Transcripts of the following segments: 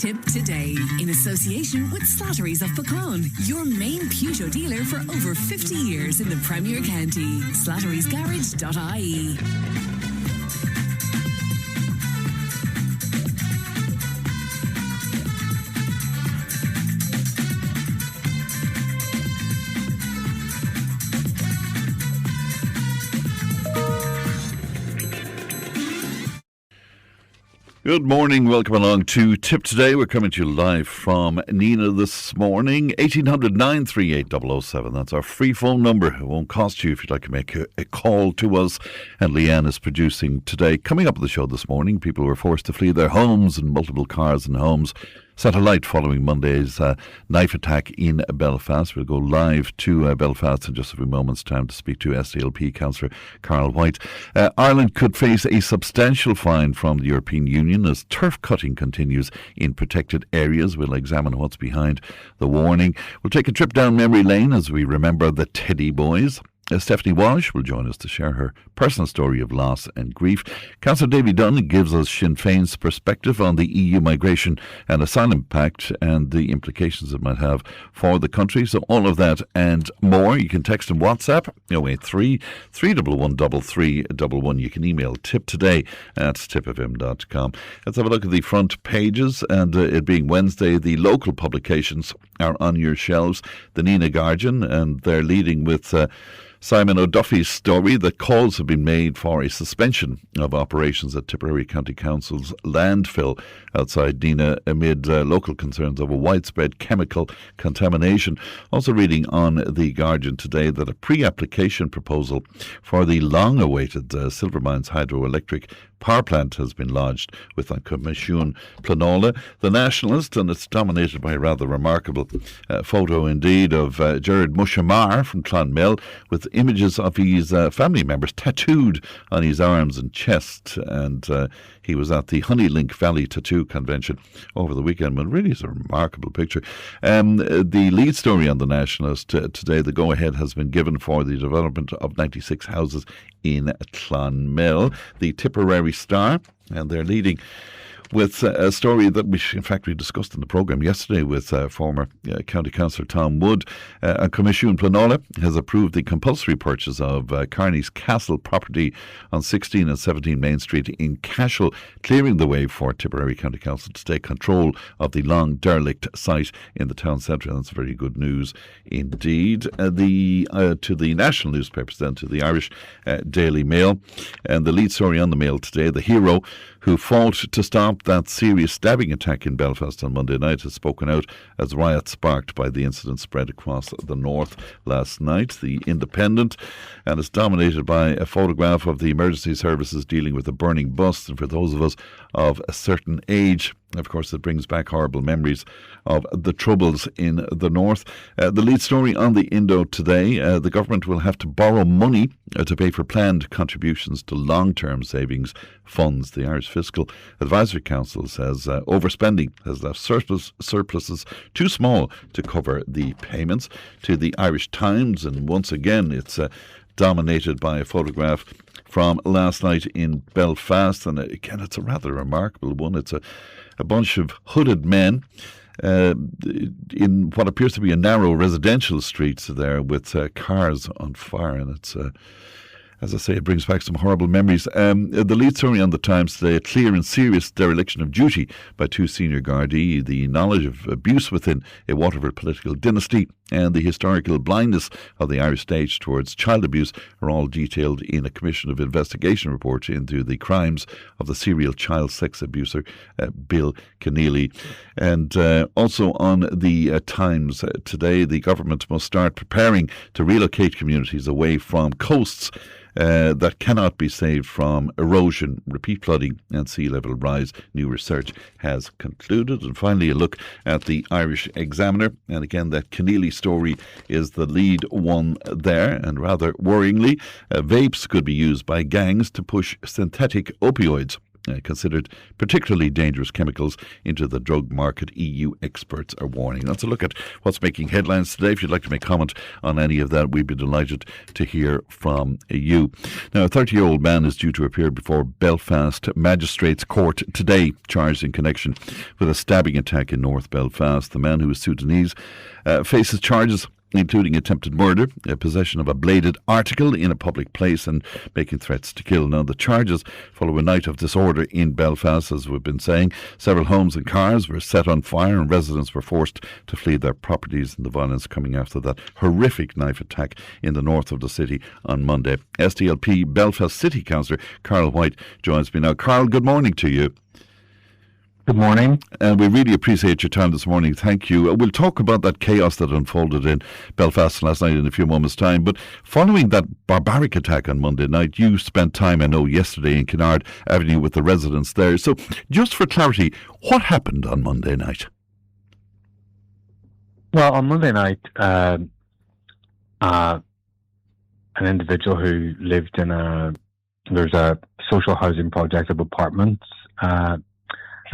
Tipp today, in association with Slattery's of Pecan, your main Peugeot dealer for over 50 years in the Premier County. Slattery'sGarage.ie. Good morning, welcome along to Tipp Today. We're coming to you live from Nina this morning. 1800 938 007, that's our free phone number. It won't cost you if you'd like to make a call to us. And Leanne is producing today. Coming up on the show this morning, people were forced to flee their homes, and multiple cars and homes set alight following Monday's knife attack in Belfast. We'll go live to Belfast in just a few moments' time to speak to SDLP Councillor Carl Whyte. Ireland could face a substantial fine from the European Union as turf cutting continues in protected areas. We'll examine what's behind the warning. We'll take a trip down memory lane as we remember the Teddy Boys. Stephanie Walsh will join us to share her personal story of loss and grief. Councillor Davy Dunne gives us Sinn Féin's perspective on the EU Migration and Asylum Pact and the implications it might have for the country. So all of that and more. You can text and WhatsApp 083 311 3311. You can email tipptoday@tippfm.com. Let's have a look at the front pages. And it being Wednesday, the local publications are on your shelves. The Nina Guardian, and they're leading with Simon O'Duffy's story that calls have been made for a suspension of operations at Tipperary County Council's landfill outside Nina amid local concerns over widespread chemical contamination. Also reading on The Guardian today that a pre-application proposal for the long-awaited Silvermines hydroelectric power plant has been lodged with a Commission Planola. The Nationalist, and it's dominated by a rather remarkable photo indeed of Gerard Mushamar from Clonmel with images of his family members tattooed on his arms and chest, and he was at the Honeylink Valley Tattoo Convention over the weekend. But really is a remarkable picture. The lead story on The Nationalist today, the go-ahead has been given for the development of 96 houses in Clonmel. The Tipperary Star, and they're leading with a story that we discussed in the programme yesterday with former County Councillor Tom Wood. A Commission Planola has approved the compulsory purchase of Carney's Castle property on 16 and 17 Main Street in Cashel, clearing the way for Tipperary County Council to take control of the long derelict site in the town centre. And that's very good news indeed. To the national newspapers, then to the Irish Daily Mail, and the lead story on the Mail today, the hero who fought to stop that serious stabbing attack in Belfast on Monday night has spoken out as riots sparked by the incident spread across the north last night. The Independent, and it's dominated by a photograph of the emergency services dealing with a burning bus. And for those of us of a certain age, of course, it brings back horrible memories of the troubles in the north. The lead story on the Indo today, the government will have to borrow money to pay for planned contributions to long-term savings funds. The Irish Fiscal Advisory Council says overspending has left surpluses too small to cover the payments. To the Irish Times, and once again it's dominated by a photograph from last night in Belfast, and again it's a rather remarkable one. It's a bunch of hooded men in what appears to be a narrow residential street there with cars on fire, and it's as I say, it brings back some horrible memories. The lead story on the Times today, a clear and serious dereliction of duty by two senior Gardaí, the knowledge of abuse within a Waterford political dynasty, and the historical blindness of the Irish state towards child abuse are all detailed in a Commission of Investigation report into the crimes of the serial child sex abuser Bill Keneally. And also on the Times today, the government must start preparing to relocate communities away from coasts that cannot be saved from erosion, repeat flooding and sea level rise, new research has concluded. And finally, a look at the Irish Examiner. And again, that Keneally story is the lead one there. And rather worryingly, vapes could be used by gangs to push synthetic opioids. considered particularly dangerous chemicals into the drug market, EU experts are warning. That's a look at what's making headlines today. If you'd like to make comment on any of that, we'd be delighted to hear from you. Now, a 30-year-old man is due to appear before Belfast Magistrates Court today, charged in connection with a stabbing attack in North Belfast. The man, who is Sudanese, faces charges including attempted murder, possession of a bladed article in a public place, and making threats to kill. Now, the charges follow a night of disorder in Belfast, as we've been saying. Several homes and cars were set on fire, and residents were forced to flee their properties, and the violence coming after that horrific knife attack in the north of the city on Monday. SDLP Belfast City Councillor Carl Whyte joins me now. Carl, good morning to you. Good morning. And we really appreciate your time this morning. Thank you. We'll talk about that chaos that unfolded in Belfast last night in a few moments' time. But following that barbaric attack on Monday night, you spent time, I know, yesterday in Kinnaird Avenue with the residents there. So just for clarity, what happened on Monday night? Well, on Monday night, an individual who lived in there's a social housing project of apartments.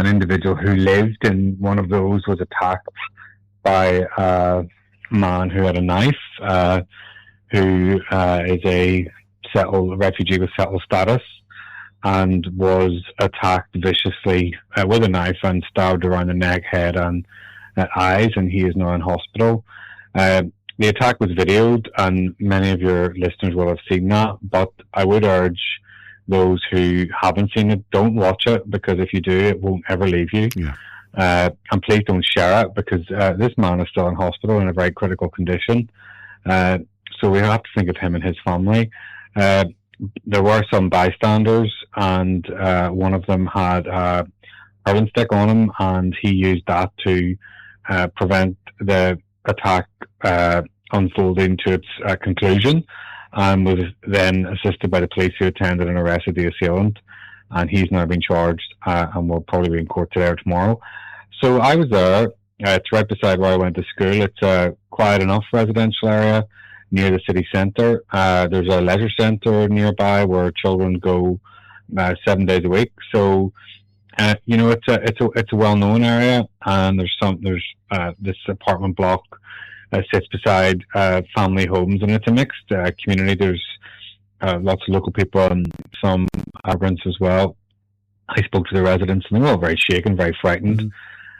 An individual who lived in one of those was attacked by a man who had a knife, who is a refugee with settled status, and was attacked viciously with a knife and stabbed around the neck, head and eyes, and he is now in hospital. The attack was videoed, and many of your listeners will have seen that, but I would urge those who haven't seen it, don't watch it, because if you do, it won't ever leave you. Yeah. And please don't share it, because this man is still in hospital in a very critical condition. So we have to think of him and his family. There were some bystanders, and one of them had a hurling stick on him, and he used that to prevent the attack unfolding to its conclusion, and was then assisted by the police, who attended and arrested the assailant, and he's now been charged and will probably be in court today or tomorrow. So I was there. It's right beside where I went to school. It's a quiet enough residential area near the city centre. There's a leisure centre nearby where children go 7 days a week. So it's a well-known area, and there's this apartment block sits beside family homes, and it's a mixed community. There's lots of local people and some immigrants as well. I spoke to the residents, and they were all very shaken, very frightened.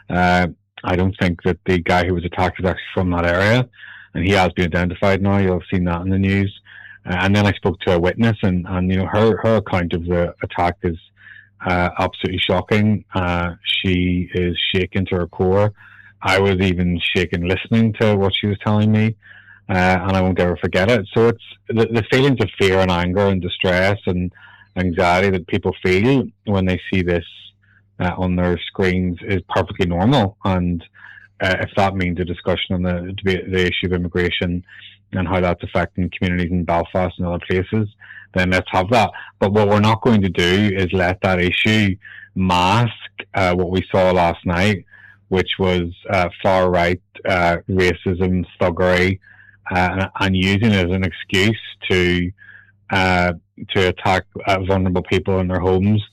Mm-hmm. I don't think that the guy who was attacked is actually from that area, and he has been identified now. You'll have seen that in the news. And then I spoke to a witness, and her account of the attack is absolutely shocking. She is shaken to her core. I was even shaken listening to what she was telling me, and I won't ever forget it. So it's the feelings of fear and anger and distress and anxiety that people feel when they see this on their screens is perfectly normal. And if that means a discussion on the issue of immigration and how that's affecting communities in Belfast and other places, then let's have that. But what we're not going to do is let that issue mask what we saw last night, which was far-right racism, thuggery, and using it as an excuse to attack vulnerable people in their homes.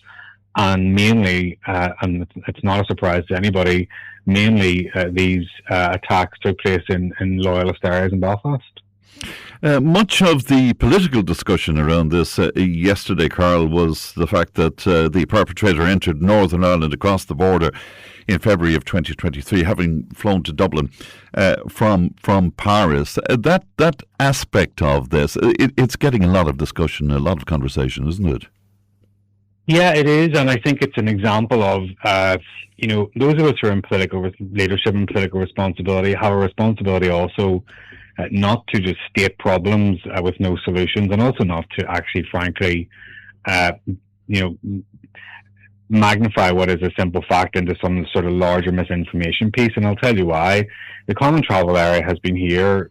And mainly, and it's not a surprise to anybody, mainly these attacks took place in loyalist areas in Belfast. Much of the political discussion around this yesterday, Carl, was the fact that the perpetrator entered Northern Ireland across the border in February of 2023, having flown to Dublin from Paris. That aspect of this, it's getting a lot of discussion, a lot of conversation, isn't it? Yeah, it is, and I think it's an example of, those of us who are in political leadership and political responsibility have a responsibility also not to just state problems with no solutions, and also not to actually, frankly, magnify what is a simple fact into some sort of larger misinformation piece. And I'll tell you why. The Common Travel Area has been here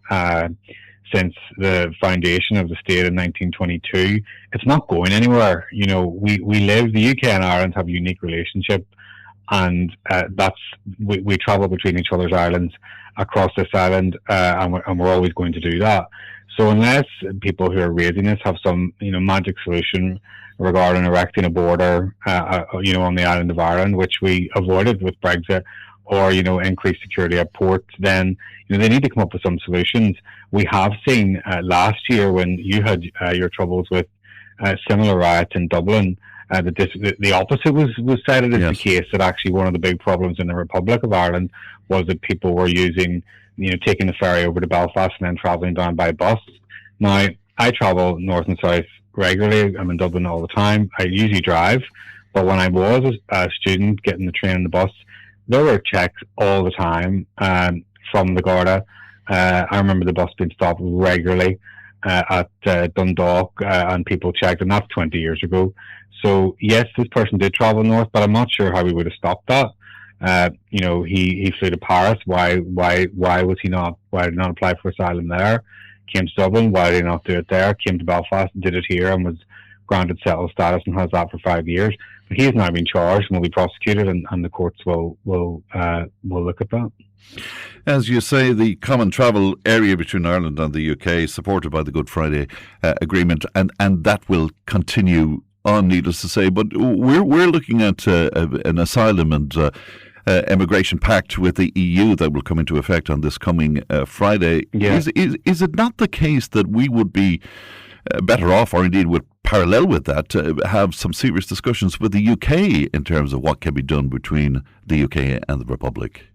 since the foundation of the state in 1922. It's not going anywhere. We live, the UK and Ireland have a unique relationship, and we travel between each other's islands across this island, and we're always going to do that. So unless people who are raising this have some magic solution regarding erecting a border, on the island of Ireland, which we avoided with Brexit, or, increased security at ports, then, they need to come up with some solutions. We have seen last year when you had your troubles with similar riots in Dublin, that the opposite was cited as the case, that actually one of the big problems in the Republic of Ireland was that people were using, taking the ferry over to Belfast and then travelling down by bus. Now, I travel north and south regularly. I'm in Dublin all the time. I usually drive, but when I was a student getting the train and the bus, there were checks all the time from the Garda. I remember the bus being stopped regularly at Dundalk, and people checked, and that's 20 years ago. So yes, this person did travel north, but I'm not sure how we would have stopped that. He flew to Paris. Why was he not? Why did he not apply for asylum there? Came to Dublin. Why did he not do it there? Came to Belfast, did it here, and was granted settled status and has that for 5 years. But he has now been charged and will be prosecuted, and the courts will look at that. As you say, the common travel area between Ireland and the UK, supported by the Good Friday Agreement, and that will continue on, needless to say. But we're looking at an asylum and immigration pact with the EU that will come into effect on this coming Friday. Yeah. Is it not the case that we would be better off, or indeed would parallel with that, to have some serious discussions with the UK in terms of what can be done between the UK and the Republic?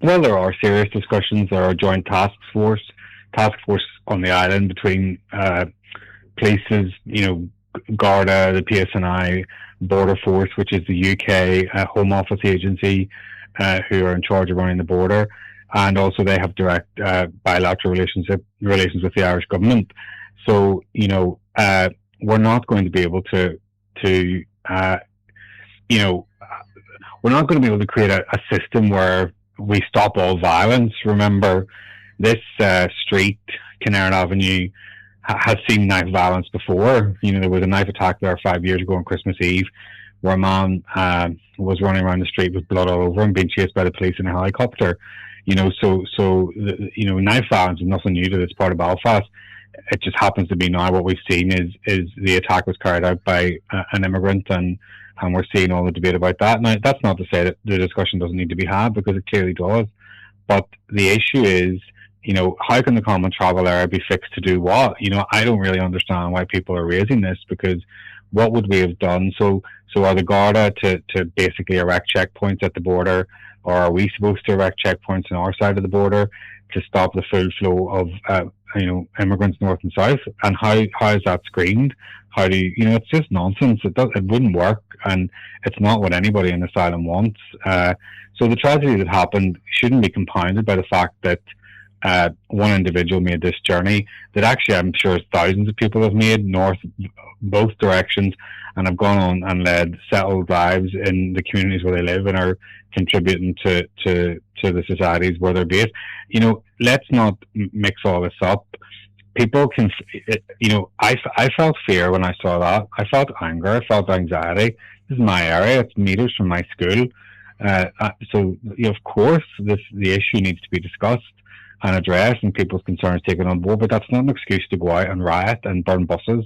Well, there are serious discussions. There are a joint task force on the island between places, Garda, the PSNI, Border Force, which is the UK Home Office agency, who are in charge of running the border, and also they have direct bilateral relations with the Irish government. So, we're not going to be able to we're not going to be able to create a system where we stop all violence. Remember, this street, Kinnaird Avenue, has seen knife violence before. There was a knife attack there 5 years ago on Christmas Eve, where a man was running around the street with blood all over him, being chased by the police in a helicopter. So knife violence is nothing new to this part of Belfast. It just happens to be now what we've seen is the attack was carried out by an immigrant, and we're seeing all the debate about that. Now, that's not to say that the discussion doesn't need to be had, because it clearly does. But the issue is, how can the common travel area be fixed to do what? I don't really understand why people are raising this, because what would we have done? So are the Garda to basically erect checkpoints at the border, or are we supposed to erect checkpoints on our side of the border to stop the full flow of immigrants north and south? And how is that screened? How do you, it's just nonsense. It wouldn't work, and it's not what anybody in asylum wants. So the tragedy that happened shouldn't be compounded by the fact that one individual made this journey that actually I'm sure thousands of people have made north, both directions, and have gone on and led settled lives in the communities where they live and are contributing to the societies where they're based. Let's not mix all this up. People can, I felt fear when I saw that. I felt anger. I felt anxiety. This is my area. It's meters from my school. So, of course, the issue needs to be discussed and addressed, and people's concerns taken on board. But that's not an excuse to go out and riot and burn buses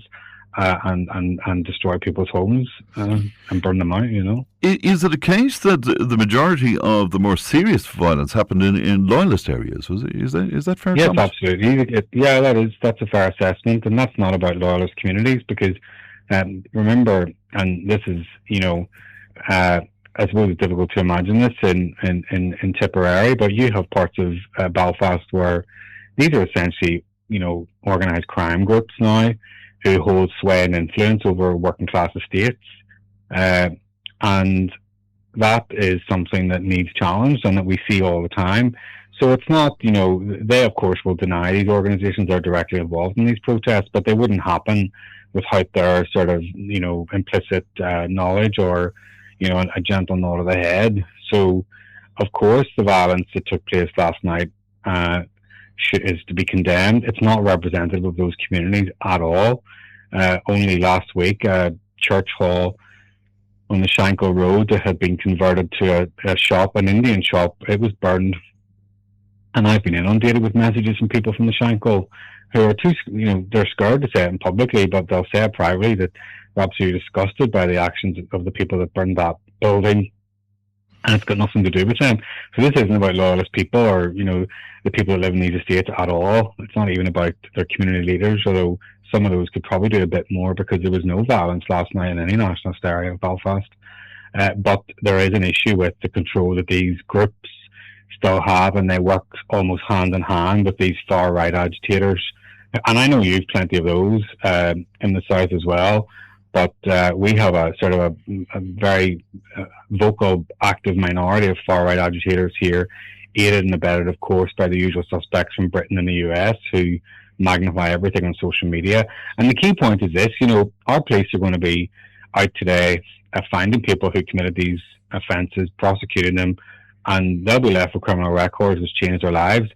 and destroy people's homes and burn them out. Is it a case that the majority of the more serious violence happened in loyalist areas? Is that fair? Yes, absolutely. That's a fair assessment, and that's not about loyalist communities, because remember, and this is I suppose it's difficult to imagine this in Tipperary, but you have parts of Belfast where these are essentially, organised crime groups now who hold sway and influence over working class estates. And that is something that needs challenged and that we see all the time. So it's not, they of course will deny these organisations are directly involved in these protests, but they wouldn't happen without their sort of, implicit knowledge or, a gentle nod of the head. So, of course, the violence that took place last night is to be condemned. It's not representative of those communities at all. Only last week, a church hall on the Shankill Road that had been converted to a shop, an Indian shop, it was burned. And I've been inundated with messages from people from the Shankill who are they're scared to say it publicly, but they'll say it privately, that were absolutely disgusted by the actions of the people that burned that building. And it's got nothing to do with them. So this isn't about loyalist people or, the people that live in these estates at all. It's not even about their community leaders, although some of those could probably do a bit more because there was no violence last night in any national area of Belfast. But there is an issue with the control that these groups still have, and they work almost hand in hand with these far-right agitators. And I know you've plenty of those in the south as well. But we have a sort of a very vocal, active minority of far-right agitators here, aided and abetted, of course, by the usual suspects from Britain and the US, who magnify everything on social media. And the key point is this, our police are going to be out today finding people who committed these offences, prosecuting them, and they'll be left with criminal records which change their lives.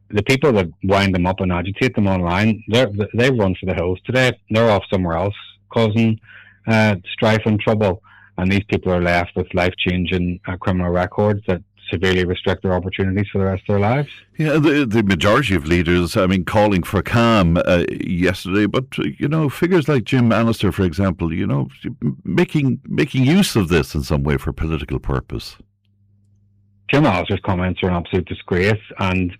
The people that wind them up and agitate them online, they run for the hills today. They're off somewhere else, causing strife and trouble, and these people are left with life-changing criminal records that severely restrict their opportunities for the rest of their lives. Yeah, the majority of leaders, calling for calm yesterday, but figures like Jim Allister, for example, making use of this in some way for political purpose. Jim Allister's comments are an absolute disgrace, and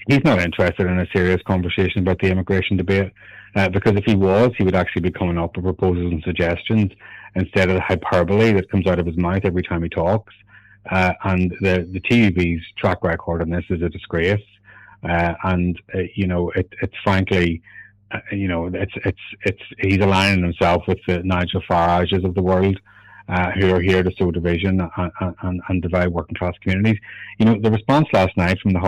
he's not interested in a serious conversation about the immigration debate. Because if he was, he would actually be coming up with proposals and suggestions instead of the hyperbole that comes out of his mouth every time he talks. And the TUV's track record on this is a disgrace. It's frankly, he's aligning himself with the Nigel Farages of the world, who are here to sow division and divide working class communities. The response last night from the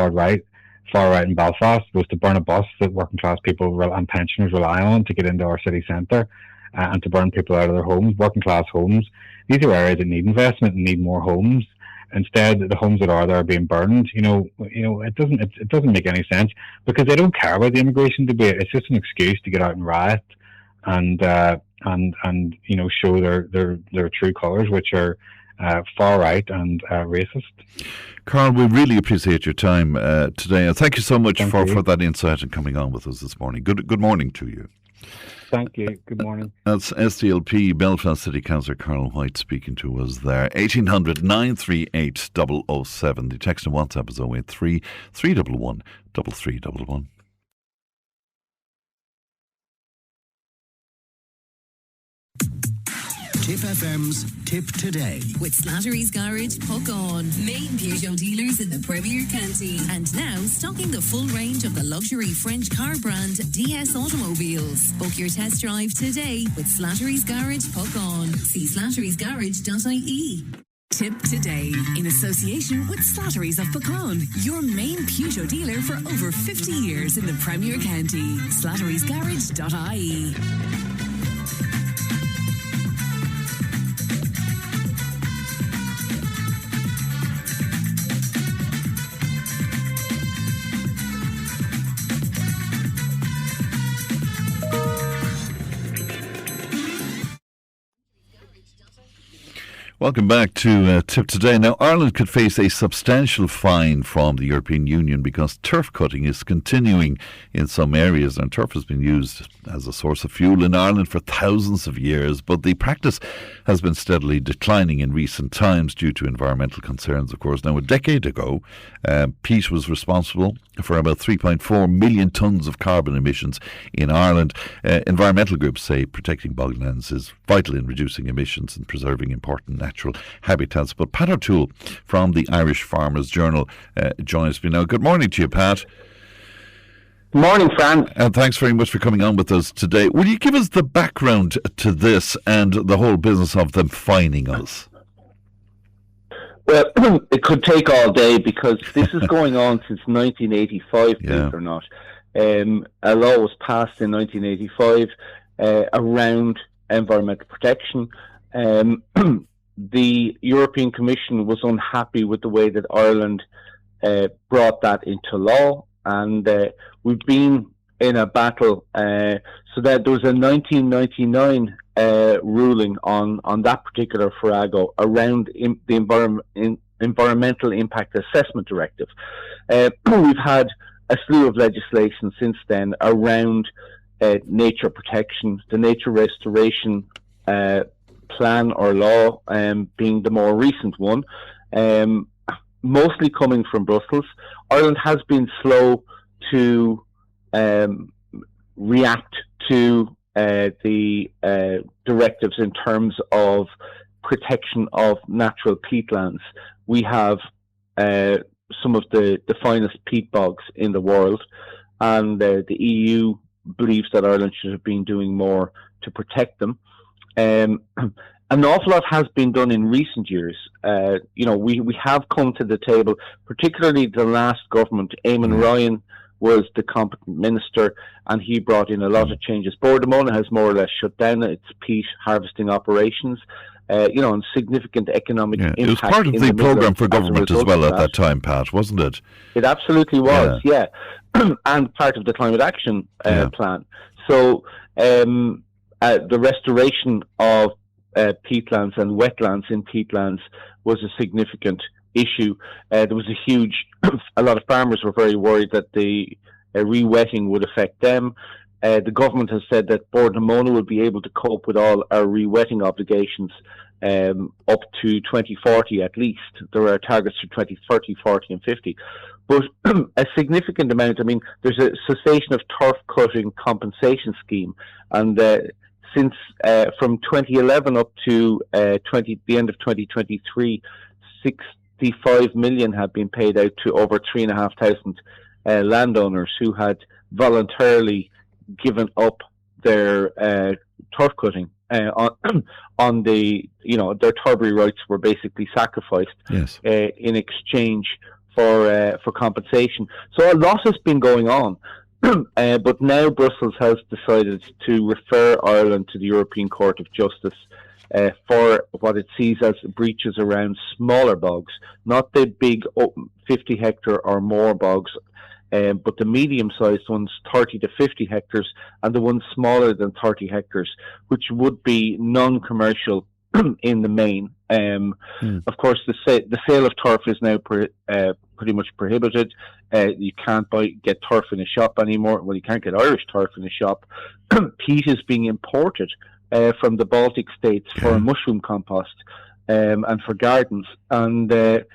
far right in Belfast was to burn a bus that working class people and pensioners rely on to get into our city centre, and to burn people out of their homes, working class homes. These are areas that need investment and need more homes. Instead, the homes that are there are being burned. It doesn't make any sense because they don't care about the immigration debate. It's just an excuse to get out and riot and show their true colours, which are far right and racist. Carl, we really appreciate your time today, and thank you so much for that insight and coming on with us this morning. Good morning to you. Thank you. Good morning. That's SDLP Belfast City Councillor Carl Whyte speaking to us there. 1800 938 007. The text and WhatsApp is 083 311 3311. Tipp FM's Tipp Today. With Slattery's Garage, Puck On. Main Peugeot dealers in the Premier County. And now stocking the full range of the luxury French car brand DS Automobiles. Book your test drive today with Slattery's Garage, Puck On. See slatterysgarage.ie. Tipp Today, in association with Slattery's of Pecan, your main Peugeot dealer for over 50 years in the Premier County. slatterysgarage.ie. Welcome back to Tipp Today. Now, Ireland could face a substantial fine from the European Union because turf cutting is continuing in some areas, and turf has been used as a source of fuel in Ireland for thousands of years, but the practice has been steadily declining in recent times due to environmental concerns, of course. Now, a decade ago, peat was responsible for about 3.4 million tonnes of carbon emissions in Ireland. Environmental groups say protecting boglands is vital in reducing emissions and preserving important natural habitats. But Pat O'Toole from the Irish Farmers Journal joins me now. Good morning to you, Pat. Good morning, Fran. And thanks very much for coming on with us today. Will you give us the background to this and the whole business of them fining us? Well, it could take all day because this is going on since 1985, believe it or not. A law was passed in 1985 around environmental protection. The European Commission was unhappy with the way that Ireland brought that into law, and we've been in a battle. So that there was a 1999 ruling on that particular farrago around the Environmental Impact Assessment Directive. We've had a slew of legislation since then around nature protection, the nature restoration plan or law being the more recent one, mostly coming from Brussels. Ireland has been slow to react to the directives in terms of protection of natural peatlands. We have some of the finest peat bogs in the world, and the EU believes that Ireland should have been doing more to protect them. An awful lot has been done in recent years. We have come to the table, particularly the last government. Eamon Ryan was the competent minister, and he brought in a lot of changes. Bordemona has more or less shut down its peat harvesting operations, and significant economic impact. It was part of the programme for government as well at that time, Pat, wasn't it? It absolutely was, yeah. And part of the climate action plan. So the restoration of peatlands and wetlands in peatlands was a significant issue. There was a lot of farmers were very worried that the re-wetting would affect them. The government has said that Bordemona will be able to cope with all our re-wetting obligations up to 2040 at least. There are targets for 2030, 40 and 50. But a significant amount, there's a cessation of turf cutting compensation scheme, and since from 2011 up to the end of 2023, 65 million have been paid out to over 3,500 landowners who had voluntarily given up their turf cutting on the, their turbary rights were basically sacrificed in exchange for compensation. So a lot has been going on. But now Brussels has decided to refer Ireland to the European Court of Justice for what it sees as breaches around smaller bogs, not the big 50 hectare or more bogs, but the medium-sized ones, 30 to 50 hectares, and the ones smaller than 30 hectares, which would be non-commercial in the main. Of course, the sale of turf is now pretty much prohibited. You can't get turf in a shop anymore. Well, you can't get Irish turf in a shop. Peat is being imported from the Baltic states for mushroom compost and for gardens. And the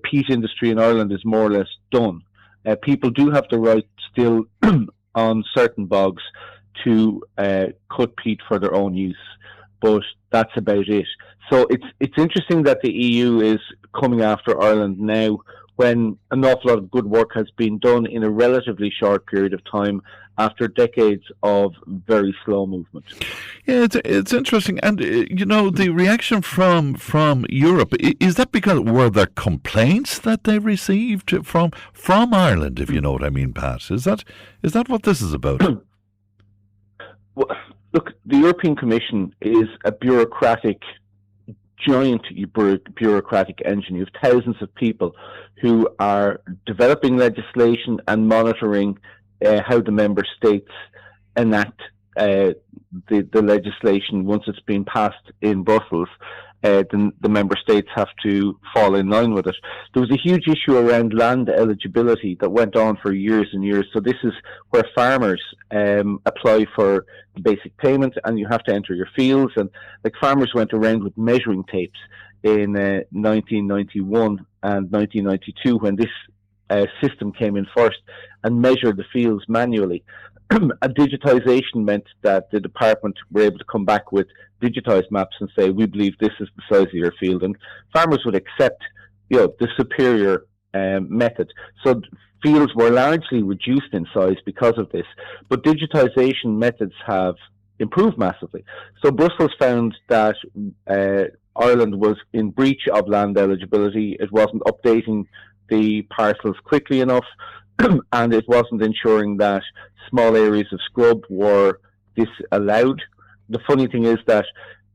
peat industry in Ireland is more or less done. People do have the right still on certain bogs to cut peat for their own use, but that's about it. So it's interesting that the EU is coming after Ireland now when an awful lot of good work has been done in a relatively short period of time after decades of very slow movement. Yeah, it's interesting. And, the reaction from Europe, is that because were there complaints that they received from Ireland, if you know what I mean, Pat? Is that what this is about? Well, look, the European Commission is a giant bureaucratic engine. You have thousands of people who are developing legislation and monitoring how the member states enact the legislation. Once it's been passed in Brussels, the member states have to fall in line with it. There was a huge issue around land eligibility that went on for years and years. So this is where farmers apply for basic payment, and you have to enter your fields. And farmers went around with measuring tapes in 1991 and 1992 when this system came in first, and measured the fields manually. A digitization meant that the department were able to come back with digitized maps and say, we believe this is the size of your field, and farmers would accept the superior method. So fields were largely reduced in size because of this, but digitization methods have improved massively. So Brussels found that Ireland was in breach of land eligibility. It wasn't updating the parcels quickly enough, and it wasn't ensuring that small areas of scrub were disallowed. The funny thing is that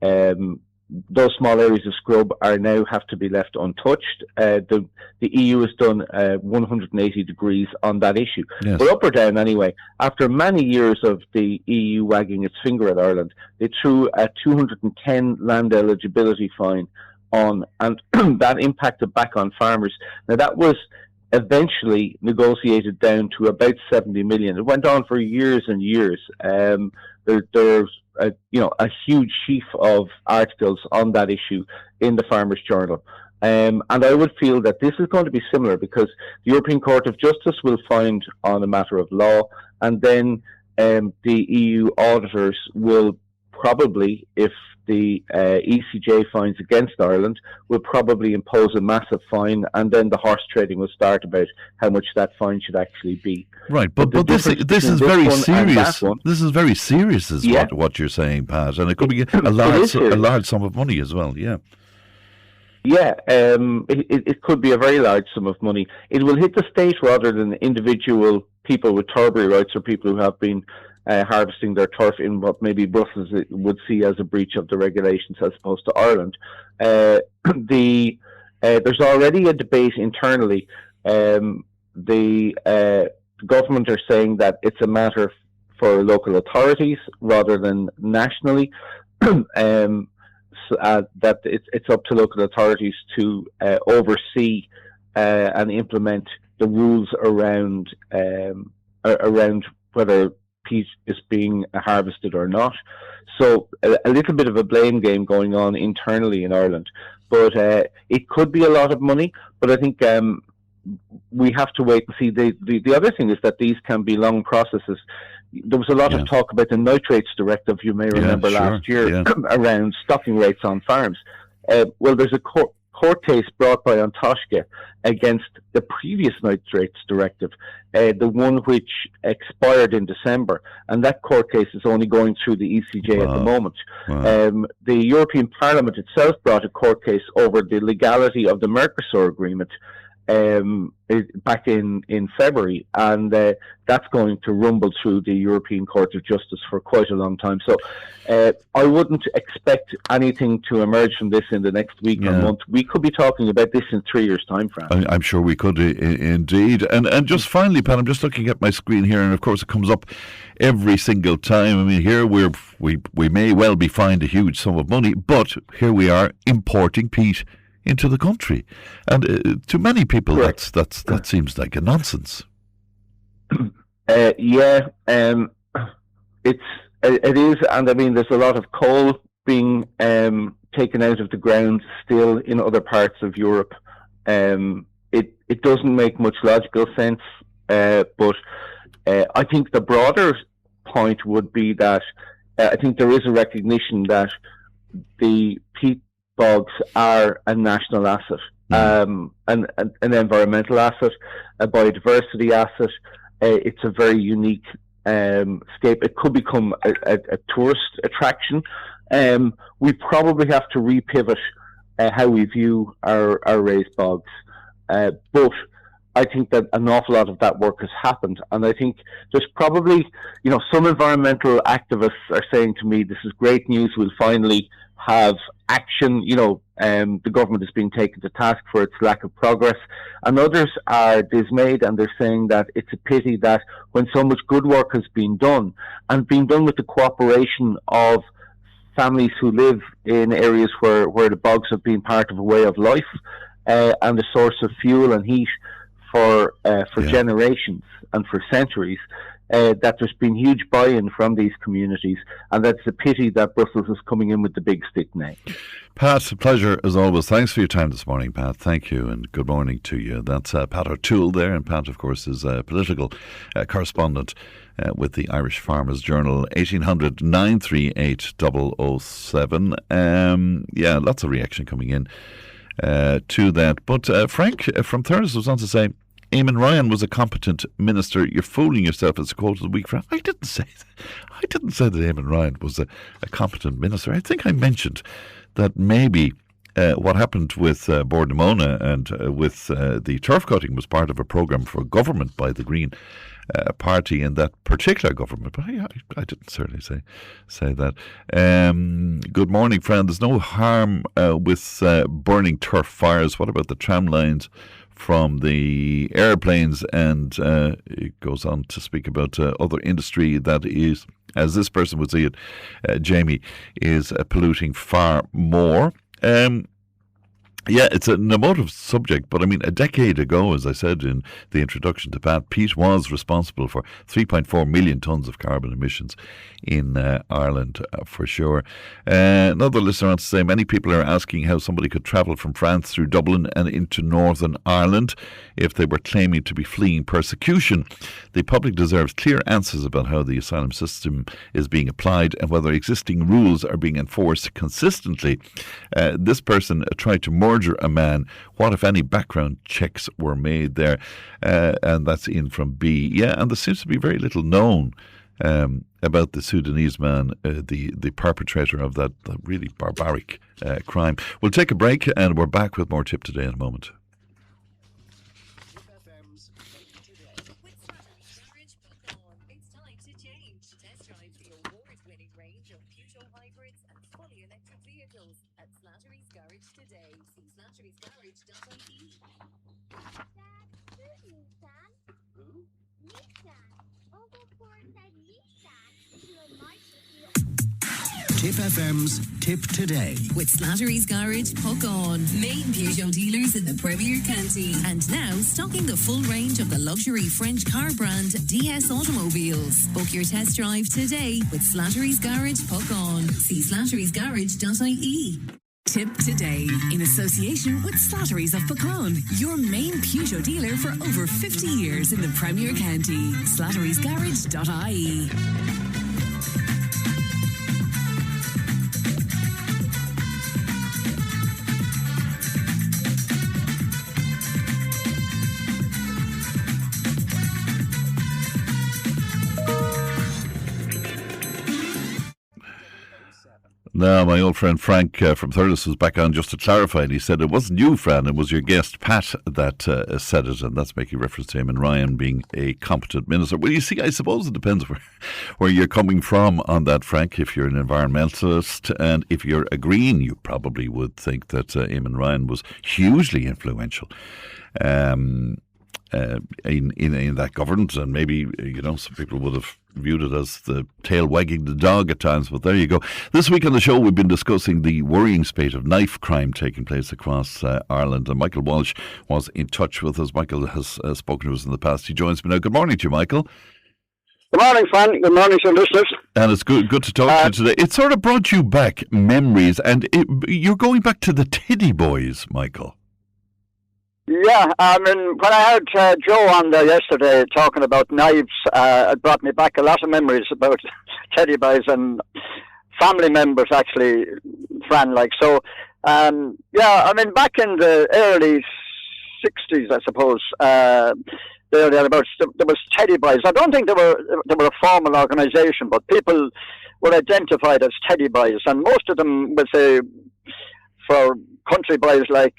those small areas of scrub now have to be left untouched. The EU has done 180 degrees on that issue. Yes. But up or down anyway, after many years of the EU wagging its finger at Ireland, they threw a 210 land eligibility fine on, and that impacted back on farmers. Now that was eventually negotiated down to about 70 million. It went on for years and years. There's a huge sheaf of articles on that issue in the Farmers Journal. And I would feel that this is going to be similar, because the European Court of Justice will find on a matter of law, and then the EU auditors will probably, if the ECJ finds against Ireland, will probably impose a massive fine, and then the horse trading will start about how much that fine should actually be. Right, but this is very serious. This is very serious, is what you're saying, Pat, and it could be a large sum of money as well. Yeah. Yeah, it could be a very large sum of money. It will hit the state rather than individual people with turbery rights, or people who have been harvesting their turf in what maybe Brussels would see as a breach of the regulations, as opposed to Ireland. There's already a debate internally. The government are saying that it's a matter for local authorities rather than nationally. That it's up to local authorities to oversee and implement the rules around whether peat is being harvested or not. So a little bit of a blame game going on internally in Ireland, but it could be a lot of money. But I think we have to wait and see. The other thing is that these can be long processes. There was a lot of talk about the nitrates directive, you may remember last year, around stocking rates on farms. Well, there's a court case brought by Antoshka against the previous nitrates directive, the one which expired in December, and that court case is only going through the ECJ at the moment. The European Parliament itself brought a court case over the legality of the Mercosur agreement back in February, and that's going to rumble through the European Court of Justice for quite a long time. So I wouldn't expect anything to emerge from this in the next week or month. We could be talking about this in 3 years' time, Fran. I'm sure we could indeed. And just finally, Pat, I'm just looking at my screen here, and of course it comes up every single time. I mean, here we may well be fined a huge sum of money, but here we are importing peat into the country, and to many people that seems like a nonsense. It is, and I mean, there's a lot of coal being taken out of the ground still in other parts of Europe. It doesn't make much logical sense, but I think the broader point would be that I think there is a recognition that the peat bogs are a national asset, an environmental asset, a biodiversity asset. It's a very unique scape. It could become a tourist attraction. We probably have to repivot how we view our raised bogs. But I think that an awful lot of that work has happened. And I think there's probably, some environmental activists are saying to me, this is great news, we'll finally have action. The government is being taken to task for its lack of progress. And others are dismayed, and they're saying that it's a pity that when so much good work has been done, and being done with the cooperation of families who live in areas where the bogs have been part of a way of life, and a source of fuel and heat for generations and for centuries, that there's been huge buy-in from these communities, and that's a pity that Brussels is coming in with the big stick now. Pat, a pleasure as always. Thanks for your time this morning, Pat. Thank you, and good morning to you. That's Pat O'Toole there, and Pat, of course, is a political correspondent with the Irish Farmers Journal. 1800 938 007. Lots of reaction coming in to that. But Frank from Thurles was on to say, Eamon Ryan was a competent minister. You're fooling yourself. It's a quote of the week, Frank. I didn't say that Eamon Ryan was a competent minister. I think I mentioned that maybe what happened with Bordemona and with the turf cutting was part of a programme for government by the Green Party in that particular government. But I didn't certainly say that. Good morning, friend. There's no harm with burning turf fires. What about the tram lines from the airplanes? And it goes on to speak about other industry that is, as this person would see it, Jamie, is polluting far more. Yeah, it's an emotive subject, but I mean, a decade ago, as I said in the introduction to Pat, peat was responsible for 3.4 million tonnes of carbon emissions in Ireland, for sure. Another listener wants to say, many people are asking how somebody could travel from France through Dublin and into Northern Ireland if they were claiming to be fleeing persecution. The public deserves clear answers about how the asylum system is being applied and whether existing rules are being enforced consistently. This person tried to murder a man. What, if any, background checks were made there? And that's in from B. Yeah, and there seems to be very little known about the Sudanese man, the perpetrator of that really barbaric crime. We'll take a break and we're back with more Tipp Today in a moment. Tipp FM's Tipp Today. With Slattery's Garage, Puck On. Main Peugeot dealers in the Premier County. And now stocking the full range of the luxury French car brand DS Automobiles. Book your test drive today with Slattery's Garage, Puck On. See slatterysgarage.ie. Tipp Today, in association with Slattery's of Puckon, your main Peugeot dealer for over 50 years in the Premier County. slatterysgarage.ie. Now, my old friend Frank from Thurles was back on just to clarify, and he said it wasn't you, Fran, it was your guest Pat that said it, and that's making reference to him and Ryan being a competent minister. Well, you see, I suppose it depends where you're coming from on that, Frank. If you're an environmentalist and if you're a Green, you probably would think that Eamon Ryan was hugely influential in that government, and maybe, some people would have viewed it as the tail wagging the dog at times, but there you go. This week on the show we've been discussing the worrying spate of knife crime taking place across Ireland, and Michael Walsh was in touch with us. Michael has spoken to us in the past. He joins me now. Good morning to you, Michael. Good morning, Fran. Good morning to your listeners. And it's good to talk to you today. It sort of brought you back memories, and you're going back to the Teddy Boys, Michael. Yeah, when I heard Joe on there yesterday talking about knives, it brought me back a lot of memories about Teddy Boys and family members, actually, Fran. Back in the early 60s, I suppose, there was Teddy Boys. I don't think they were a formal organisation, but people were identified as Teddy Boys, and most of them would say, for country boys like,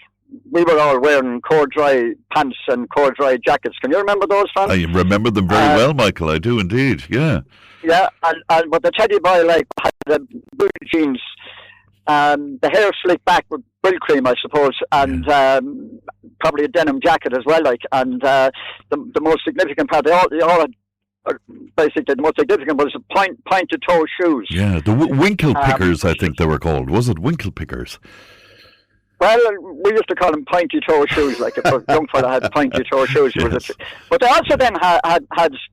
we were all wearing corduroy pants and corduroy jackets. Can you remember those, Fran? I remember them very well, Michael. I do indeed, yeah. Yeah, but the Teddy Boy had the blue jeans, the hair slicked back with brill cream, I suppose, and probably a denim jacket as well. And the most significant part, they all had, basically, the most significant was pointed toe shoes. Yeah, the winkle pickers, I think they were called. Was it winkle pickers? Well, we used to call them pointy toe shoes, like a young fella had pointy toe shoes. Yes. But they also then had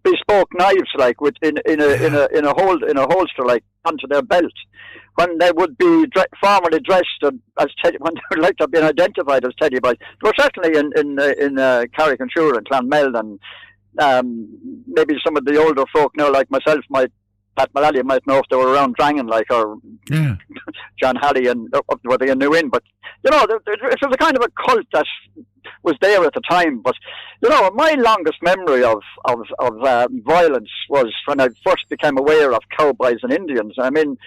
bespoke knives, like in a holster, like onto their belt, when they would be formally dressed as Teddy, when they would like to have been identified as Teddy Boys. They were certainly in Carrick-on-Shure and Clonmel, and maybe some of the older folk now, like myself, Pat Mullally might know if they were around Drangan, or John Halley, and were they in New Inn. But, it was a kind of a cult that was there at the time. But, my longest memory of violence was when I first became aware of cowboys and Indians. I mean,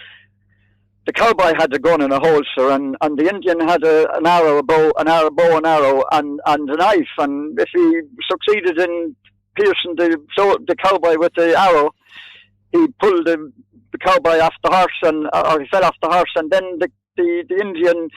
the cowboy had a gun and a holster, and the Indian had an arrow, a bow and arrow, and a knife. And if he succeeded in piercing the cowboy with the arrow, he pulled the cowboy off the horse, or he fell off the horse, and then the the Indian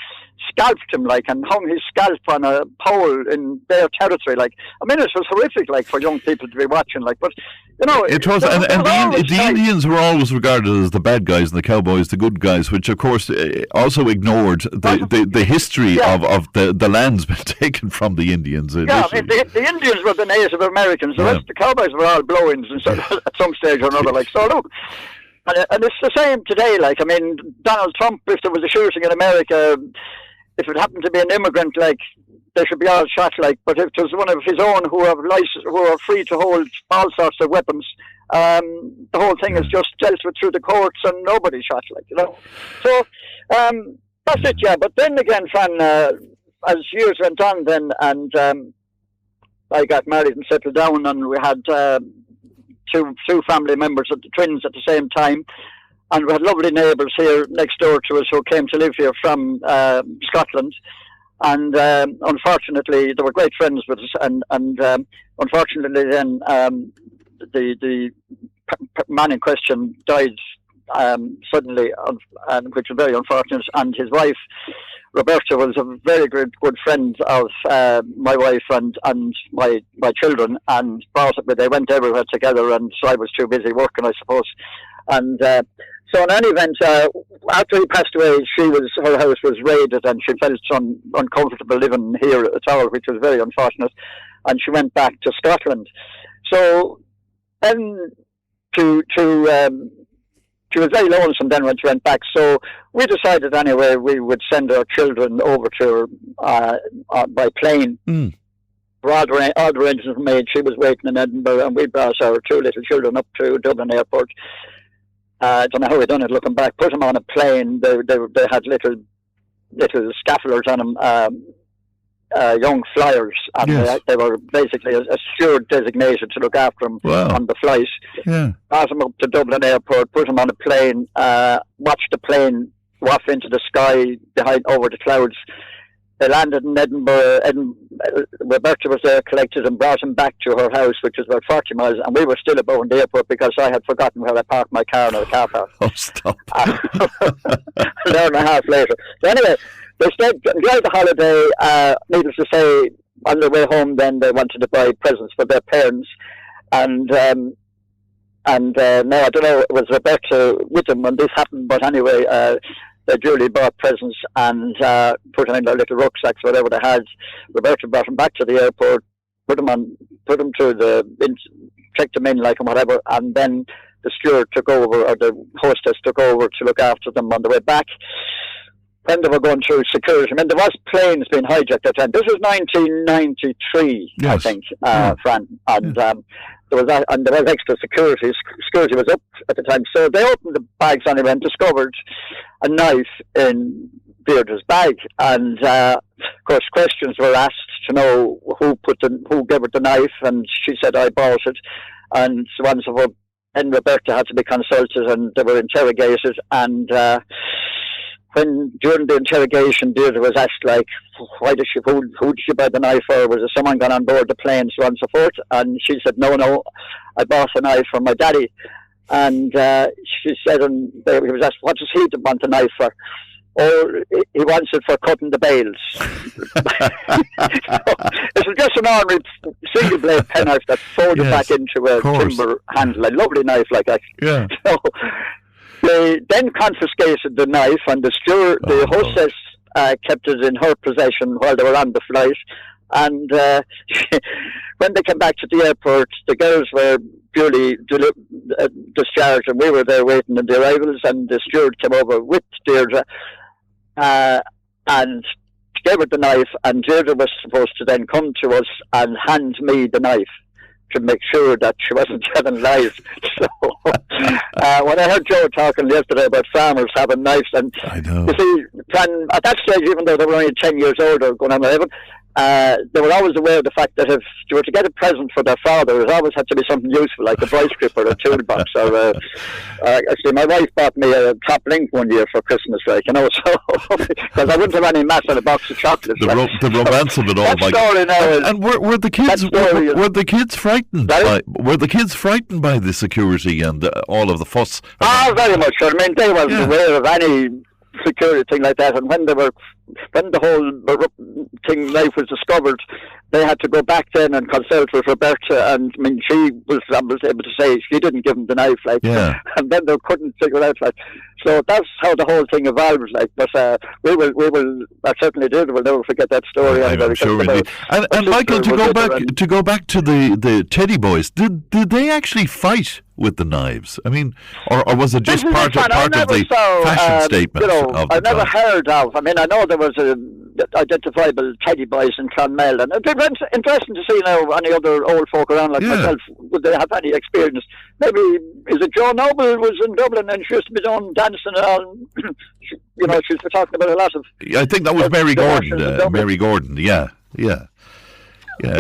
scalped him, like, and hung his scalp on a pole in their territory, like. I mean, it was horrific, like, for young people to be watching, like. But you know, it was, and the Indians were always regarded as the bad guys and the cowboys the good guys, which of course also ignored the history of the lands been taken from the Indians. Yeah, I mean, the Indians were the Native Americans. The rest, the cowboys were all blow-ins at some stage or another, like. So look. And it's the same today, like, I mean, Donald Trump, if there was a shooting in America, if it happened to be an immigrant, like, they should be all shot, like, but if it was one of his own who are free to hold all sorts of weapons, the whole thing is just dealt with through the courts and nobody shot, like, you know. So, that's it, yeah. But then again, Fran, as years went on then, and I got married and settled down, and we had two family members, twins at the same time, and we had lovely neighbours here next door to us who came to live here from Scotland, and unfortunately they were great friends with us, and unfortunately then the man in question died suddenly, which was very unfortunate, and his wife Roberta was a very good friend of my wife and my children, and they went everywhere together, and so I was too busy working, I suppose. And so in any event, after he passed away, her house was raided, and she felt uncomfortable living here at all, which was very unfortunate, and she went back to Scotland. So then she was very lonesome then when she went back, so we decided anyway we would send our children over to her by plane. All the arrangements were made. She was waiting in Edinburgh, and we brought our two little children up to Dublin Airport. I don't know how we done it looking back. Put them on a plane. They had little scaffolders on them, young flyers, and they were basically a steward designated to look after them on the flight. Brought them up to Dublin Airport, put them on a plane, watched the plane waft into the sky over the clouds. They landed in Edinburgh. Roberta was there, collected and brought him back to her house, which was about 40 miles, and we were still above in the airport because I had forgotten where I parked my car in the car park. Oh, stop. An hour and a half later. So anyway, they enjoyed the holiday. Needless to say, on their way home then they wanted to buy presents for their parents, and now I don't know, it was Roberta with them when this happened, but anyway, they duly bought presents and put them in their little rucksacks, whatever they had. Roberta brought them back to the airport, put them checked them in, like, and whatever, and then the steward took over, or the hostess took over to look after them on the way back. When they were going through security, I mean, there was planes being hijacked at that time. This was 1993, I think, Fran, and there was extra security. Security was up at the time, so they opened the bags anyway and discovered a knife in Deirdre's bag, and of course questions were asked to know who gave her the knife, and she said, I bought it, and so on and so forth. And Roberta had to be consulted, and they were interrogated, and when during the interrogation Deirdre was asked, like, who did she buy the knife for? Was there someone gone on board the plane, so on and so forth? And she said, no, I bought the knife from my daddy. And she said, and he was asked, what does he want the knife for? Oh, he wants it for cutting the bales. It was just an ordinary single blade penknife that folded back into a timber handle, a lovely knife like that. Yeah. So they then confiscated the knife, and the hostess kept it in her possession while they were on the flight. And when they came back to the airport, the girls were duly discharged, and we were there waiting on the arrivals, and the steward came over with Deirdre and gave her the knife, and Deirdre was supposed to then come to us and hand me the knife to make sure that she wasn't telling lies. So when I heard Joe talking yesterday about farmers having knives, and you see, at that stage, even though they were only 10 years older, going on 11, they were always aware of the fact that if they were to get a present for their father, it always had to be something useful, like a vice grip or a toolbox. Or actually, my wife bought me a top link one year for Christmas, like, you know, so because I wouldn't have any mass on a box of chocolates. The romance of it all. That story now and were the kids were the kids frightened? Were the kids frightened by the security and all of the fuss? Very much. I mean, they weren't aware of any security thing like that. And when the whole knife was discovered, they had to go back then and consult with Roberta, and I mean, she was able to say she didn't give him the knife, like, and then they couldn't figure it out, like. So that's how the whole thing evolved, like. But we will, I certainly did. We'll never forget that story. I'm sure indeed. And Michael, to go back to the Teddy Boys, did they actually fight with the knives? I mean, or was it just part of the fashion statement? I never heard of. I mean, I know there was a identifiable Teddy Boys in Clonmel, and it's interesting to see now any other old folk around like myself, would they have any experience? Maybe, is it Joe Noble was in Dublin and she used to be doing dancing and all? You know, she was talking about a lot of... I think that was Mary Gordon. Mary Gordon, yeah. And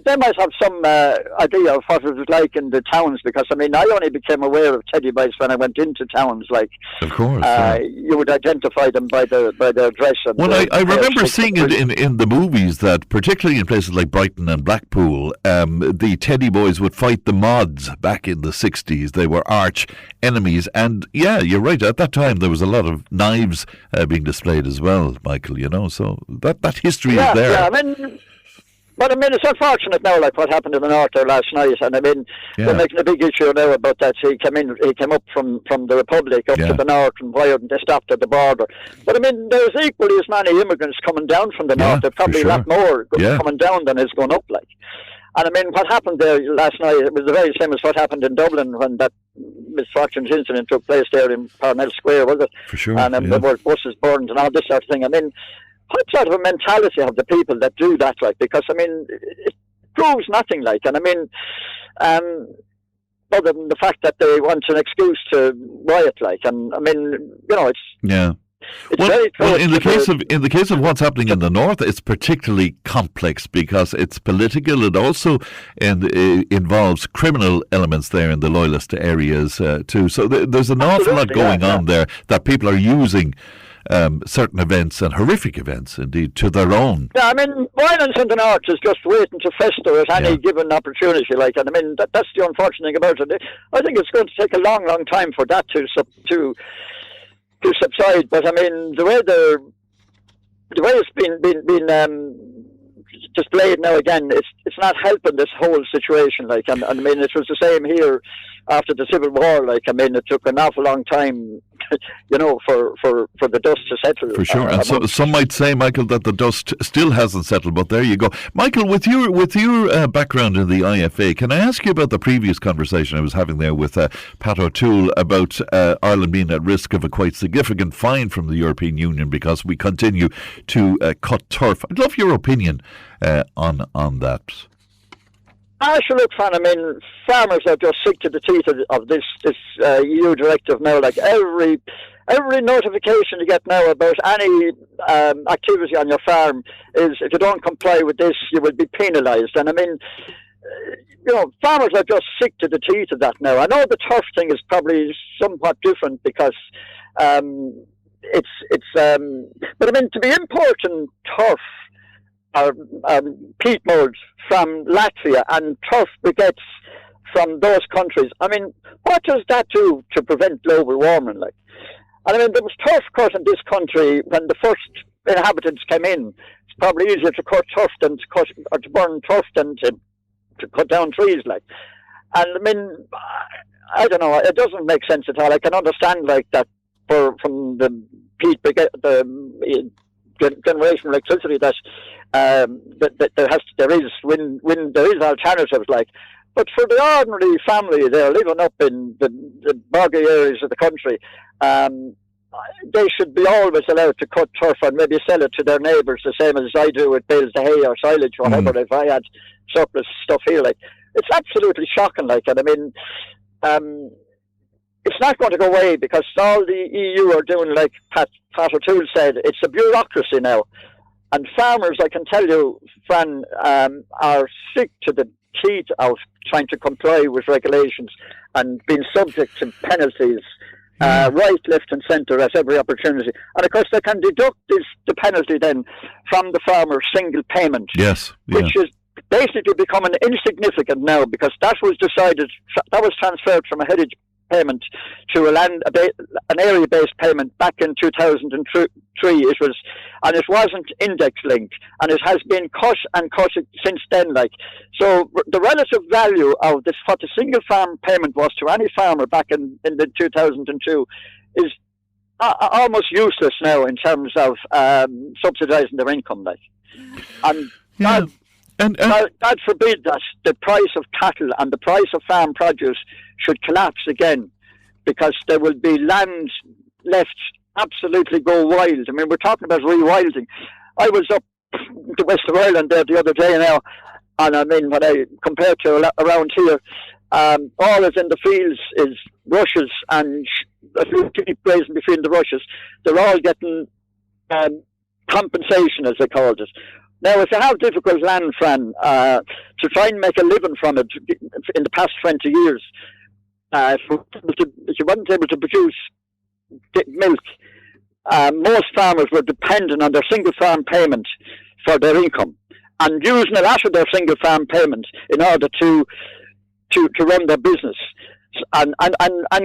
they might have some idea of what it was like in the towns, because I mean, I only became aware of Teddy Boys when I went into towns. Like, of course, you would identify them by their dress. And I remember seeing it in the movies that, particularly in places like Brighton and Blackpool, the Teddy Boys would fight the mods back in the 60s. They were arch enemies, and yeah, you're right. At that time, there was a lot of knives being displayed as well, Michael. You know, so that history is there. Yeah, But I mean, it's unfortunate now, like what happened in the north there last night, and I mean, they're making a big issue now about that. He came up from the Republic up to the north, and why hadn't they stopped at the border? But I mean, there's equally as many immigrants coming down from the north. There's probably a lot more coming down than is going up, like. And I mean, what happened there last night, it was the very same as what happened in Dublin when that misfortunes incident took place there in Parnell Square, was it? For sure. And there were buses burned and all this sort of thing. I mean, what sort of a mentality have the people that do that, like? Because, I mean, it proves nothing, like. And I mean, other than the fact that they want an excuse to riot, like. And I mean, you know, it's... Yeah. Well, in the case of what's happening in the north, it's particularly complex because it's political. It also involves criminal elements there in the loyalist areas too. So there's an awful lot going on there that people are using certain events and horrific events, indeed, to their own. Yeah, I mean, violence in the north is just waiting to fester at any given opportunity. Like, and I mean, that's the unfortunate thing about it. I think it's going to take a long, long time for that to subside. But I mean, the way it's been displayed now again, it's not helping this whole situation. Like, and I mean, it was the same here after the Civil War. Like, I mean, it took an awful long time, you know, for the dust to settle. For sure, and so some might say, Michael, that the dust still hasn't settled. But there you go, Michael. With your background in the IFA, can I ask you about the previous conversation I was having there with Pat O'Toole about Ireland being at risk of a quite significant fine from the European Union because we continue to cut turf? I'd love your opinion on that. Sure, look, Fran, I mean, farmers are just sick to the teeth of this EU directive now. Like, every notification you get now about any activity on your farm is, if you don't comply with this, you will be penalised. And I mean, you know, farmers are just sick to the teeth of that now. I know the turf thing is probably somewhat different because but I mean, to be importing turf or peat mould from Latvia and turf briquettes from those countries, I mean, what does that do to prevent global warming? Like, and I mean, there was turf cut in this country when the first inhabitants came in. It's probably easier to cut turf than to burn turf than to cut down trees, like. And I mean, I don't know, it doesn't make sense at all. I can understand, like, that from the peat briquette, the generation of electricity that there is alternatives, like. But for the ordinary family, they're living up in the boggy areas of the country. They should be always allowed to cut turf and maybe sell it to their neighbours, the same as I do with bales of hay or silage, whatever. If I had surplus stuff here, like, it's absolutely shocking. Like, and I mean, it's not going to go away because all the EU are doing, like Pat O'Toole said, it's a bureaucracy now. And farmers, I can tell you, Fran, are sick to the teeth of trying to comply with regulations and being subject to penalties, right, left and centre at every opportunity. And of course they can deduct the penalty then from the farmer's single payment. Yes. Yeah. Which is basically becoming insignificant now because that was decided, that was transferred from a payment to an area-based payment back in 2003. It was, and it wasn't index linked, and it has been cut and cut since then. Like, so, the relative value of this, what the single farm payment was to any farmer back in the 2002, is almost useless now in terms of subsidising their income. Like, and God forbid that the price of cattle and the price of farm produce should collapse again, because there will be land left absolutely go wild. I mean, we're talking about rewilding. I was up the west of Ireland there the other day now, and I mean, when I compare to around here, all is in the fields is rushes, and if you keep grazing between the rushes, they're all getting compensation, as they called it. Now, if you have difficult land, Fran, to try and make a living from it in the past 20 years, if you weren't able to produce milk, most farmers were dependent on their single farm payment for their income, and using a lot of their single farm payment in order to run their business and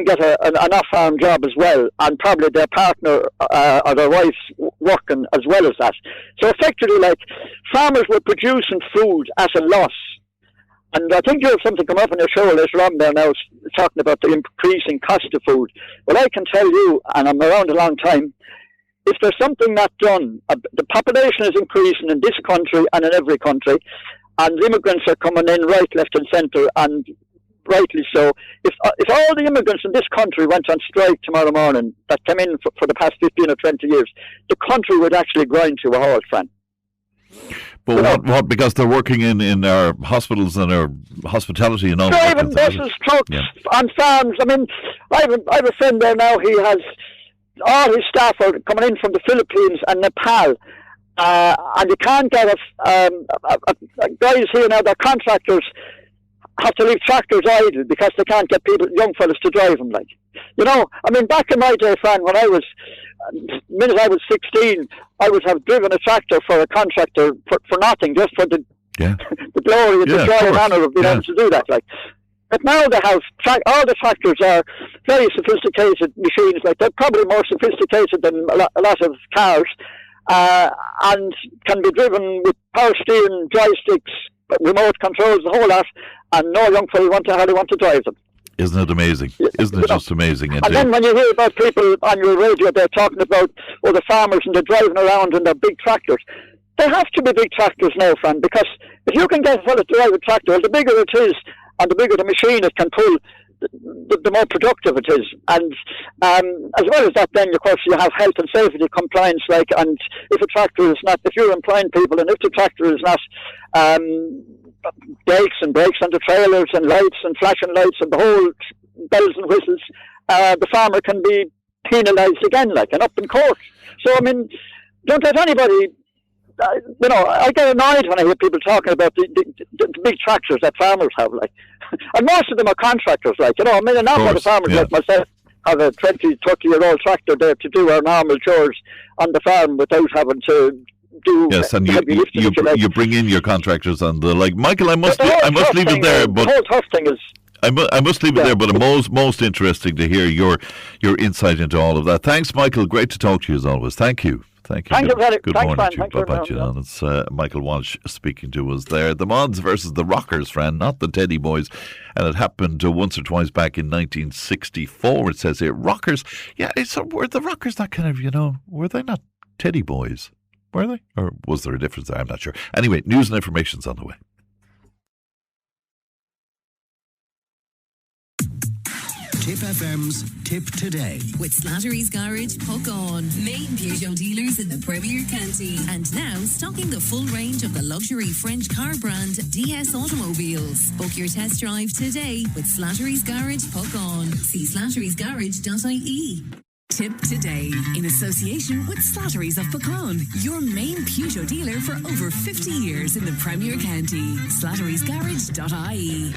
get an off-farm job as well, and probably their partner or their wife working as well as that. So effectively, like, farmers were producing food at a loss. And I think you have something come up on your show later on there now, talking about the increasing cost of food. Well, I can tell you, and I'm around a long time, if there's something not done, the population is increasing in this country and in every country, and immigrants are coming in right, left and centre, and rightly so. If all the immigrants in this country went on strike tomorrow morning that came in for the past 15 or 20 years, the country would actually grind to a halt, Fran. But what? Because they're working in our hospitals and our hospitality and all that. Driving buses, trucks, on farms. I mean, I have a friend there now. He has all his staff are coming in from the Philippines and Nepal, and you can't get guys here now. They're contractors have to leave tractors idle because they can't get young fellas to drive them. Like, you know, I mean, back in my day, Fran, when the minute I was 16, I would have driven a tractor for a contractor for nothing, just for the glory and the joy and honour of being able to do that. Like, but now they have all the tractors are very sophisticated machines. Like, they're probably more sophisticated than a lot of cars, and can be driven with power steering, joysticks, remote controls, the whole lot, and no young fellow hardly want to drive them. Isn't it amazing? Isn't it just amazing? And then when you hear about people on your radio, they're talking about the farmers and they're driving around in their big tractors. They have to be big tractors now, Fran, because if you can get a fellow to drive a tractor, the bigger it is and the bigger the machine it can pull, the more productive it is. And as well as that, then, of course, you have health and safety compliance, like, and if a tractor is not, if you're employing people and if the tractor is not brakes on the trailers and lights and flashing lights and the whole bells and whistles, the farmer can be penalised again, like, and up in court. So, I mean, don't let anybody, I get annoyed when I hear people talking about the big tractors that farmers have, like, and most of them are contractors, like, I mean, an awful lot of farmers like myself have a 20, 30-year-old tractor there to do our normal chores on the farm without having to do. Yes, and you bring in your contractors and the like. Michael, I must leave it there, but the whole tough thing is. I must leave it there, but most interesting to hear your insight into all of that. Thanks, Michael. Great to talk to you as always. Thank you. Thank you. Good morning to you. Bye-bye, It's Michael Walsh speaking to us there. The Mods versus the Rockers, friend, not the Teddy Boys. And it happened once or twice back in 1964, it says here. Rockers, were the Rockers not kind of, were they not Teddy Boys? Were they? Or was there a difference there? I'm not sure. Anyway, news and information's on the way. Tipp FM's Tip Today. With Slattery's Garage, Puck On. Main Peugeot dealers in the Premier County. And now stocking the full range of the luxury French car brand DS Automobiles. Book your test drive today with Slattery's Garage, Puck On. See slatterysgarage.ie. Tip Today, in association with Slattery's of Pecan, your main Peugeot dealer for over 50 years in the Premier County. slatterysgarage.ie.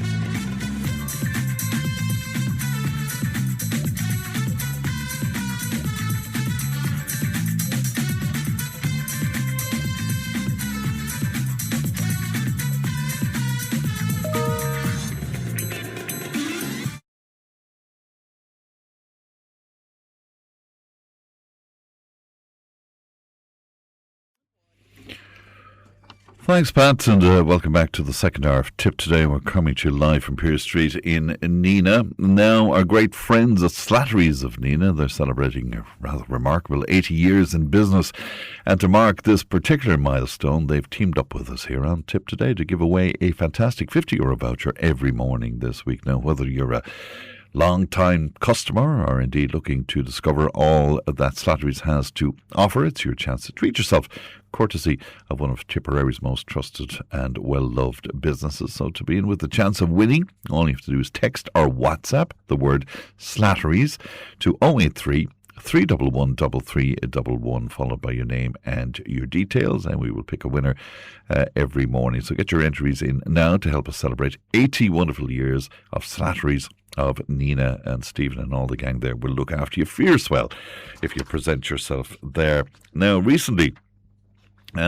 Thanks, Pat, and welcome back to the second hour of Tipp Today. We're coming to you live from Pearse Street in Nenagh. Now, our great friends at Slattery's of Nenagh, they're celebrating a rather remarkable 80 years in business. And to mark this particular milestone, they've teamed up with us here on Tipp Today to give away a fantastic €50 voucher every morning this week. Now, whether you're a long-time customer or indeed looking to discover all that Slattery's has to offer, it's your chance to treat yourself, courtesy of one of Tipperary's most trusted and well-loved businesses. So to be in with the chance of winning, all you have to do is text or WhatsApp the word Slattery's to 083 311 3311, followed by your name and your details, and we will pick a winner every morning. So get your entries in now to help us celebrate 80 wonderful years of Slattery's of Nenagh, and Stephen and all the gang there will look after you fierce well if you present yourself there. Now, recently,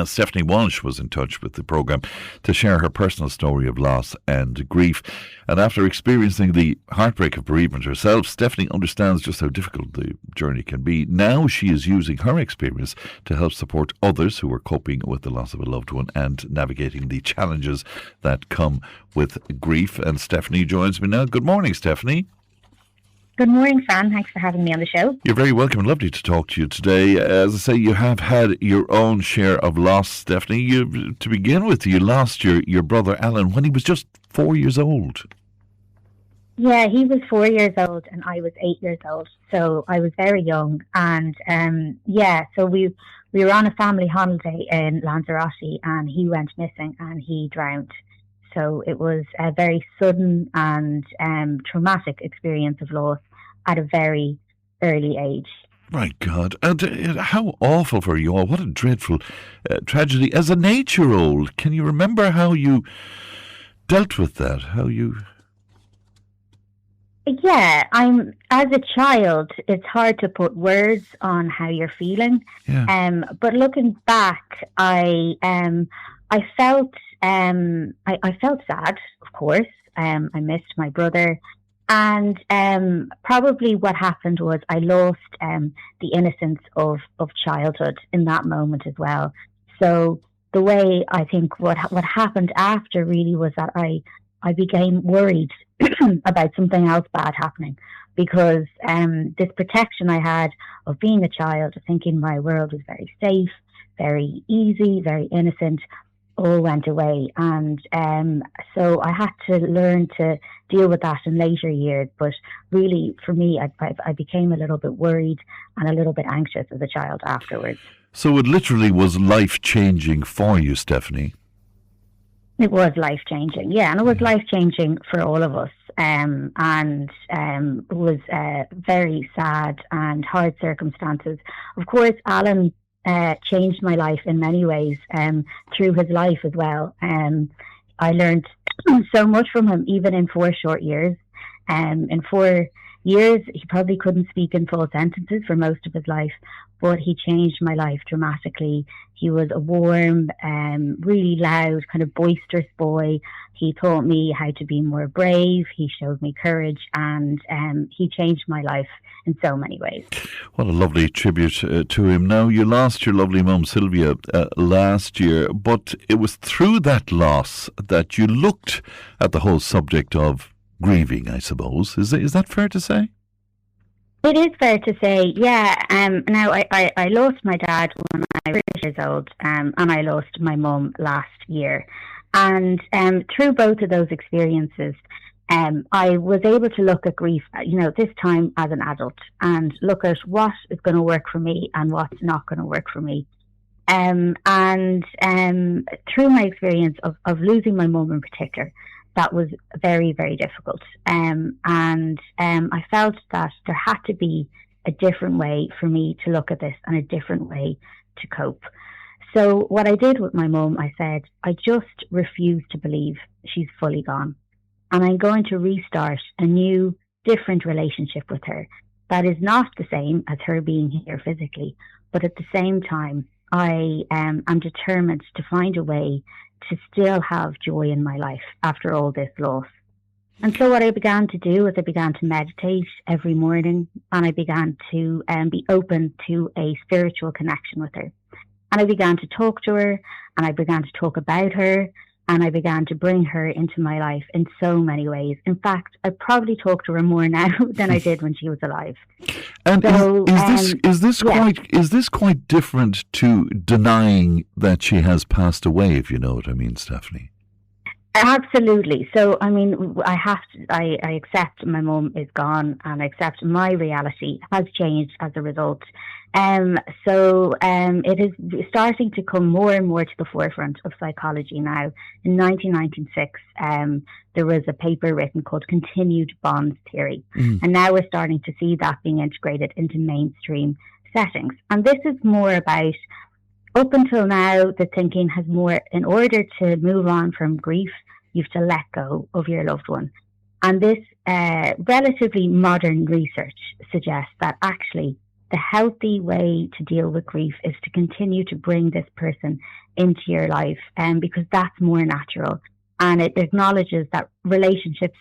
Stephanie Walsh was in touch with the programme to share her personal story of loss and grief. And after experiencing the heartbreak of bereavement herself, Stephanie understands just how difficult the journey can be. Now she is using her experience to help support others who are coping with the loss of a loved one and navigating the challenges that come with grief. And Stephanie joins me now. Good morning, Stephanie. Good morning, Fran. Thanks for having me on the show. You're very welcome. Lovely to talk to you today. As I say, you have had your own share of loss, Stephanie. To begin with, you lost your brother Alan when he was just 4 years old. Yeah, he was 4 years old and I was 8 years old. So I was very young. And so we were on a family holiday in Lanzarote and he went missing and he drowned. So it was a very sudden and traumatic experience of loss at a very early age. My God. And how awful for you all. What a dreadful tragedy. As an 8-year-old, can you remember how you dealt with that? Yeah, as a child, it's hard to put words on how you're feeling. Yeah. But looking back, I felt sad, of course. I missed my brother. And probably what happened was I lost the innocence of childhood in that moment as well. So the way I think what happened after really was that I became worried about something else bad happening, because this protection I had of being a child, thinking my world was very safe, very easy, very innocent, all went away. And so I had to learn to deal with that in later years. But really, for me, I became a little bit worried and a little bit anxious as a child afterwards. So it literally was life-changing for you, Stephanie. It was life-changing, yeah. And it was life-changing for all of us. And it was very sad and hard circumstances. Of course, Alan changed my life in many ways through his life as well. I learned so much from him, even in 4 short years. In 4 years, he probably couldn't speak in full sentences for most of his life, but he changed my life dramatically. He was a warm, really loud, kind of boisterous boy. He taught me how to be more brave. He showed me courage, and he changed my life in so many ways. What a lovely tribute to him. Now, you lost your lovely mum, Sylvia, last year, but it was through that loss that you looked at the whole subject of grieving, I suppose. Is that fair to say? It is fair to say, yeah. Now, I lost my dad when I was 8 years old, and I lost my mum last year. And through both of those experiences, I was able to look at grief, this time as an adult, and look at what is going to work for me and what's not going to work for me. And through my experience of losing my mum in particular, that was very, very difficult. And I felt that there had to be a different way for me to look at this and a different way to cope. So what I did with my mum, I said, I just refuse to believe she's fully gone. And I'm going to restart a new, different relationship with her that is not the same as her being here physically. But at the same time, I am determined to find a way to still have joy in my life after all this loss. And so what I began to do is I began to meditate every morning, and I began to be open to a spiritual connection with her. And I began to talk to her, and I began to talk about her, and I began to bring her into my life in so many ways. In fact, I probably talk to her more now than I did when she was alive. And So, is this yeah. quite different to denying that she has passed away, if you know what I mean, Stephanie? Absolutely. So, I mean, I accept my mum is gone, and I accept my reality has changed as a result. It is starting to come more and more to the forefront of psychology now. In 1996, there was a paper written called Continued Bonds Theory. And now we're starting to see that being integrated into mainstream settings. And this is more about, up until now, the thinking has more, in order to move on from grief, you have to let go of your loved one. And this relatively modern research suggests that actually the healthy way to deal with grief is to continue to bring this person into your life, because that's more natural. And it acknowledges that relationships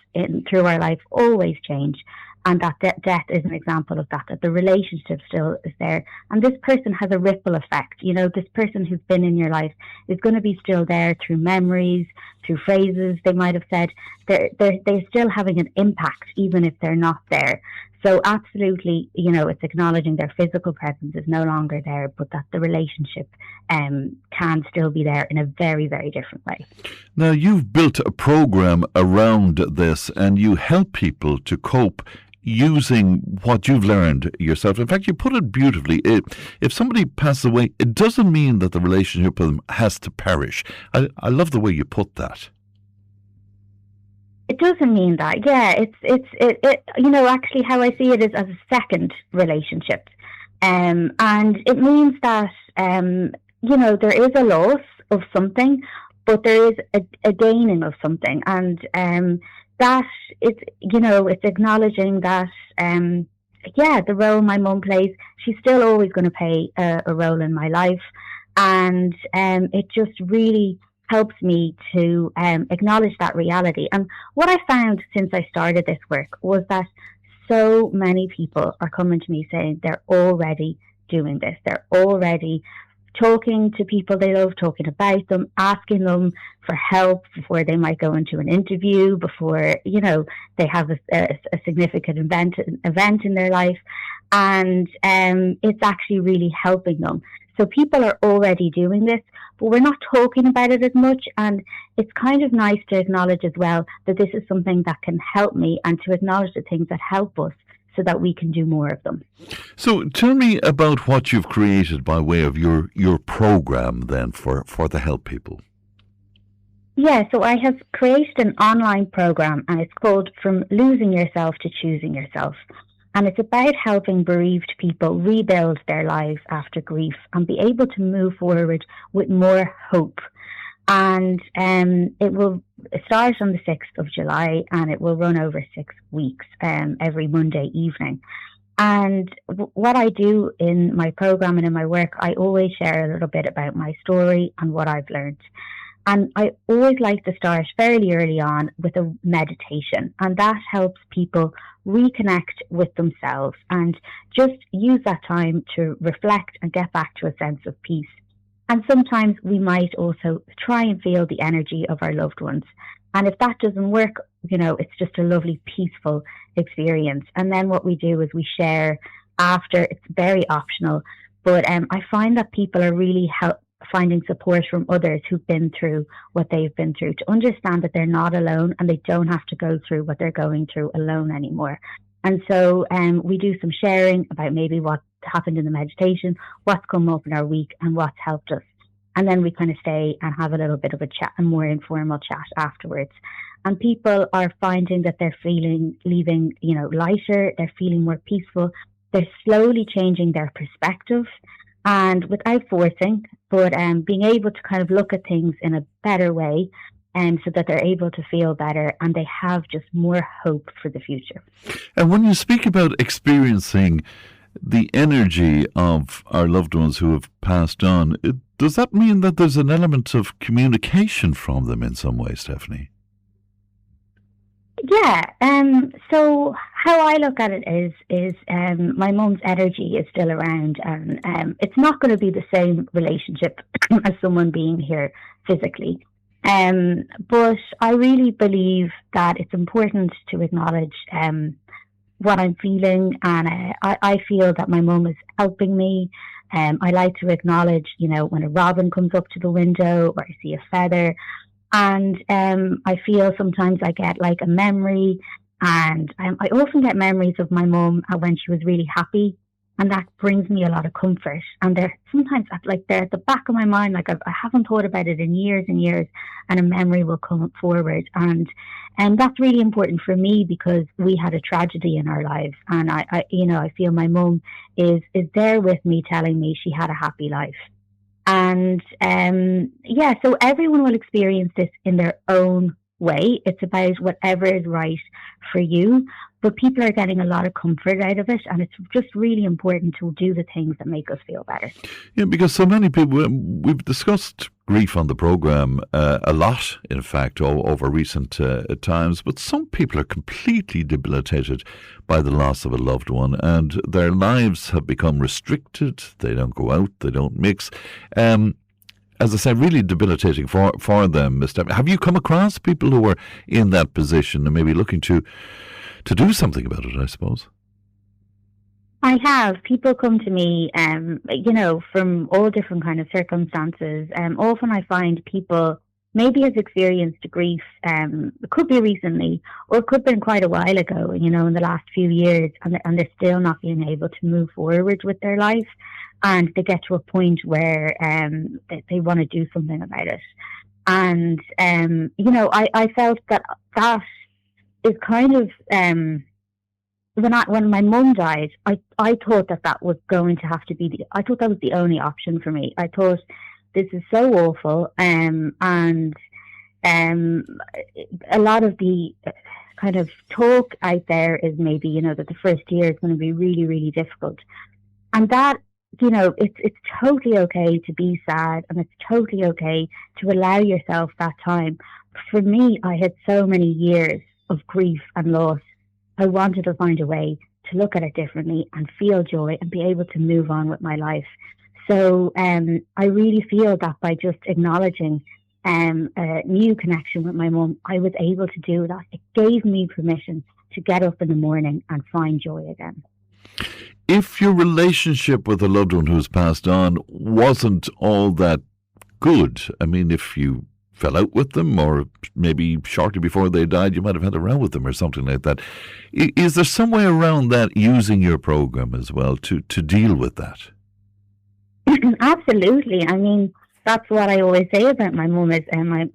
through our life always change, and that death is an example of that the relationship still is there. And this person has a ripple effect. You know, this person who's been in your life is going to be still there through memories, through phrases they might have said. They're still having an impact, even if they're not there. So absolutely, you know, it's acknowledging their physical presence is no longer there, but that the relationship can still be there in a very, very different way. Now, you've built a program around this, and you help people to cope using what you've learned yourself. In fact, you put it beautifully. If somebody passes away, it doesn't mean that the relationship with them has to perish. I love the way you put that. It doesn't mean that. Yeah, it's you know, actually how I see it is as a second relationship. And it means that, you know, there is a loss of something, but there is a gaining of something. And that it's, you know, it's acknowledging that, the role my mum plays, she's still always going to play a role in my life. And it just really helps me to acknowledge that reality. And what I found since I started this work was that so many people are coming to me saying they're already doing this. They're already talking to people they love, talking about them, asking them for help before they might go into an interview, before, you know, they have a significant event in their life. And it's actually really helping them. So people are already doing this, but we're not talking about it as much. And it's kind of nice to acknowledge as well that this is something that can help me, and to acknowledge the things that help us so that we can do more of them. So tell me about what you've created by way of your program then for the help people. Yeah, so I have created an online program, and it's called From Losing Yourself to Choosing Yourself. And it's about helping bereaved people rebuild their lives after grief and be able to move forward with more hope. And it will start on the 6th of July, and it will run over 6 weeks, every Monday evening. And what I do in my program and in my work, I always share a little bit about my story and what I've learned. And I always like to start fairly early on with a meditation, and that helps people reconnect with themselves and just use that time to reflect and get back to a sense of peace. And sometimes we might also try and feel the energy of our loved ones. And if that doesn't work, you know, it's just a lovely, peaceful experience. And then what we do is we share after. It's very optional, but I find that people are really finding support from others who've been through what they've been through, to understand that they're not alone and they don't have to go through what they're going through alone anymore. And so we do some sharing about maybe what happened in the meditation, what's come up in our week, and what's helped us. And then we kind of stay and have a little bit of a chat, a more informal chat afterwards. And people are finding that they're leaving, you know, lighter, they're feeling more peaceful, they're slowly changing their perspective, and without forcing, but being able to kind of look at things in a better way, and so that they're able to feel better and they have just more hope for the future. And when you speak about experiencing the energy of our loved ones who have passed on, does that mean that there's an element of communication from them in some way, Stephanie? Yeah. So how I look at it is my mum's energy is still around, and it's not going to be the same relationship as someone being here physically. But I really believe that it's important to acknowledge what I'm feeling, and I feel that my mum is helping me. I like to acknowledge, when a robin comes up to the window or I see a feather. And I feel sometimes I get like a memory, and I often get memories of my mum when she was really happy, and that brings me a lot of comfort. And they're sometimes they're at the back of my mind, like I haven't thought about it in years and years, and a memory will come forward. And that's really important for me because we had a tragedy in our lives, and I feel my mum is there with me, telling me she had a happy life. And so everyone will experience this in their own way. It's about whatever is right for you, but people are getting a lot of comfort out of it, and it's just really important to do the things that make us feel better. Yeah, because so many people, we've discussed grief on the programme a lot, in fact, over recent times, but some people are completely debilitated by the loss of a loved one, and their lives have become restricted. They don't go out, they don't mix. As I say, really debilitating for them, Ms. Davy. Have you come across people who are in that position and maybe looking to do something about it, I suppose? I have. People come to me, from all different kind of circumstances. Often I find people maybe has experienced grief. It could be recently, or it could have been quite a while ago, in the last few years, and they're still not being able to move forward with their life. And they get to a point where they want to do something about it. And, I felt that is kind of, when my mum died, I thought that was going to have to be I thought that was the only option for me. I thought, this is so awful. And a lot of the kind of talk out there is maybe, that the first year is going to be really, really difficult. And that, it's totally okay to be sad, and it's totally okay to allow yourself that time. For me, I had so many years of grief and loss. I wanted to find a way to look at it differently and feel joy and be able to move on with my life. So I really feel that by just acknowledging a new connection with my mum, I was able to do that. It gave me permission to get up in the morning and find joy again. If your relationship with a loved one who's passed on wasn't all that good, I mean, if you fell out with them, or maybe shortly before they died, you might have had a row with them or something like that. Is there some way around that, using your programme as well, to deal with that? Absolutely. I mean, that's what I always say about my mum, is in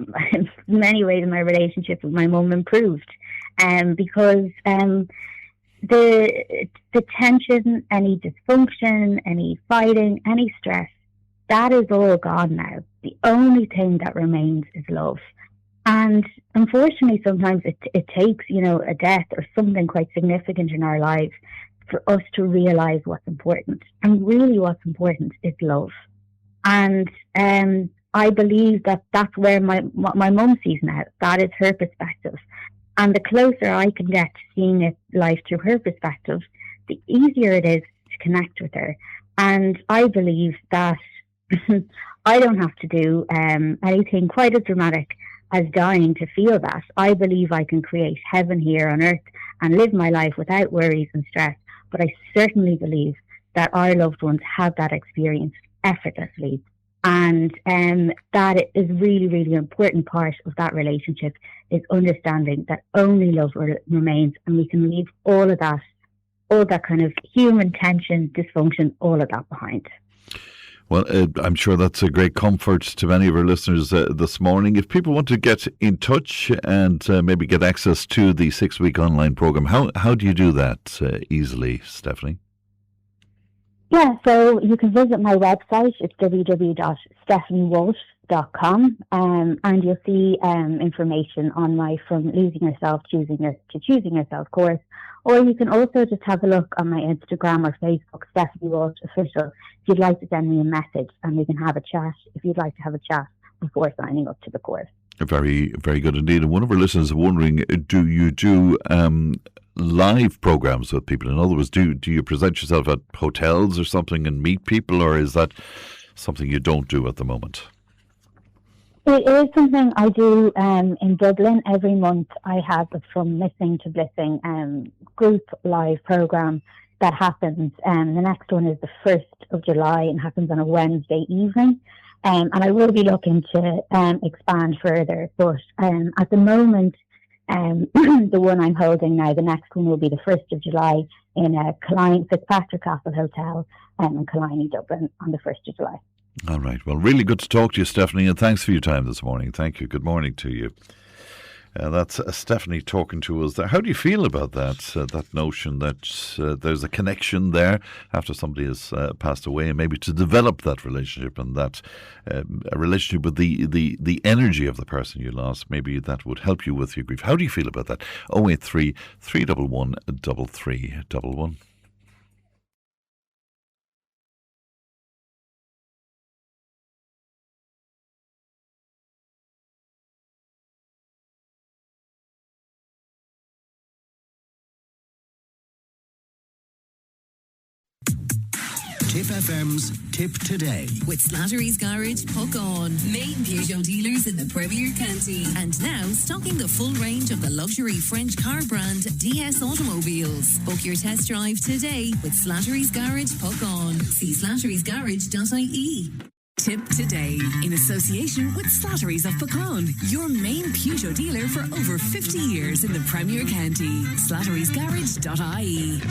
many ways my relationship with my mum improved. Because the tension, any dysfunction, any fighting, any stress, that is all gone now. The only thing that remains is love. And unfortunately, sometimes it takes, a death or something quite significant in our lives for us to realise what's important. And really what's important is love. And I believe that that's where what my mum sees now. That is her perspective. And the closer I can get to seeing life through her perspective, the easier it is to connect with her. And I believe that I don't have to do anything quite as dramatic as dying to feel that. I believe I can create heaven here on earth and live my life without worries and stress. But I certainly believe that our loved ones have that experience effortlessly. And that is really, really important part of that relationship, is understanding that only love remains, and we can leave all that kind of human tension, dysfunction, all of that behind. Well, I'm sure that's a great comfort to many of our listeners this morning. If people want to get in touch and maybe get access to the 6-week online programme, how do you do that easily, Stephanie? Yeah, so you can visit my website. It's www.stephaniewalsh.com, and you'll see information on my From Losing Yourself to Choosing Yourself course. Or you can also just have a look on my Instagram or Facebook, Stephanie Walsh Official, if you'd like to send me a message, and we can have a chat if you'd like to have a chat before signing up to the course. Very, very good indeed. And one of our listeners is wondering, do you do live programs with people? In other words, do you present yourself at hotels or something and meet people, or is that something you don't do at the moment? It is something I do in Dublin. Every month I have a From Missing to Blissing group live programme that happens. The next one is the 1st of July and happens on a Wednesday evening. And I will be looking to expand further. But at the moment, the one I'm holding now, the next one will be the 1st of July in Killiney, Fitzpatrick Castle Hotel in Killiney, Dublin on the 1st of July. All right. Well, really good to talk to you, Stephanie, and thanks for your time this morning. Thank you. Good morning to you. That's Stephanie talking to us there. How do you feel about that? That notion that there's a connection there after somebody has passed away, and maybe to develop that relationship, and that a relationship with the energy of the person you lost, maybe that would help you with your grief. How do you feel about that? 083 311 3311. Tipp FM's Tipp Today. With Slattery's Garage, Puck On. Main Peugeot dealers in the Premier County. And now stocking the full range of the luxury French car brand DS Automobiles. Book your test drive today with Slattery's Garage, Puck On. See slatterysgarage.ie. Tipp Today, in association with Slattery's of Pecan, your main Peugeot dealer for over 50 years in the Premier County. slatterysgarage.ie.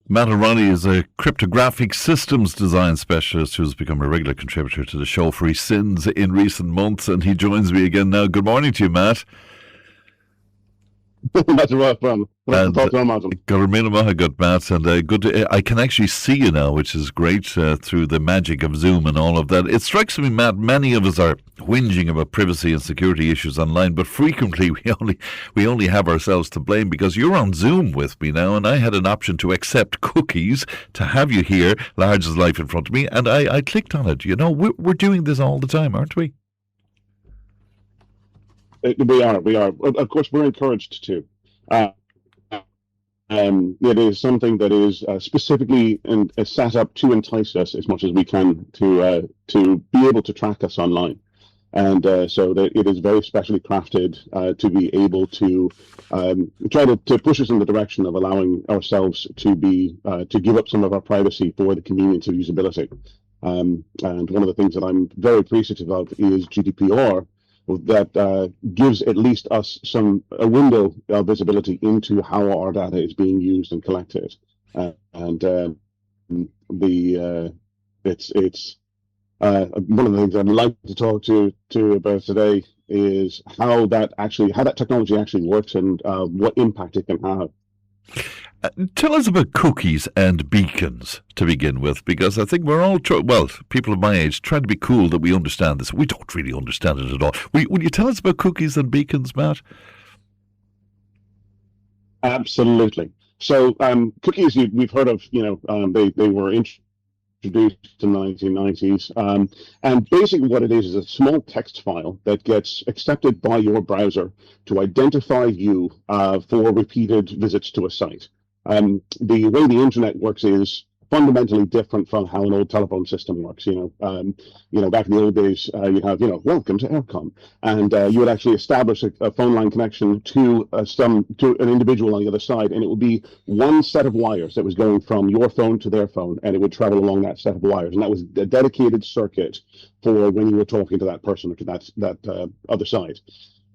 Matt O'Reilly is a cryptographic systems design specialist who's become a regular contributor to the show for his sins in recent months, and he joins me again now. Good morning to you, Matt. That's right, from. Good, Matt, and good. I can actually see you now, which is great through the magic of Zoom and all of that. It strikes me, Matt, many of us are whinging about privacy and security issues online, but frequently we only have ourselves to blame, because you're on Zoom with me now, and I had an option to accept cookies to have you here, large as life, in front of me, and I clicked on it. You know, we're doing this all the time, aren't we? We are. Of course, we're encouraged to. It is something that is specifically set up to entice us as much as we can to be able to track us online, and so that it is very specially crafted to be able to try to push us in the direction of allowing ourselves to give up some of our privacy for the convenience of usability. And one of the things that I'm very appreciative of is GDPR, that gives at least us a window of visibility into how our data is being used and collected, it's one of the things I'd like to talk to about today is how that technology actually works and what impact it can have. Tell us about cookies and beacons to begin with, because I think we're all, people of my age, trying to be cool that we understand this. We don't really understand it at all. Will you tell us about cookies and beacons, Matt? Absolutely. So cookies, we've heard of, they were introduced in the 1990s. And basically what it is a small text file that gets accepted by your browser to identify you for repeated visits to a site. The way the internet works is fundamentally different from how an old telephone system works. Back in the old days, you'd have, welcome to Aircom, and you would actually establish a phone line connection to an individual on the other side, and it would be one set of wires that was going from your phone to their phone, and it would travel along that set of wires, and that was a dedicated circuit for when you were talking to that person or to that other side.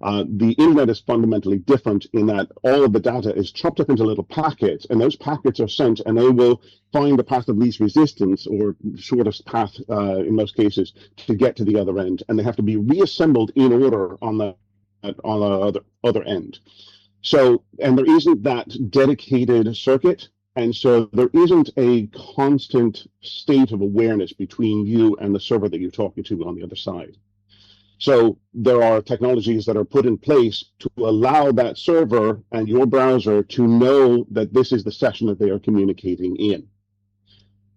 The internet is fundamentally different in that all of the data is chopped up into little packets, and those packets are sent, and they will find the path of least resistance, or shortest path in most cases, to get to the other end, and they have to be reassembled in order on the other end. So, and there isn't that dedicated circuit, and so there isn't a constant state of awareness between you and the server that you're talking to on the other side. So there are technologies that are put in place to allow that server and your browser to know that this is the session that they are communicating in.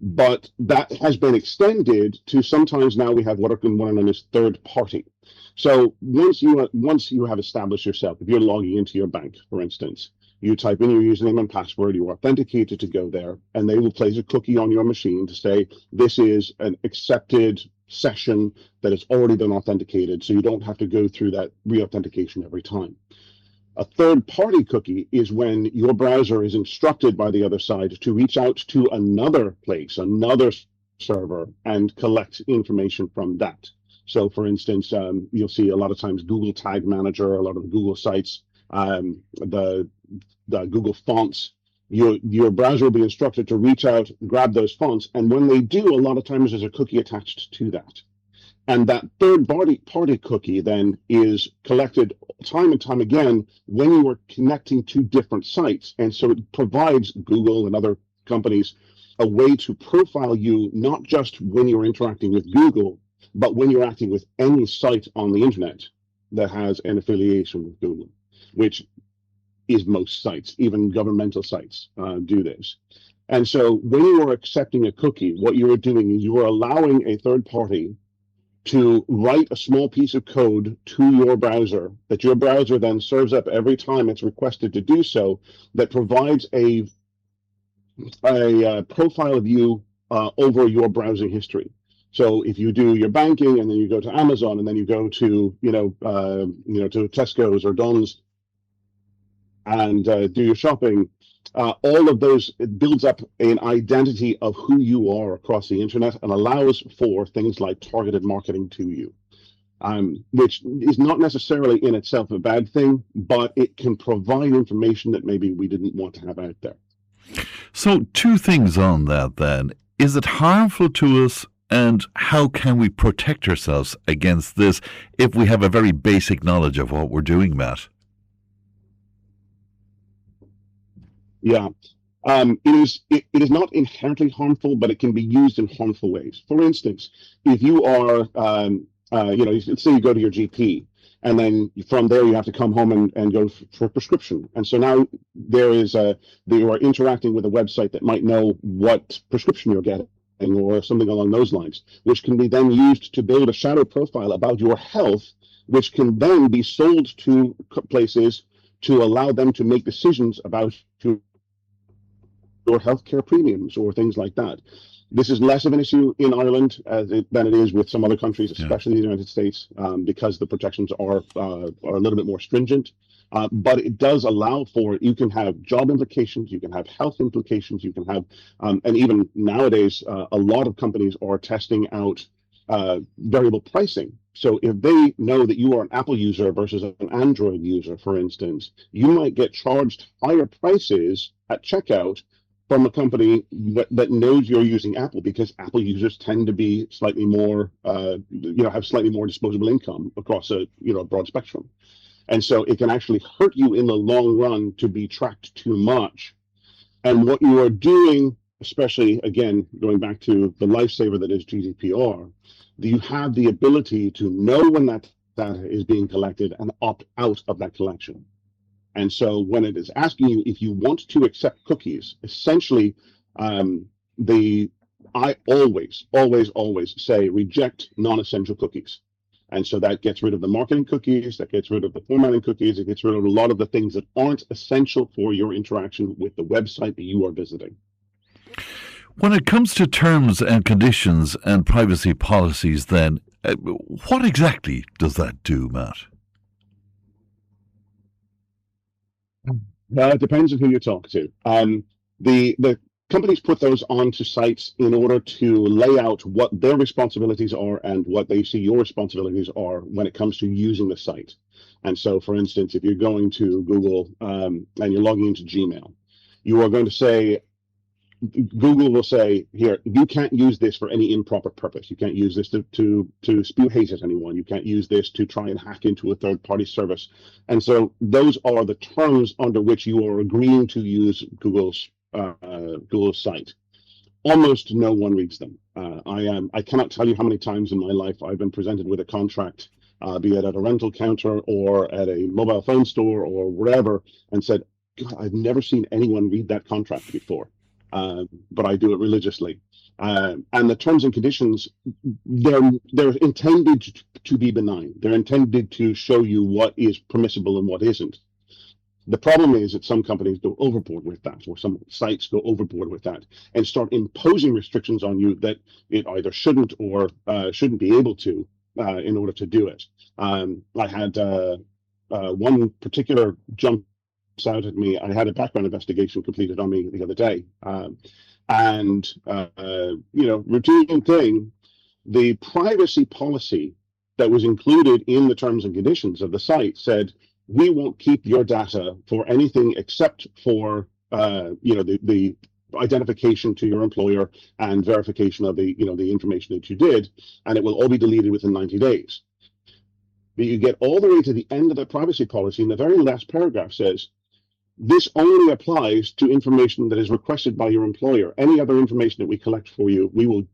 But that has been extended to sometimes now we have what are known as third party. So once you have established yourself, if you're logging into your bank, for instance, you type in your username and password, you are authenticated to go there, and they will place a cookie on your machine to say this is an accepted session that has already been authenticated, so you don't have to go through that re-authentication every time. A third-party cookie is when your browser is instructed by the other side to reach out to another place, another server, and collect information from that. So, for instance, you'll see a lot of times Google Tag Manager, a lot of the Google sites, the Google fonts. Your browser will be instructed to reach out, grab those fonts, and when they do, a lot of times there's a cookie attached to that. And that third-party cookie then is collected time and time again when you are connecting to different sites. And so it provides Google and other companies a way to profile you, not just when you're interacting with Google, but when you're acting with any site on the internet that has an affiliation with Google, which is most sites, even governmental sites do this. And so when you are accepting a cookie, what you are doing is you are allowing a third party to write a small piece of code to your browser that your browser then serves up every time it's requested to do so, that provides a profile of you over your browsing history. So if you do your banking and then you go to Amazon and then you go to to Tesco's or Don's and do your shopping, all of those, it builds up an identity of who you are across the internet and allows for things like targeted marketing to you, which is not necessarily in itself a bad thing, but it can provide information that maybe we didn't want to have out there. So two things on that then. Is it harmful to us, and how can we protect ourselves against this if we have a very basic knowledge of what we're doing, Matt? Yeah, it is not inherently harmful, but it can be used in harmful ways. For instance, if you are, let's say you go to your GP, and then from there you have to come home and go for a prescription. And so now you are interacting with a website that might know what prescription you're getting or something along those lines, which can be then used to build a shadow profile about your health, which can then be sold to places to allow them to make decisions about your healthcare premiums or things like that. This is less of an issue in Ireland than it is with some other countries, especially the United States, because the protections are a little bit more stringent. But it does allow for, you can have job implications, you can have health implications, you can have, and even nowadays, a lot of companies are testing out variable pricing. So if they know that you are an Apple user versus an Android user, for instance, you might get charged higher prices at checkout from a company that knows you're using Apple, because Apple users tend to be slightly more, have slightly more disposable income across a broad spectrum. And so it can actually hurt you in the long run to be tracked too much. And what you are doing, especially, again, going back to the lifesaver that is GDPR, you have the ability to know when that data is being collected and opt out of that collection. And so when it is asking you if you want to accept cookies, essentially, I always say reject non-essential cookies. And so that gets rid of the marketing cookies, that gets rid of the formatting cookies, it gets rid of a lot of the things that aren't essential for your interaction with the website that you are visiting. When it comes to terms and conditions and privacy policies, then, what exactly does that do, Matt? It depends on who you talk to. The companies put those onto sites in order to lay out what their responsibilities are and what they see your responsibilities are when it comes to using the site. And so, for instance, if you're going to Google and you're logging into Gmail, you are going to say, Google will say, here, you can't use this for any improper purpose. You can't use this to spew hate at anyone. You can't use this to try and hack into a third-party service. And so those are the terms under which you are agreeing to use Google's site. Almost no one reads them. I cannot tell you how many times in my life I've been presented with a contract be it at a rental counter or at a mobile phone store or wherever, and said, God, I've never seen anyone read that contract before, but I do it religiously. And the terms and conditions, they're intended to be benign. They're intended to show you what is permissible and what isn't. The problem is that some companies go overboard with that, or some sites go overboard with that, and start imposing restrictions on you that it either shouldn't or shouldn't be able to in order to do it. I had one particular jump out at me. I had a background investigation completed on me the other day, and routine thing, the privacy policy that was included in the terms and conditions of the site said, we won't keep your data for anything except for the identification to your employer and verification of the information that you did, and it will all be deleted within 90 days. But you get all the way to the end of the privacy policy, and the very last paragraph says, this only applies to information that is requested by your employer. Any other information that we collect for you, we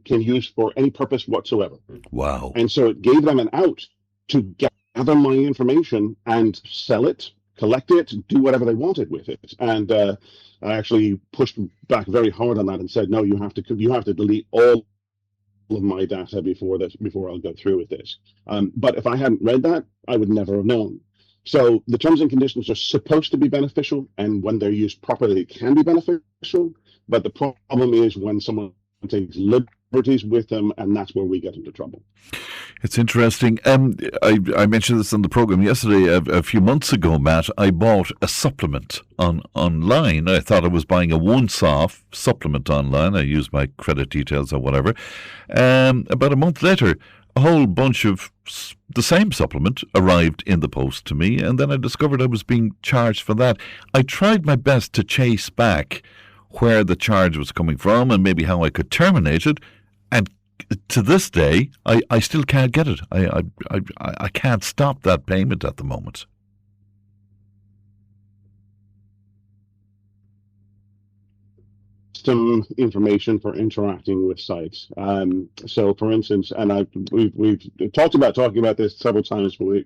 can use for any purpose whatsoever. Wow. And so it gave them an out to gather my information and sell it, collect it, do whatever they wanted with it. And I actually pushed back very hard on that and said, no, you have to delete all of my data before I'll go through with this. But if I hadn't read that, I would never have known. So the terms and conditions are supposed to be beneficial, and when they're used properly, it can be beneficial. But the problem is when someone takes liberties with them, and that's where we get into trouble. It's interesting. I mentioned this on the program yesterday. A few months ago, Matt, I bought a supplement online. I thought I was buying a once-off supplement online. I used my credit details or whatever. About a month later, a whole bunch of the same supplement arrived in the post to me, and then I discovered I was being charged for that. I tried my best to chase back where the charge was coming from and maybe how I could terminate it, and to this day, I still can't get it. I can't stop that payment at the moment. Some information for interacting with sites. So, for instance, and we've talked about talking about this several times, but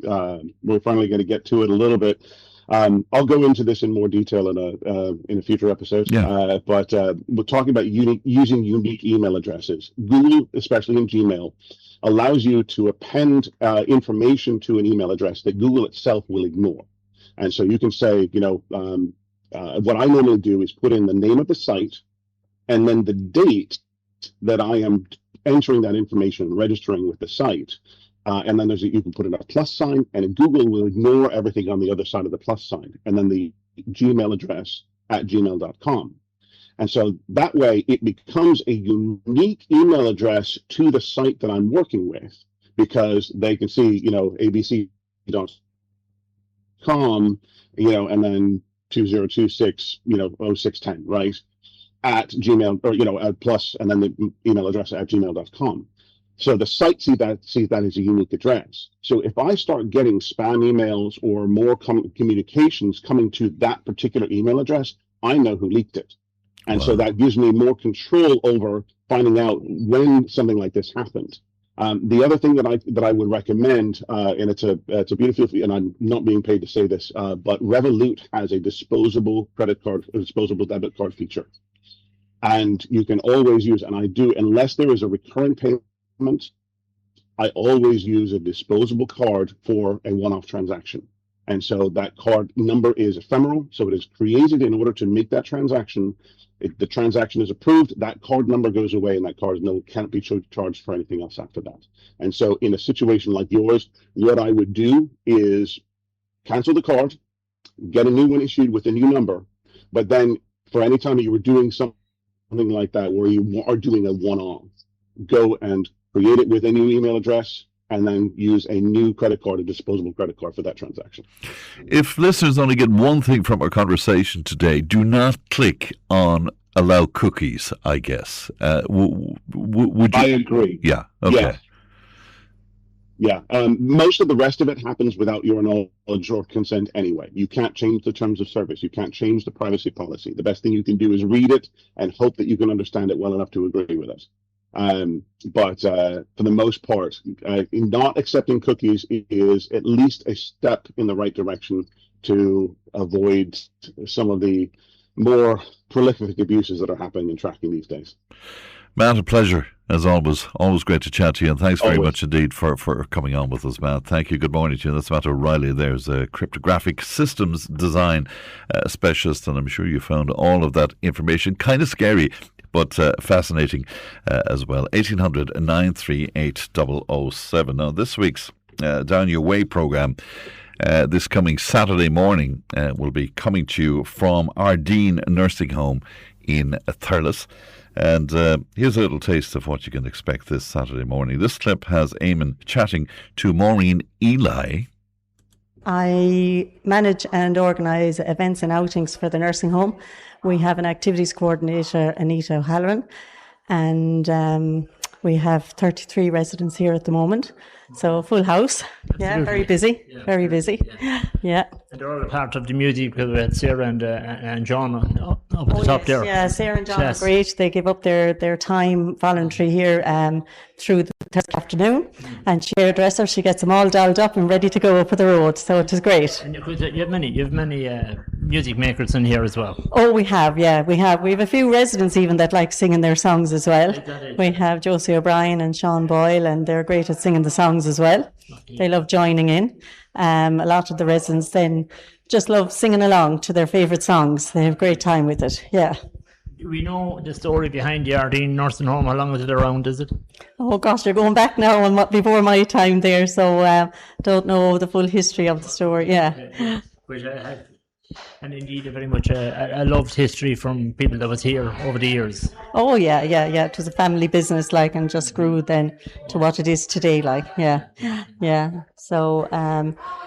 we're finally going to get to it a little bit. I'll go into this in more detail in a future episode. Yeah. But we're talking about using unique email addresses. Google, especially in Gmail, allows you to append information to an email address that Google itself will ignore. And so you can say, what I normally do is put in the name of the site and then the date that I am entering that information, registering with the site. And then you can put in a plus sign, and Google will ignore everything on the other side of the plus sign, and then the Gmail address at gmail.com. And so that way it becomes a unique email address to the site that I'm working with, because they can see, abc.com, and then 2026, 0610, right? At Gmail, or, at plus, and then the email address at gmail.com. So the site sees that as a unique address. So if I start getting spam emails or more communications coming to that particular email address, I know who leaked it. And so that gives me more control over finding out when something like this happened. The other thing that I would recommend, and it's a beautiful, and I'm not being paid to say this, but Revolut has a disposable credit card, a disposable debit card feature. And you can always use, and I do, unless there is a recurring payment, I always use a disposable card for a one-off transaction. And so that card number is ephemeral. So it is created in order to make that transaction. If the transaction is approved, that card number goes away, and that card can't be charged for anything else after that. And so in a situation like yours, what I would do is cancel the card, get a new one issued with a new number. But then for any time you were doing something like that, where you are doing a one-off, go and create it with a new email address, and then use a new credit card, a disposable credit card for that transaction. If listeners only get one thing from our conversation today, do not click on allow cookies, I guess. Would you? I agree. Yeah. Okay. Yeah. Most of the rest of it happens without your knowledge or consent anyway. You can't change the terms of service. You can't change the privacy policy. The best thing you can do is read it and hope that you can understand it well enough to agree with it. But for the most part, not accepting cookies is at least a step in the right direction to avoid some of the more prolific abuses that are happening in tracking these days. Matt, a pleasure as always. Always great to chat to you, and thanks very Always. much indeed for coming on with us, Matt. Thank you. Good morning to you. That's Matt O'Reilly. There's a cryptographic systems design specialist, and I'm sure you found all of that information kind of scary, but fascinating as well. 1800 938 007. Now, this week's Down Your Way programme, this coming Saturday morning, will be coming to you from Ardeen Nursing Home in Thurles. And here's a little taste of what you can expect this Saturday morning. This clip has Eamon chatting to Maureen Eli. I manage and organise events and outings for the nursing home. We have an activities coordinator, Anita O'Halloran, and we have 33 residents here at the moment. So full house. Absolutely. Yeah, very busy. Yeah. Very busy. Yeah. And they're all a part of the music because we had Sarah and John up at the top there. Yeah, Sarah and John are great. They give up their time voluntary here through the Thursday afternoon, and she hairdresser, she gets them all dialed up and ready to go up the road. So it is great. And you have many music makers in here as well. Oh, we have a few residents even that like singing their songs as well. We have Josie O'Brien and Sean Boyle, and they're great at singing the songs as well. They love joining in. A lot of the residents then just love singing along to their favourite songs. They have a great time with it. Yeah. Do we know the story behind the Ardeen nursing home? How long was it around, is it? Oh gosh, you're going back now and before my time there, so don't know the full history of the story. Yeah. Which I have, and indeed a very much a loved history from people that was here over the years. Oh yeah. It was a family business, like, and just grew then to what it is today, like. Yeah. So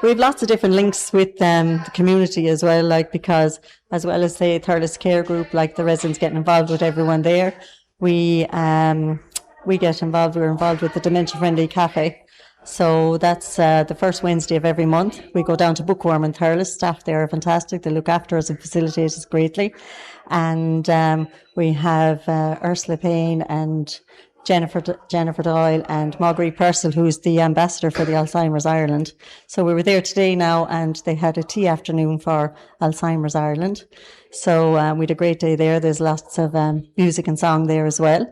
we have lots of different links with the community as well, like, because as well as the Thurles Care Group, like the residents getting involved with everyone there, we get involved. We're involved with the Dementia Friendly Cafe. So that's the first Wednesday of every month. We go down to Bookworm in Thurles. Staff there are fantastic. They look after us and facilitate us greatly. And we have Ursula Payne and Jennifer Doyle and Marguerite Purcell, who's the ambassador for the Alzheimer's Ireland. So we were there today now, and they had a tea afternoon for Alzheimer's Ireland. So we had a great day there. There's lots of music and song there as well.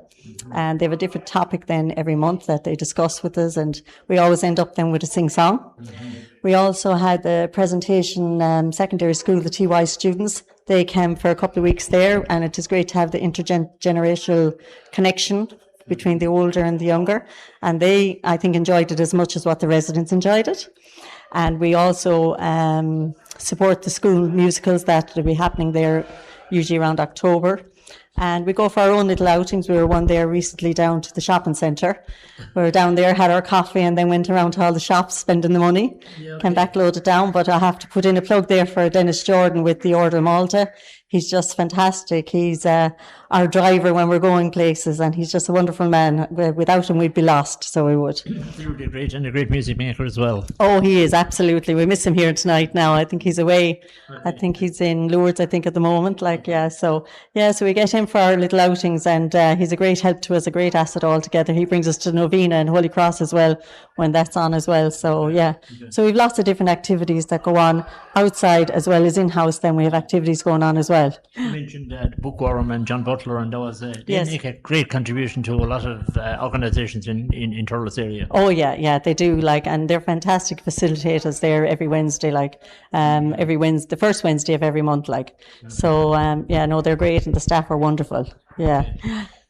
And they have a different topic then every month that they discuss with us, and we always end up then with a sing-song. We also had the presentation, secondary school, the TY students. They came for a couple of weeks there, and it is great to have the intergenerational connection between the older and the younger. And they, I think, enjoyed it as much as what the residents enjoyed it. And we also support the school musicals that will be happening there usually around October. And we go for our own little outings. We were one there recently down to the shopping centre. We were down there, had our coffee, and then went around to all the shops spending the money. Yeah, okay. Came back loaded down, but I have to put in a plug there for Dennis Jordan with the Order Malta. He's just fantastic. He's our driver when we're going places, and he's just a wonderful man. Without him, we'd be lost, so we would. Absolutely great, and a great music maker as well. Oh, he is, absolutely. We miss him here tonight now. I think he's away. I think he's in Lourdes, I think, at the moment. So we get him for our little outings, and he's a great help to us, a great asset altogether. He brings us to Novena and Holy Cross as well when that's on as well. So, yeah. So we've lots of different activities that go on outside as well as in-house. Then we have activities going on as well. You mentioned Bookworm and John Butler, and they make a great contribution to a lot of organisations in Thurles area. Oh yeah, they do, like, and they're fantastic facilitators there every Wednesday, like every Wednesday, the first Wednesday of every month, like. So they're great, and the staff are wonderful. Yeah.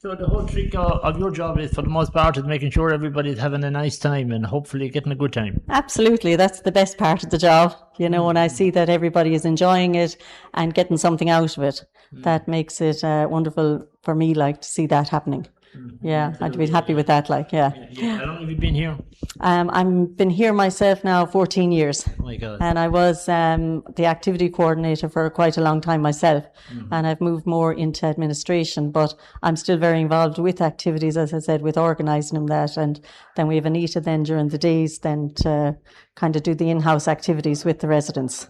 So the whole trick of your job is, for the most part, is making sure everybody's having a nice time and hopefully getting a good time. Absolutely, that's the best part of the job. When I see that everybody is enjoying it and getting something out of it, that makes it wonderful for me, like, to see that happening. Yeah, I'd be happy with that, like, yeah. How long have you been here? I've been here myself now 14 years. Oh my God. And I was the activity coordinator for quite a long time myself. And I've moved more into administration, but I'm still very involved with activities, as I said, with organising them that. And then we have Anita then during the days then to kind of do the in-house activities with the residents.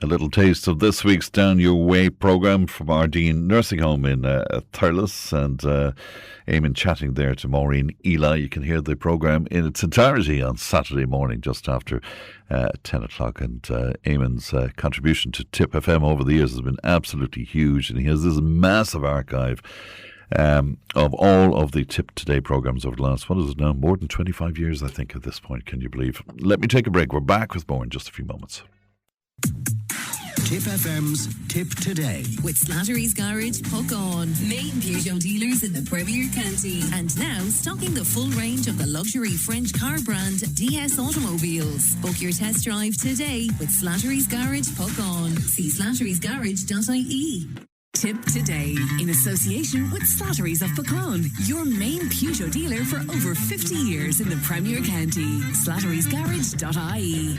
A little taste of this week's Down Your Way programme from our Dean Nursing Home in Thurles, and Eamon chatting there to Maureen Eli. You can hear the programme in its entirety on Saturday morning just after 10 o'clock, and Eamon's contribution to Tipp FM over the years has been absolutely huge, and he has this massive archive of all of the Tipp Today programmes over the last, what is it now, more than 25 years I think at this point, can you believe? Let me take a break. We're back with more in just a few moments. Tipp FM's Tipp Today. With Slattery's Garage, Puck On. Main Peugeot dealers in the Premier County. And now stocking the full range of the luxury French car brand DS Automobiles. Book your test drive today with Slattery's Garage, Puck On. See slatterysgarage.ie. Tipp Today, in association with Slattery's of Puckon, your main Peugeot dealer for over 50 years in the Premier County. slatterysgarage.ie.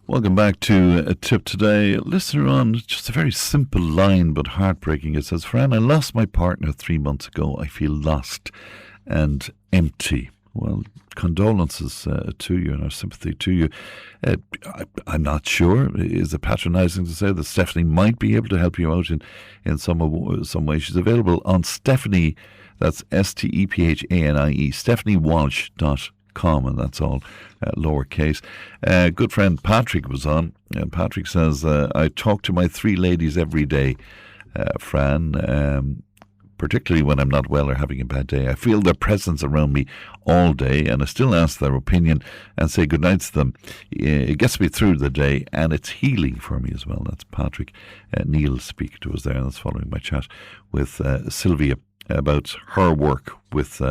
Welcome back to a Tipp Today. Listener on, just a very simple line but heartbreaking. It says, Fran, I lost my partner 3 months ago. I feel lost and empty. Well, condolences to you and our sympathy to you. I'm not sure. Is it patronising to say that Stephanie might be able to help you out in some way? She's available on Stephanie, that's STEPHANIE, StephanieWalsh.com, and that's all lowercase. Good friend Patrick was on, and Patrick says, I talk to my 3 ladies every day, Fran, particularly when I'm not well or having a bad day. I feel their presence around me all day, and I still ask their opinion and say goodnight to them. It gets me through the day, and it's healing for me as well. That's Patrick. Neil speaking to us there, and that's following my chat with Sylvia about her work with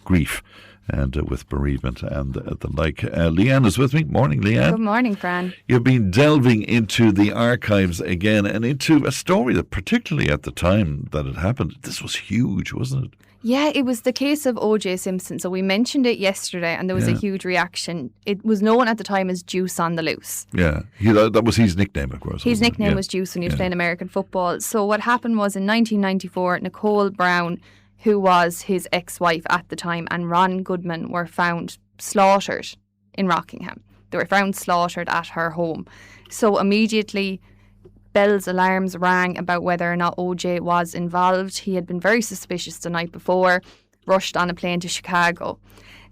grief and with bereavement and the like. Leanne is with me. Morning, Leanne. Good morning, Fran. You've been delving into the archives again and into a story that, particularly at the time that it happened, this was huge, wasn't it? Yeah, it was the case of O.J. Simpson. So we mentioned it yesterday and there was a huge reaction. It was known at the time as Juice on the Loose. Yeah, that was his nickname, of course. His nickname was Juice when he was playing American football. So what happened was in 1994, Nicole Brown, who was his ex-wife at the time, and Ron Goodman were found slaughtered in Rockingham. They were found slaughtered at her home. So immediately, bells, alarms rang about whether or not OJ was involved. He had been very suspicious the night before, rushed on a plane to Chicago.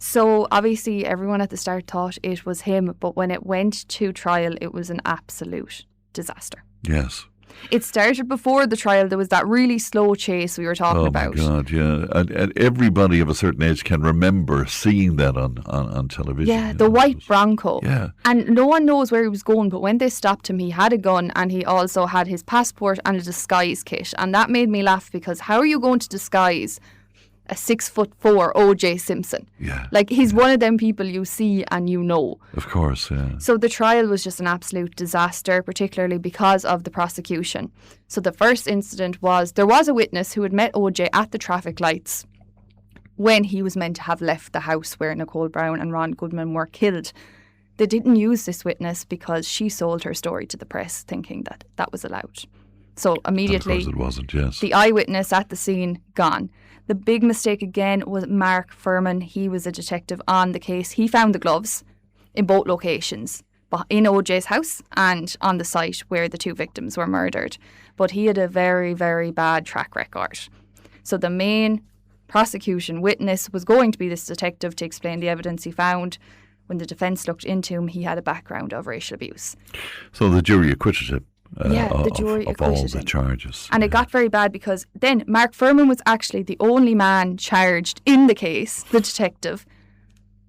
So obviously everyone at the start thought it was him, but when it went to trial, it was an absolute disaster. Yes. It started before the trial. There was that really slow chase we were talking about. Oh, my God, yeah. And everybody of a certain age can remember seeing that on television. Yeah, the white Bronco. Yeah. And no one knows where he was going, but when they stopped him, he had a gun and he also had his passport and a disguise kit. And that made me laugh because how are you going to disguise a 6'4" O.J. Simpson? Yeah. Like, he's one of them people you see and you know. Of course, yeah. So the trial was just an absolute disaster, particularly because of the prosecution. So the first incident was, there was a witness who had met O.J. at the traffic lights when he was meant to have left the house where Nicole Brown and Ron Goodman were killed. They didn't use this witness because she sold her story to the press, thinking that that was allowed. So immediately, and of course it wasn't, yes. The eyewitness at the scene, gone. The big mistake again was Mark Furman. He was a detective on the case. He found the gloves in both locations, in OJ's house and on the site where the 2 victims were murdered. But he had a very, very bad track record. So the main prosecution witness was going to be this detective to explain the evidence he found. When the defence looked into him, he had a background of racial abuse. So the jury acquitted him. The jury of all the charges. And it got very bad because then Mark Furman was actually the only man charged in the case, the detective,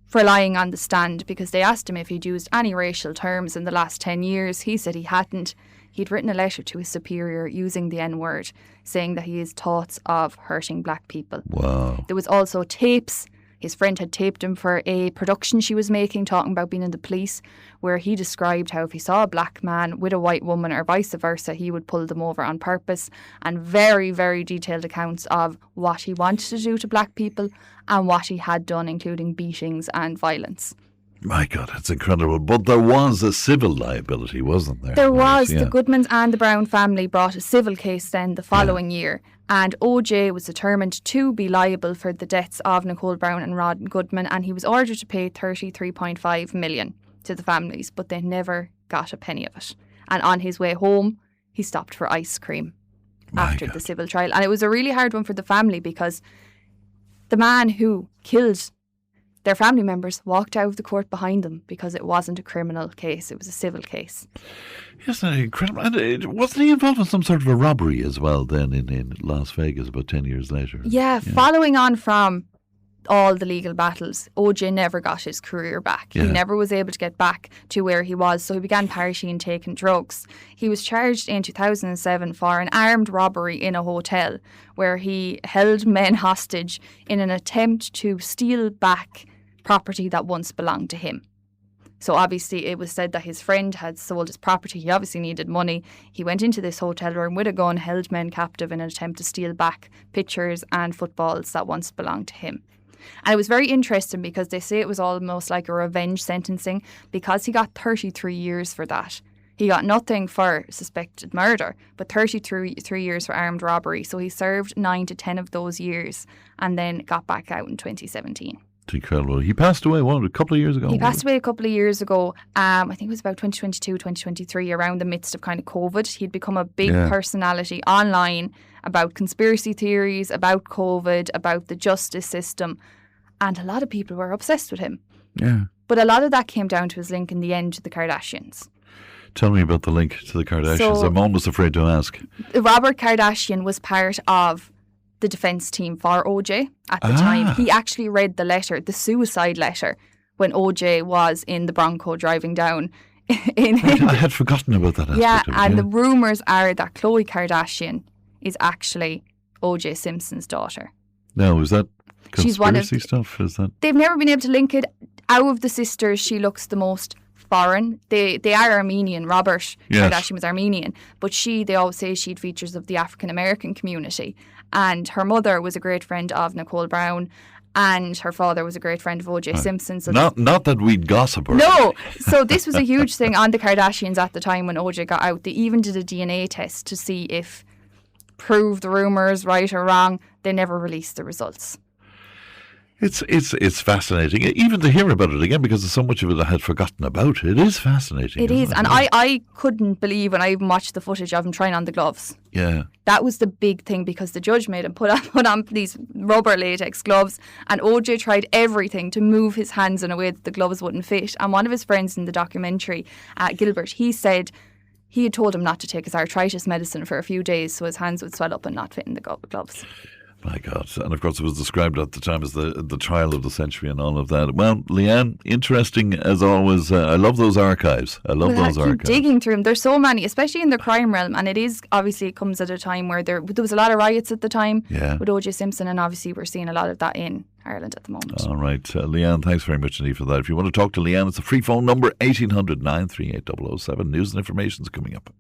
for lying on the stand, because they asked him if he'd used any racial terms in the last 10 years. He said he hadn't. He'd written a letter to his superior using the N-word, saying that he has thoughts of hurting black people. Wow. There was also tapes. His friend had taped him for a production she was making, talking about being in the police, where he described how if he saw a black man with a white woman or vice versa, he would pull them over on purpose, and very, very detailed accounts of what he wanted to do to black people and what he had done, including beatings and violence. My God, it's incredible. But there was a civil liability, wasn't there? There was. Yeah. The Goodmans and the Brown family brought a civil case then the following year. And OJ was determined to be liable for the deaths of Nicole Brown and Rod Goodman, and he was ordered to pay $33.5 million to the families, but they never got a penny of it. And on his way home, he stopped for ice cream after the civil trial. And it was a really hard one for the family because the man who killed their family members walked out of the court behind them because it wasn't a criminal case, it was a civil case. Isn't that incredible? And wasn't he involved in some sort of a robbery as well then in Las Vegas about 10 years later? Yeah, following on from all the legal battles, OJ never got his career back. He never was able to get back to where he was, so he began partying, taking drugs. He was charged in 2007 for an armed robbery in a hotel where he held men hostage in an attempt to steal back property that once belonged to him. So obviously it was said that his friend had sold his property. He obviously needed money. He went into this hotel room with a gun, held men captive in an attempt to steal back pictures and footballs that once belonged to him. And it was very interesting because they say it was almost like a revenge sentencing because he got 33 years for that. He got nothing for suspected murder, but 33 years for armed robbery. So he served 9 to 10 of those years and then got back out in 2017. It's incredible. He passed away, a couple of years ago? He passed away a couple of years ago. I think it was about 2022, 2023, around the midst of kind of COVID. He'd become a big personality online about conspiracy theories, about COVID, about the justice system. And a lot of people were obsessed with him. Yeah. But a lot of that came down to his link in the end to the Kardashians. Tell me about the link to the Kardashians. So, I'm almost afraid to ask. Robert Kardashian was part of the defence team for OJ at the time. He actually read the letter, the suicide letter, when OJ was in the Bronco driving down. I had forgotten about that aspect. Yeah, and the rumours are that Khloe Kardashian is actually OJ Simpson's daughter. No, is that She's one of stuff? Is that? They've never been able to link it. Out of the sisters, she looks the most foreign. They are Armenian. Robert Kardashian was Armenian, but they always say she had features of the African American community. And her mother was a great friend of Nicole Brown, and her father was a great friend of O.J. Simpson. So not that we'd gossip. No. So this was a huge thing on the Kardashians at the time when O.J. got out. They even did a DNA test to see if prove the rumours right or wrong. They never released the results. It's fascinating, even to hear about it again, because there's so much of it I had forgotten about. It is fascinating. It is, and I couldn't believe when I even watched the footage of him trying on the gloves. Yeah. That was the big thing because the judge made him put on these rubber latex gloves, and OJ tried everything to move his hands in a way that the gloves wouldn't fit. And one of his friends in the documentary, Gilbert, he said he had told him not to take his arthritis medicine for a few days so his hands would swell up and not fit in the gloves. My God. And of course it was described at the time as the trial of the century and all of that. Well, Leanne, interesting as always. I love those archives. I love those archives. Digging through them. There's so many, especially in the crime realm. And it is, obviously, it comes at a time where there was a lot of riots at the time with O.J. Simpson. And obviously we're seeing a lot of that in Ireland at the moment. All right. Leanne, thanks very much indeed for that. If you want to talk to Leanne, it's a free phone number, 1800 938 007. News and information is coming up.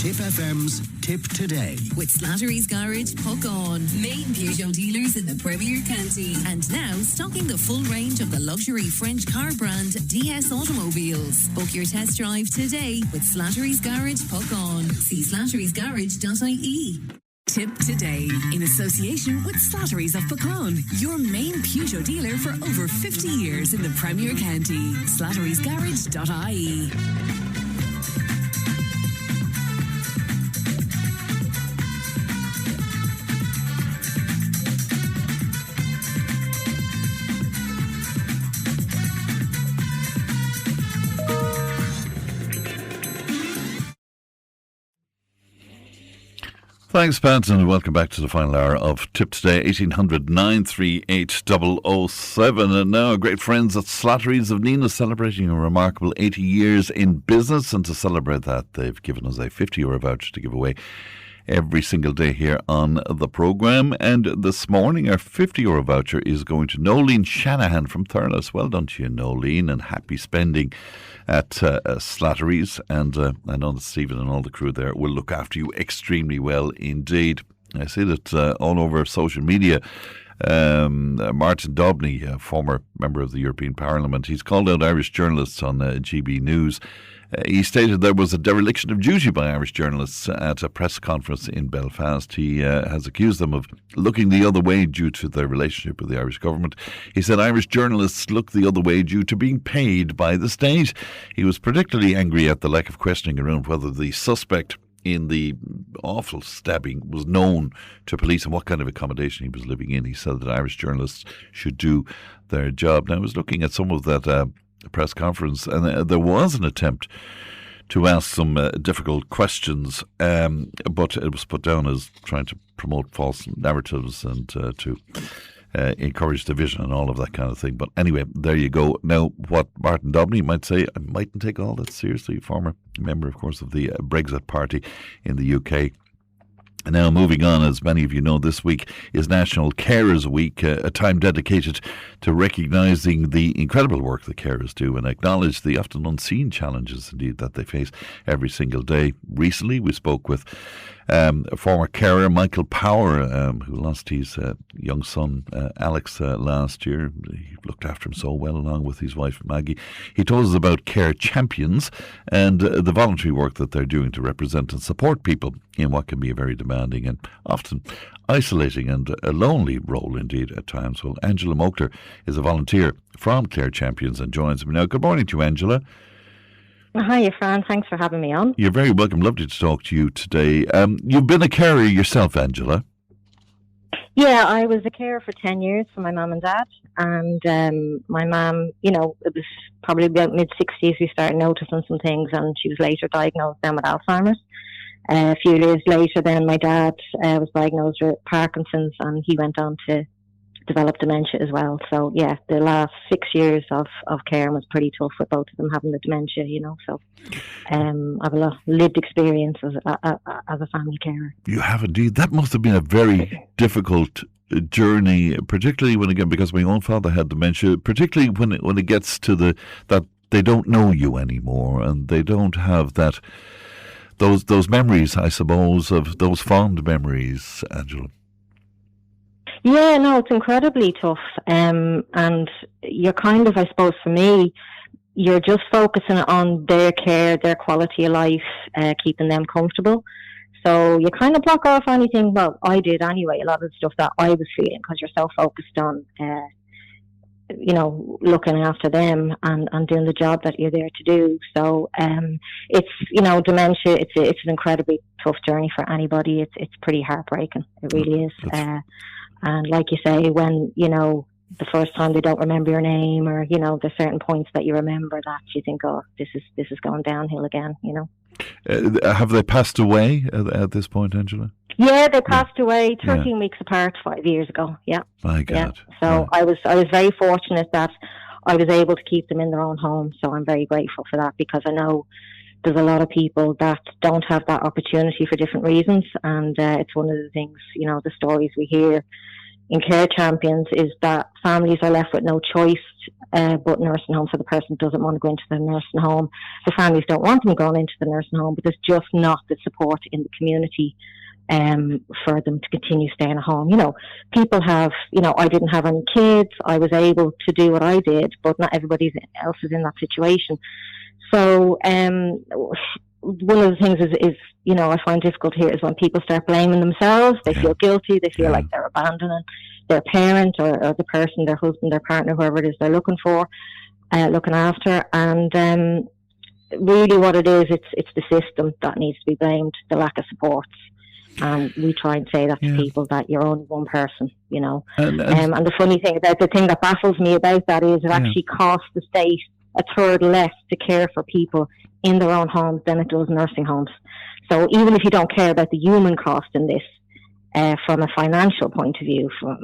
Tipp FM's Tip Today. With Slattery's Garage, Puck On. Main Peugeot dealers in the Premier County. And now stocking the full range of the luxury French car brand DS Automobiles. Book your test drive today with Slattery's Garage, Puck On. See slatterysgarage.ie. Tip Today, in association with Slattery's of Puckon, your main Peugeot dealer for over 50 years in the Premier County. slatterysgarage.ie. Thanks, Pat, and welcome back to the final hour of Tip Today, 1800 938 007. And now our great friends at Slattery's of Nina celebrating a remarkable 80 years in business. And to celebrate that, they've given us a €50 voucher to give away every single day here on the programme. And this morning, our €50 voucher is going to Nolene Shanahan from Thurles. Well done to you, Nolene, and happy spending at Slattery's. And I know that Stephen and all the crew there will look after you extremely well indeed. I see that all over social media, Martin Dobney, a former member of the European Parliament, he's called out Irish journalists on GB News. He stated there was a dereliction of duty by Irish journalists at a press conference in Belfast. He has accused them of looking the other way due to their relationship with the Irish government. He said Irish journalists look the other way due to being paid by the state. He was particularly angry at the lack of questioning around whether the suspect in the awful stabbing was known to police and what kind of accommodation he was living in. He said that Irish journalists should do their job. Now, I was looking at some of that press conference, and there was an attempt to ask some difficult questions, but it was put down as trying to promote false narratives and to encourage division and all of that kind of thing. But anyway, there you go. Now, what Martin Dobney might say, I mightn't take all that seriously. Former member, of course, of the Brexit Party in the UK. Now, moving on, as many of you know, this week is National Carers Week, a time dedicated to recognising the incredible work the carers do and acknowledge the often unseen challenges, indeed, that they face every single day. Recently, we spoke with a former carer, Michael Power, who lost his young son, Alex, last year. He looked after him so well, along with his wife, Maggie. He told us about Care Champions and the voluntary work that they're doing to represent and support people in what can be a very demanding and often isolating and a lonely role, indeed, at times. Well, Angela Mokler is a volunteer from Care Champions and joins me now. Good morning to you, Angela. Hi, Fran. Thanks for having me on. You're very welcome. Lovely to talk to you today. You've been a carer yourself, Angela. Yeah, I was a carer for 10 years for my mum and dad. And my mum, it was probably about mid-60s we started noticing some things, and she was later diagnosed then with Alzheimer's. A few years later then my dad was diagnosed with Parkinson's, and he went on to develop dementia as well. So yeah, the last 6 years of care was pretty tough with both of them having the dementia, so I have a lot of lived experience as a family carer. You have indeed. That must have been a very difficult journey, particularly because my own father had dementia, particularly when it gets to that they don't know you anymore and they don't have those memories, I suppose, of those fond memories, Angela. Yeah, no, it's incredibly tough. And you're kind of, I suppose for me, you're just focusing on their care, their quality of life, keeping them comfortable. So you kind of block off anything, well, I did anyway, a lot of the stuff that I was feeling, because you're so focused on, looking after them and doing the job that you're there to do. So it's, dementia, it's an incredibly tough journey for anybody. It's pretty heartbreaking. It really is. And like you say, when, the first time they don't remember your name, or, there's certain points that you remember that you think, oh, this is going downhill again, Have they passed away at this point, Angela? Yeah, they passed away 13 weeks apart 5 years ago. Yeah. My God. Yeah. So I was very fortunate that I was able to keep them in their own home. So I'm very grateful for that, because I know there's a lot of people that don't have that opportunity for different reasons. And it's one of the things, the stories we hear in Care Champions is that families are left with no choice but nursing home. So the person doesn't want to go into the nursing home. The families don't want them going into the nursing home, but there's just not the support in the community for them to continue staying at home. People have, I didn't have any kids. I was able to do what I did, but not everybody else is in that situation. So one of the things is I find difficult here is when people start blaming themselves. They feel guilty. They feel like they're abandoning their parent or the person, their husband, their partner, whoever it is they're looking after. And really what it is, it's the system that needs to be blamed, the lack of supports. And we try and say that to people, that you're only one person, And the funny thing, the thing that baffles me about that is it actually costs the state a third less to care for people in their own homes than it does nursing homes. So even if you don't care about the human cost in this, from a financial point of view, from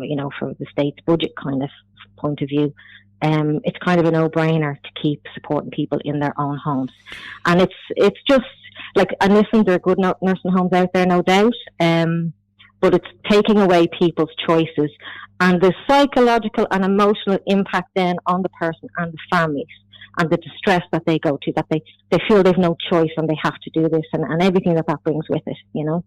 the state's budget kind of point of view, it's kind of a no-brainer to keep supporting people in their own homes. And it's just like, and listen, there are good nursing homes out there, no doubt. but it's taking away people's choices and the psychological and emotional impact then on the person and the families and the distress that they go to, that they feel they've no choice and they have to do this and everything that brings with it, you know.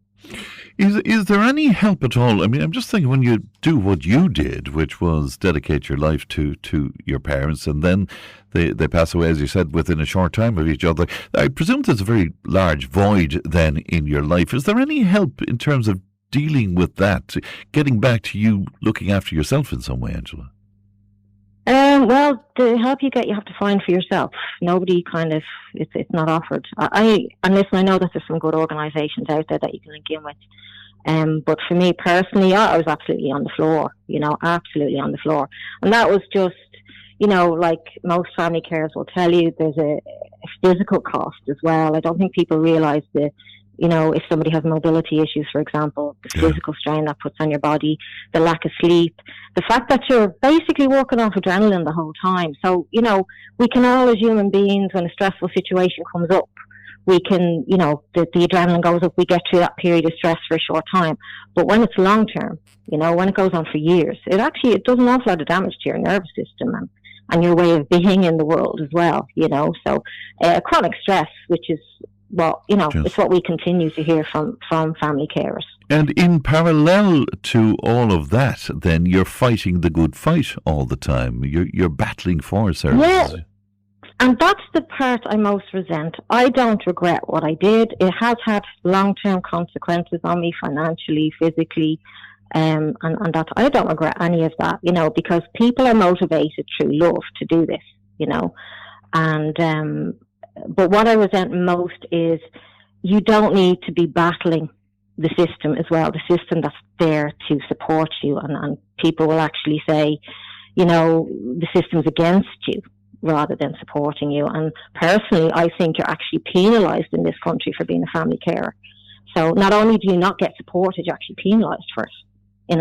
Is there any help at all? I mean, I'm just thinking when you do what you did, which was dedicate your life to your parents, and then they pass away, as you said, within a short time of each other. I presume there's a very large void then in your life. Is there any help in terms of dealing with that, getting back to you looking after yourself in some way, Angela? Well, the help you get, you have to find for yourself. Nobody it's not offered. And listen, I know that there's some good organisations out there that you can link in with. But for me personally, I was absolutely on the floor, you know, absolutely on the floor. And that was just, you know, like most family carers will tell you, there's a physical cost as well. I don't think people realise you know, if somebody has mobility issues, for example, the physical strain that puts on your body, the lack of sleep, the fact that you're basically working off adrenaline the whole time. So, you know, we can all as human beings, when a stressful situation comes up, we can, you know, the adrenaline goes up, we get through that period of stress for a short time. But when it's long term, you know, when it goes on for years, it does an awful lot of damage to your nervous system and your way of being in the world as well, you know. So chronic stress, which is, well, you know, it's what we continue to hear from family carers. And in parallel to all of that, then you're fighting the good fight all the time. You're battling for services. Yeah, and that's the part I most resent. I don't regret what I did. It has had long-term consequences on me financially, physically, and that I don't regret any of that, you know, because people are motivated through love to do this, you know, and but what I resent most is you don't need to be battling the system as well, the system that's there to support you. And people will actually say, you know, the system's against you rather than supporting you. And personally, I think you're actually penalised in this country for being a family carer. So not only do you not get supported, you're actually penalised for it in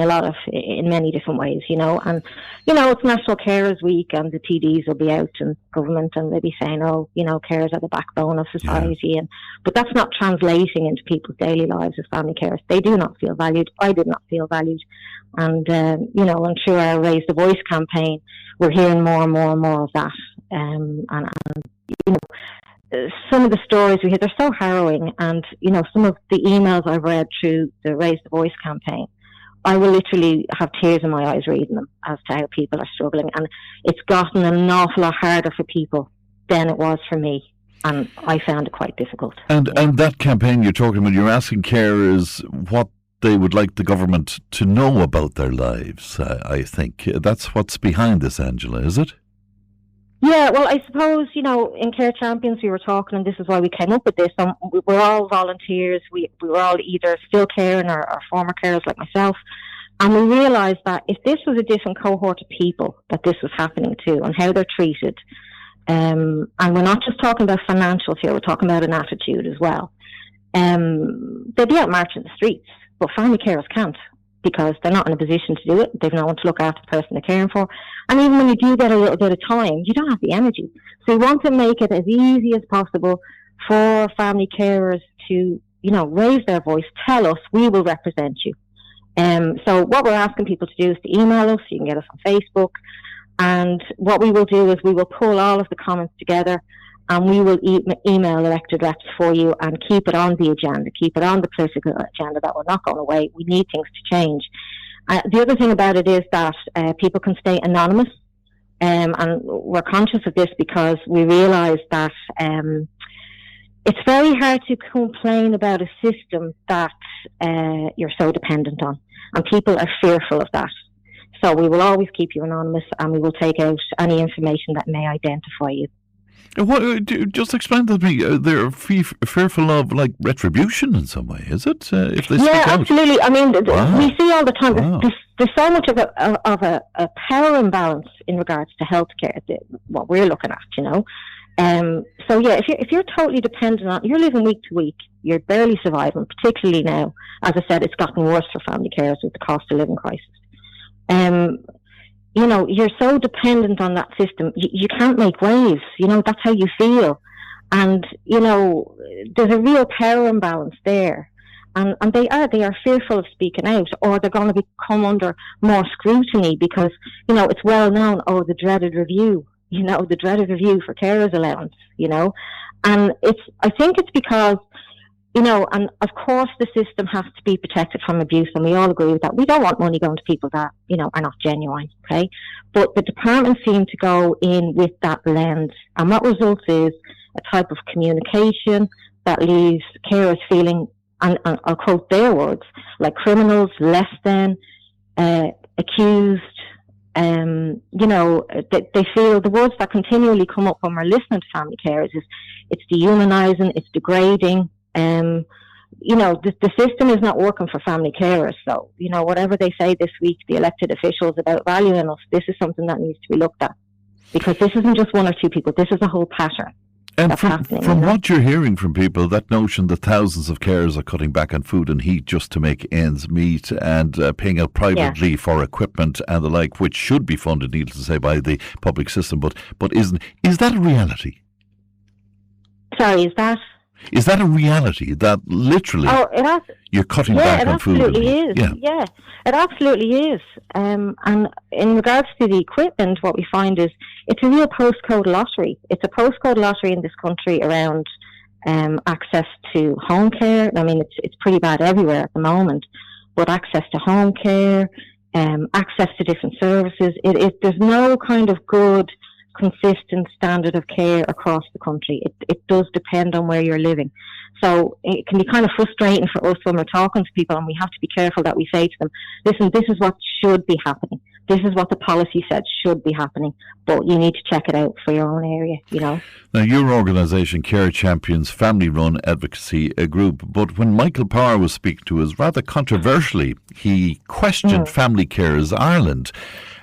many different ways, you know. And, you know, it's National Carers Week and the TDs will be out in government and they'll be saying, oh, you know, carers are the backbone of society. But that's not translating into people's daily lives as family carers. They do not feel valued. I did not feel valued. And, you know, and through our Raise the Voice campaign, we're hearing more and more and more of that. And you know, some of the stories we hear, they're so harrowing. And, you know, some of the emails I've read through the Raise the Voice campaign, I will literally have tears in my eyes reading them as to how people are struggling. And it's gotten an awful lot harder for people than it was for me. And I found it quite difficult. And that campaign you're talking about, you're asking carers what they would like the government to know about their lives, I think. That's what's behind this, Angela, is it? Yeah, well, I suppose, you know, in Care Champions we were talking, and this is why we came up with this. We're all volunteers. We were all either still caring or former carers like myself. And we realised that if this was a different cohort of people that this was happening to and how they're treated, and we're not just talking about financials here, we're talking about an attitude as well, they'd be out marching the streets, but family carers can't, because they're not in a position to do it. They've no one to look after the person they're caring for. And even when you do get a little bit of time, you don't have the energy. So we want to make it as easy as possible for family carers to, you know, raise their voice, tell us, we will represent you. So what we're asking people to do is to email us. You can get us on Facebook. And what we will do is we will pull all of the comments together and we will email elected reps for you and keep it on the agenda, keep it on the political agenda, that we're not going away. We need things to change. The other thing about it is that people can stay anonymous, and we're conscious of this because we realise that it's very hard to complain about a system that you're so dependent on, and people are fearful of that. So we will always keep you anonymous, and we will take out any information that may identify you. What, just explain to me, they're fearful of, like, retribution in some way, is it? If they speak out? Absolutely. I mean, we see all the time, there's so much of a power imbalance in regards to healthcare, what we're looking at, you know. So, yeah, if you're totally dependent on, you're living week to week, you're barely surviving, particularly now. As I said, it's gotten worse for family carers with the cost of living crisis. You know, you're so dependent on that system, you can't make waves, you know, that's how you feel. And, you know, there's a real power imbalance there. And they are fearful of speaking out, or they're going to come under more scrutiny because, it's well known, the dreaded review, the dreaded review for carers allowance, and I think it's because, and of course the system has to be protected from abuse, and we all agree with that. We don't want money going to people that, are not genuine, okay? But the department seem to go in with that lens, and what results is a type of communication that leaves carers feeling, and I'll quote their words, like criminals, less than, accused. They feel the words that continually come up when we're listening to family carers is it's dehumanising, it's degrading. The system is not working for family carers. So, whatever they say this week, the elected officials about valuing us, this is something that needs to be looked at. Because this isn't just one or two people, this is a whole pattern. And from what you're hearing from people, that notion that thousands of carers are cutting back on food and heat just to make ends meet and paying out privately for equipment and the like, which should be funded, needless to say, by the public system, but isn't. Is that a reality? Sorry, is that? Is that a reality that literally you're cutting back on food? Yeah, it absolutely is. And in regards to the equipment, what we find is it's a real postcode lottery. It's a postcode lottery in this country around access to home care. I mean, it's pretty bad everywhere at the moment, but access to home care, access to different services. There's no kind of good, consistent standard of care across the country. It does depend on where you're living. So it can be kind of frustrating for us when we're talking to people, and we have to be careful that we say to them, listen, this is what should be happening. This is what the policy said should be happening, but you need to check it out for your own area, Now, your organisation, Care Champions, family-run advocacy group, but when Michael Power was speaking to us, rather controversially, he questioned Family Carers Ireland.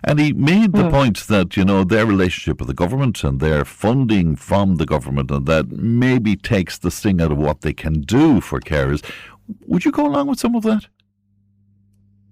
And he made the point that, their relationship with the government and their funding from the government, and that maybe takes the sting out of what they can do for carers. Would you go along with some of that?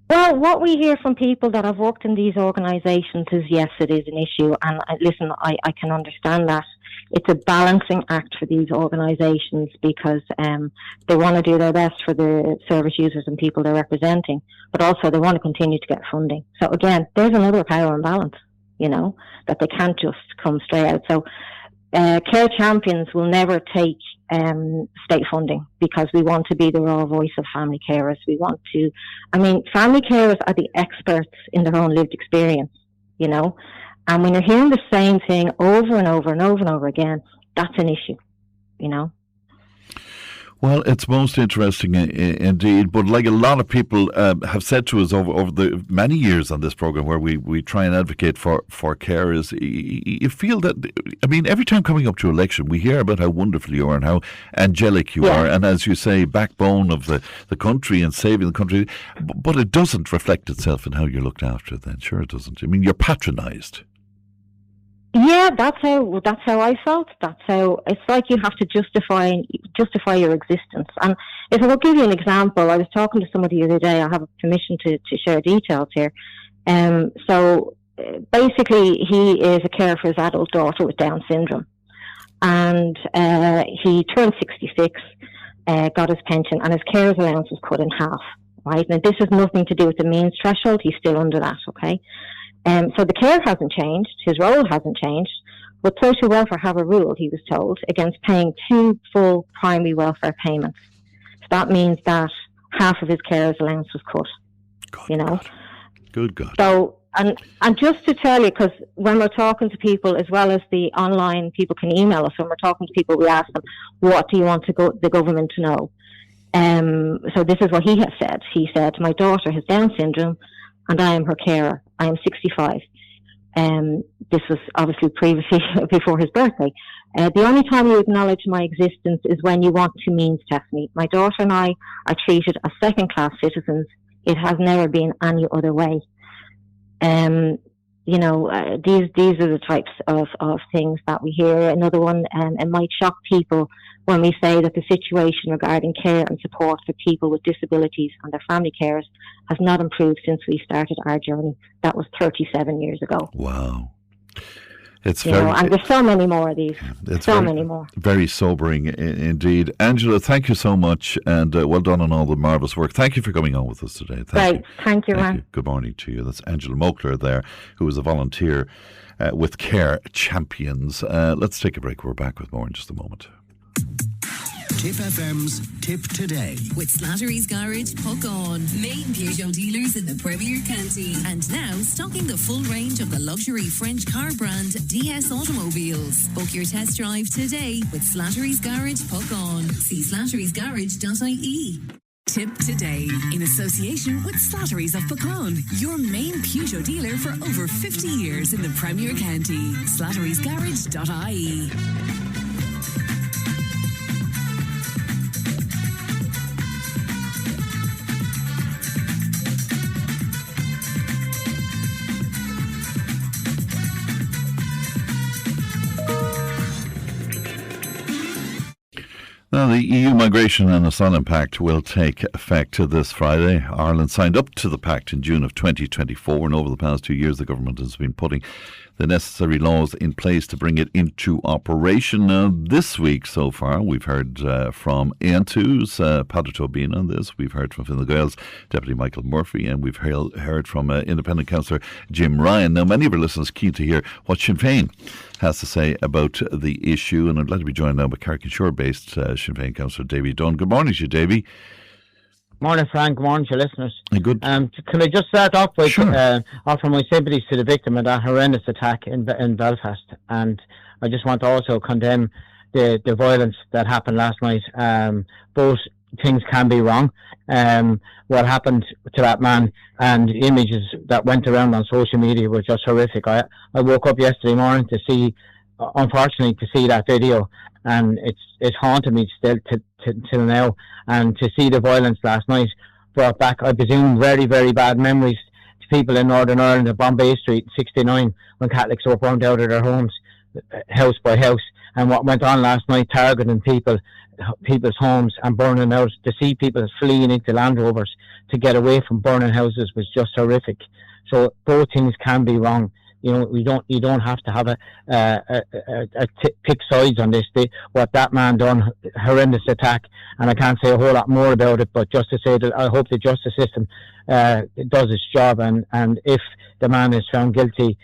Well, what we hear from people that have worked in these organisations is, yes, it is an issue. And listen, I can understand that. It's a balancing act for these organisations because they want to do their best for the service users and people they're representing, but also they want to continue to get funding. So again, there's another power imbalance, that they can't just come straight out. So Care Champions will never take state funding because we want to be the raw voice of family carers. Family carers are the experts in their own lived experience, And when you're hearing the same thing over and over and over and over again, that's an issue, Well, it's most interesting indeed. But like a lot of people have said to us over the many years on this programme where we try and advocate for carers, you feel that, every time coming up to election, we hear about how wonderful you are and how angelic you are. And as you say, backbone of the country and saving the country. But it doesn't reflect itself in how you're looked after then. Sure it doesn't. You're patronised. Yeah, that's how I felt. That's how it's like you have to justify your existence. And if I will give you an example, I was talking to somebody the other day. I have permission to share details here. So basically, he is a carer for his adult daughter with Down syndrome, and he turned 66, got his pension, and his carers allowance was cut in half. Right now, this has nothing to do with the means threshold. He's still under that. Okay. So the care hasn't changed, his role hasn't changed, but social welfare have a rule, he was told, against paying 2 full primary welfare payments. So that means that half of his carer's allowance was cut, God. Good God. So, and just to tell you, because when we're talking to people, as well as the online, people can email us, when we're talking to people, we ask them, what do you want the government to know? So this is what he has said. He said, my daughter has Down syndrome, and I am her carer. I am 65. This was obviously previously before his birthday. The only time you acknowledge my existence is when you want to means test me. My daughter and I are treated as second-class citizens. It has never been any other way. These are the types of things that we hear. Another one, it might shock people when we say that the situation regarding care and support for people with disabilities and their family carers has not improved since we started our journey. That was 37 years ago. Wow. It's and there's so many more of these. Many more. Very sobering indeed. Angela, thank you so much, and well done on all the marvellous work. Thank you for coming on with us today. Thank you, Ron. Good morning to you. That's Angela Mokler there, who is a volunteer with Care Champions. Let's take a break. We're back with more in just a moment. Tipp FM's Tip Today. With Slattery's Garage, Puck On. Main Peugeot dealers in the Premier County. And now stocking the full range of the luxury French car brand DS Automobiles. Book your test drive today with Slattery's Garage, Puck On. See slatterysgarage.ie. Tip Today, in association with Slattery's of Puckon, your main Peugeot dealer for over 50 years in the Premier County. slatterysgarage.ie. Now, the EU Migration and Asylum Pact will take effect this Friday. Ireland signed up to the Pact in June of 2024, and over the past 2 years the government has been putting the necessary laws in place to bring it into operation. Now, this week so far, we've heard from Aontu's Paddy Tobin on this. We've heard from Fine Gael's Deputy Michael Murphy, and we've heard from Independent Councillor Jim Ryan. Now, many of our listeners keen to hear what Sinn Féin has to say about the issue, and I'd like to be joined now by Carrick-on-Shore-based Sinn Féin Councillor Davy Dunne. Good morning to you, Davy. Morning, Frank. Morning to your listeners. Good. Can I just start off with offer my sympathies to the victim of that horrendous attack in Belfast, and I just want to also condemn the violence that happened last night. Both things can be wrong. What happened to that man and the images that went around on social media were just horrific. I woke up yesterday morning to see, unfortunately, to see that video, and it's haunted me still till now. And to see the violence last night brought back, I presume, very, very bad memories to people in Northern Ireland at Bombay Street in '69 when Catholics were burned out of their homes, house by house, and what went on last night, targeting people's homes and burning out. To see people fleeing into Land Rovers to get away from burning houses was just horrific. So both things can be wrong. You know, you don't have to have pick sides on this. What that man done, horrendous attack, and I can't say a whole lot more about it, but just to say that I hope the justice system does its job, and if the man is found guilty,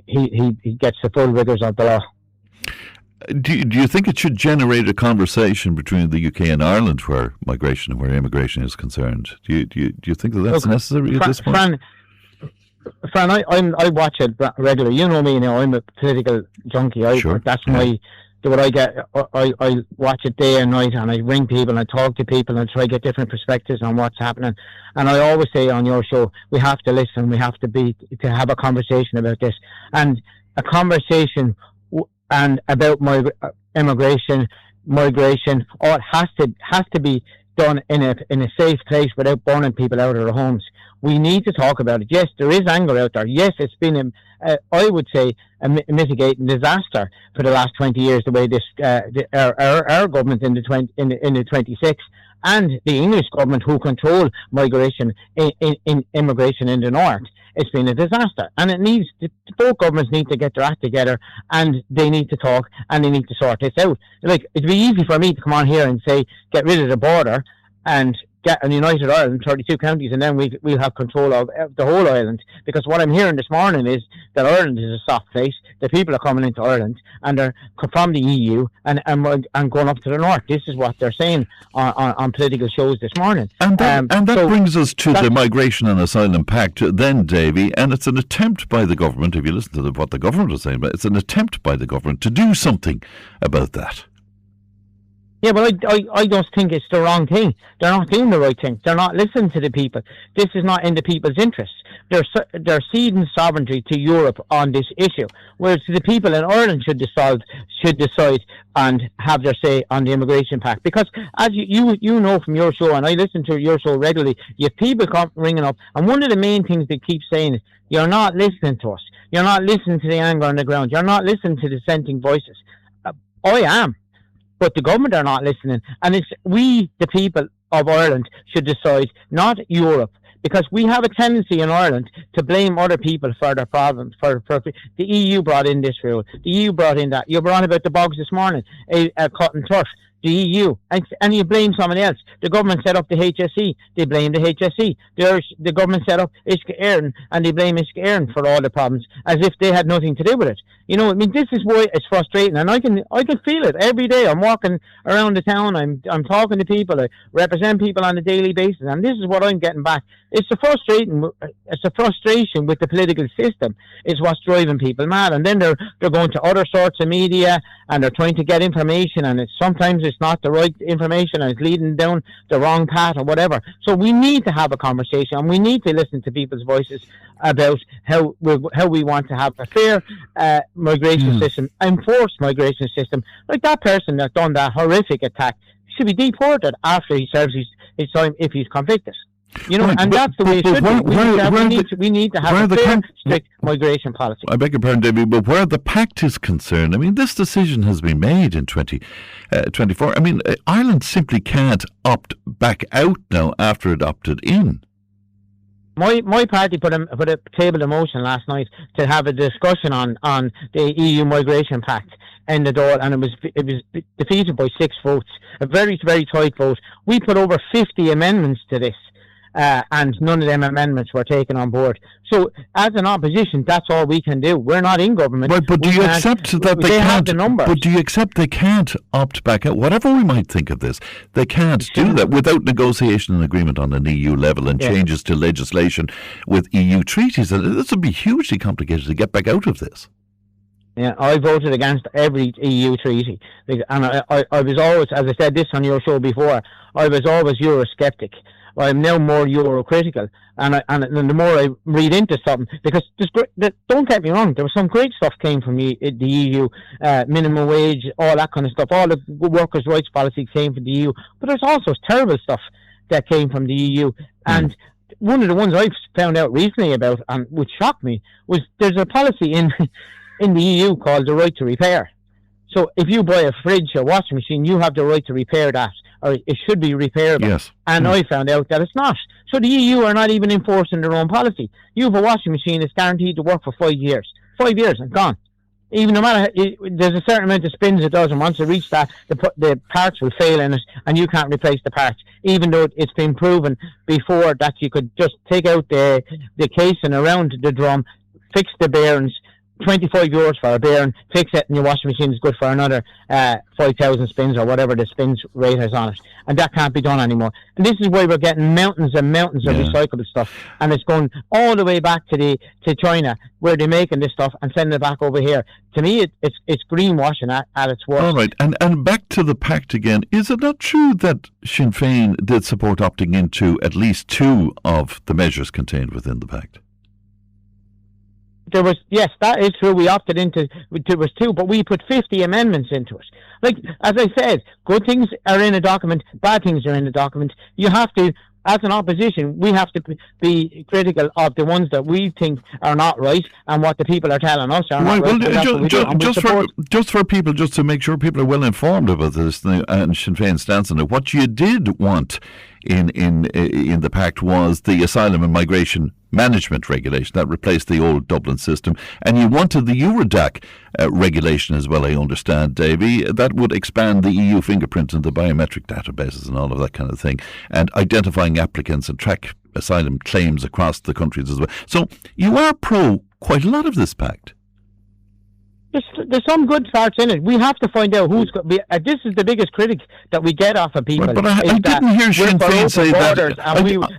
he gets the full rigours of the law. Do you think it should generate a conversation between the UK and Ireland where immigration is concerned? Do you think that's necessary at this point? Fran, I watch it regularly. You know me now. I'm a political junkie. That's what I get. I watch it day and night, and I ring people and I talk to people and try to get different perspectives on what's happening. And I always say on your show, we have to listen. We have to have a conversation about this, and a conversation and about migration. Or it has to be done in a safe place without burning people out of their homes. We need to talk about it. Yes, there is anger out there. Yes, it's been, I would say, a mitigating disaster for the last 20 years. The way this our government in the 26 and the English government, who control migration in immigration in the north, it's been a disaster. And both governments need to get their act together, and they need to talk and they need to sort this out. Like, it'd be easy for me to come on here and say, get rid of the border and get an united Ireland, 32 counties, and then we'll have control of the whole island. Because what I'm hearing this morning is that Ireland is a soft place. The people are coming into Ireland and they're from the EU and going up to the north. This is what they're saying on political shows this morning. And that brings us to the Migration and Asylum Pact then, Davy, and it's an attempt by the government, if you listen to what the government is saying, but it's an attempt by the government to do something about that. Yeah, but I just think it's the wrong thing. They're not doing the right thing. They're not listening to the people. This is not in the people's interests. They're ceding sovereignty to Europe on this issue, whereas the people in Ireland should decide and have their say on the Immigration Pact. Because as you know from your show, and I listen to your show regularly, you have people come ringing up, and one of the main things they keep saying is, you're not listening to us. You're not listening to the anger on the ground. You're not listening to dissenting voices. I am. But the government are not listening. And it's we, the people of Ireland, should decide, not Europe, because we have a tendency in Ireland to blame other people for their problems. For the EU brought in this rule. The EU brought in that. You were on about the bogs this morning, cutting turf. The EU, and you blame someone else. The government set up the HSE, they blame the HSE. The government set up Isca Éireann, and they blame Isca Éireann for all the problems, as if they had nothing to do with it. You know, I mean, this is why it's frustrating, and I can feel it every day. I'm walking around the town, I'm talking to people, I represent people on a daily basis, and this is what I'm getting back. It's a frustration with the political system is what's driving people mad, and then they're going to other sorts of media and they're trying to get information, and sometimes it's not the right information and it's leading down the wrong path or whatever. So we need to have a conversation, and we need to listen to people's voices about how we want to have a fair migration system, enforced migration system. Like that person that done that horrific attack should be deported after he serves his time if he's convicted. You know, right, and that's the way it should be. We need to have a fair, strict migration policy. I beg your pardon, David, but where the Pact is concerned, I mean, this decision has been made in 2024. I mean, Ireland simply can't opt back out now after it opted in. My party put a table of motion last night to have a discussion on the EU Migration Pact in the door, and it was defeated by 6 votes, a very, very tight vote. We put over 50 amendments to this. And none of them amendments were taken on board. So, as an opposition, that's all we can do. We're not in government. Right, but do you accept that they can't? But do you accept they can't opt back out? Whatever we might think of this, they can't do that without negotiation and agreement on an EU level and changes to legislation with EU treaties. This would be hugely complicated to get back out of this. Yeah, I voted against every EU treaty, and I was always, as I said this on your show before, I was always Eurosceptic. I'm now more Euro-critical, and the more I read into something, because don't get me wrong, there was some great stuff came from the EU, minimum wage, all that kind of stuff, all the workers' rights policy came from the EU, but there's also terrible stuff that came from the EU, and one of the ones I've found out recently about, and which shocked me, was there's a policy in the EU called the right to repair. So if you buy a fridge or washing machine, you have the right to repair that, or it should be repairable. Yes. And I found out that it's not. So the EU are not even enforcing their own policy. You have a washing machine that's guaranteed to work for 5 years. 5 years and gone. Even no matter, there's a certain amount of spins it does, and once it reaches that, the parts will fail in it, and you can't replace the parts. Even though it's been proven before that you could just take out the casing around the drum, fix the bearings, €25 for a bearing, fix it, and your washing machine is good for another 5,000 spins or whatever the spins rate is on it, and that can't be done anymore. And this is why we're getting mountains and mountains of recyclable stuff, and it's going all the way back to China, where they're making this stuff and sending it back over here. To me, it's greenwashing at its worst. All right, and back to the Pact again. Is it not true that Sinn Féin did support opting into at least 2 of the measures contained within the Pact? There was, yes, that is true. We opted into, there was 2, but we put 50 amendments into it. Like, as I said, good things are in a document, bad things are in a document. You have to, as an opposition, we have to be critical of the ones that we think are not right and what the people are telling us are not right. Just for people, just to make sure people are well informed about this and Sinn Féin's stance on it, what you did want in the Pact was the Asylum and Migration Management Regulation that replaced the old Dublin system, and you wanted the Eurodac regulation as well, I understand, Davy, that would expand the EU fingerprint and the biometric databases and all of that kind of thing, and identifying applicants and track asylum claims across the countries as well. So you are pro quite a lot of this Pact. There's some good parts in it. We have to find out who's going to be. This is the biggest critic that we get off of people. But I didn't hear Sinn Féin say that.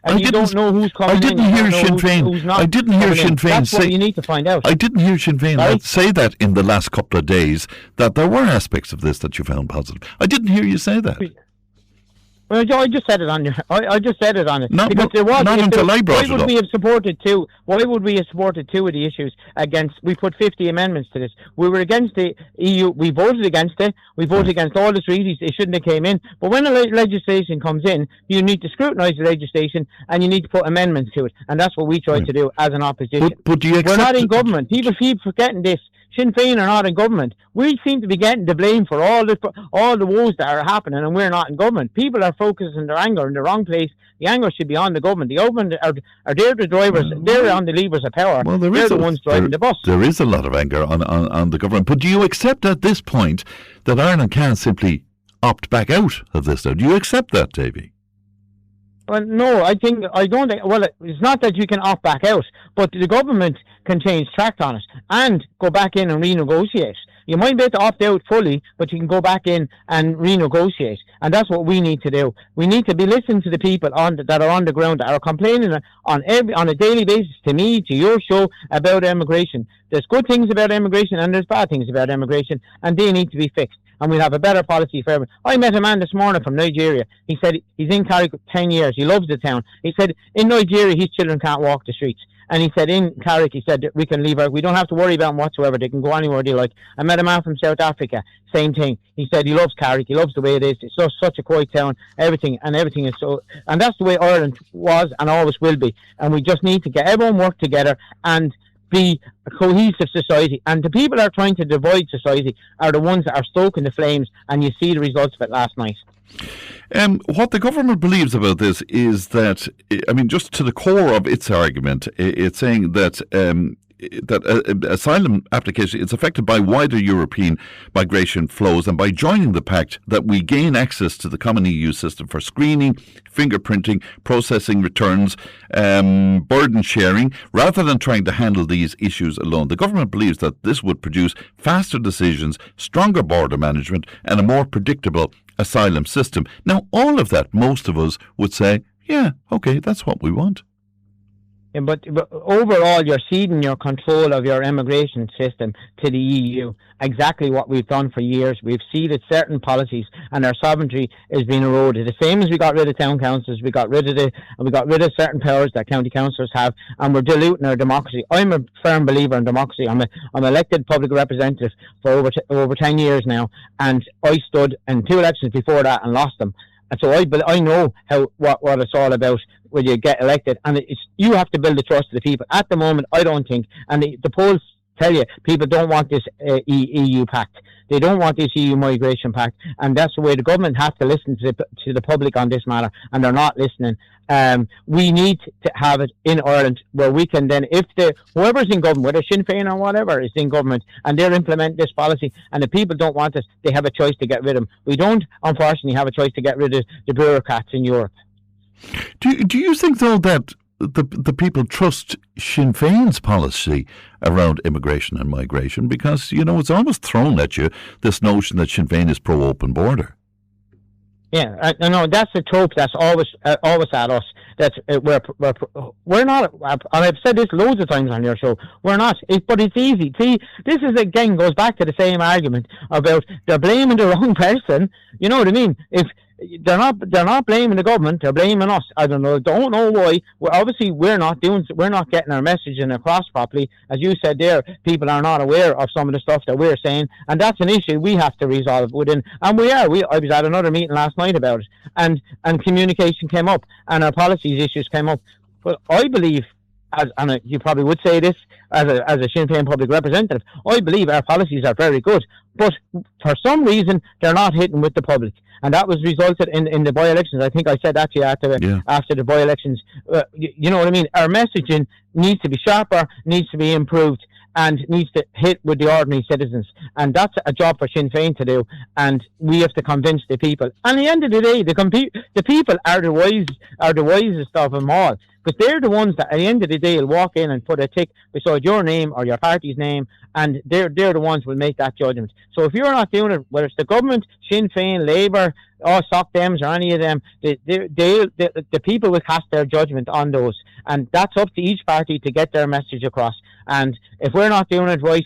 And you don't know who's coming in. I didn't hear Sinn Féin say. That's what you need to find out. I didn't hear Sinn Féin say that in the last couple of days, that there were aspects of this that you found positive. I didn't hear you say that. Well, I just said it on your. I just said it on it because there was not until I brought it up. Why would we have supported 2? Why would we have supported 2 of the issues against? We put 50 amendments to this. We were against the EU. We voted against it. We voted against all the treaties. They shouldn't have came in. But when legislation comes in, you need to scrutinise the legislation and you need to put amendments to it. And that's what we tried to do as an opposition. But do you accept? We're not in government. People keep forgetting this. Sinn Féin are not in government, we seem to be getting the blame for all the woes that are happening, and we're not in government. People are focusing their anger in the wrong place. The anger should be on the government. The government are they're the drivers. They're on the levers of power. Well, they're the ones driving the bus. There is a lot of anger on the government. But do you accept at this point that Ireland can simply opt back out of this? Now, do you accept that, Davy? Well, no, I don't think, well, it's not that you can opt back out, but the government can change track on it and go back in and renegotiate. You might be able to opt out fully, but you can go back in and renegotiate. And that's what we need to do. We need to be listening to the people that are on the ground, that are complaining on a daily basis to me, to your show, about immigration. There's good things about immigration and there's bad things about immigration, and they need to be fixed. And we'll have a better policy for everyone. I met a man this morning from Nigeria. He said he's in Carrick 10 years. He loves the town. He said in Nigeria his children can't walk the streets. And he said in Carrick, he said we can leave out. We don't have to worry about them whatsoever. They can go anywhere they like. I met a man from South Africa. Same thing. He said he loves Carrick. He loves the way it is. It's just such a quiet town. Everything is so. And that's the way Ireland was and always will be. And we just need to get everyone work together and be a cohesive society. And the people that are trying to divide society are the ones that are stoking the flames, and you see the results of it last night. What the government believes about this is that, I mean, just to the core of its argument, it's saying that asylum application is affected by wider European migration flows, and by joining the Pact that we gain access to the common EU system for screening, fingerprinting, processing returns, burden sharing, rather than trying to handle these issues alone. The government believes that this would produce faster decisions, stronger border management, and a more predictable asylum system. Now, all of that, most of us would say, yeah, okay, that's what we want. But overall, you're ceding your control of your immigration system to the EU. Exactly what we've done for years. We've ceded certain policies, and our sovereignty is being eroded. The same as we got rid of town councils, we got rid of certain powers that county councillors have, and we're diluting our democracy. I'm a firm believer in democracy. I'm elected public representative for over 10 years now, and I stood in 2 elections before that and lost them. And so I know what it's all about when you get elected, and you have to build the trust of the people. At the moment, I don't think, and the polls tell you, people don't want this EU pact. They don't want this EU migration pact, and that's the way the government has to listen to the public on this matter, and they're not listening. We need to have it in Ireland where we can then, if whoever's in government, whether Sinn Féin or whatever is in government, and they're implementing this policy, and the people don't want it, they have a choice to get rid of them. We don't, unfortunately, have a choice to get rid of the bureaucrats in Europe. Do you think, though, that the people trust Sinn Féin's policy around immigration and migration? Because, you know, it's almost thrown at you, this notion that Sinn Féin is pro-open border. Yeah, no, that's the trope that's always at us. That's we're not, and I've said this loads of times on your show, we're not, but it's easy. See, this is again goes back to the same argument about they're blaming the wrong person. You know what I mean? If they're not blaming the government, they're blaming us. I don't know why. Obviously, we're not getting our messaging across properly. As you said there, people are not aware of some of the stuff that we're saying, and that's an issue we have to resolve within. And I was at another meeting last night about it, and communication came up, and our policies issues came up. But I believe, and you probably would say this as a Sinn Féin public representative, I believe our policies are very good, but for some reason they're not hitting with the public. And that was resulted in the by-elections. I think I said that to you after the by-elections. You know what I mean? Our messaging needs to be sharper, needs to be improved, and needs to hit with the ordinary citizens. And that's a job for Sinn Féin to do. And we have to convince the people. And at the end of the day, the people are the wisest of them all. Because they're the ones that at the end of the day will walk in and put a tick beside your name or your party's name, and they're the ones who will make that judgment. So if you're not doing it, whether it's the government, Sinn Féin, Labour, or Soc Dems, or any of them, the people will cast their judgment on those, and that's up to each party to get their message across. And if we're not doing it right,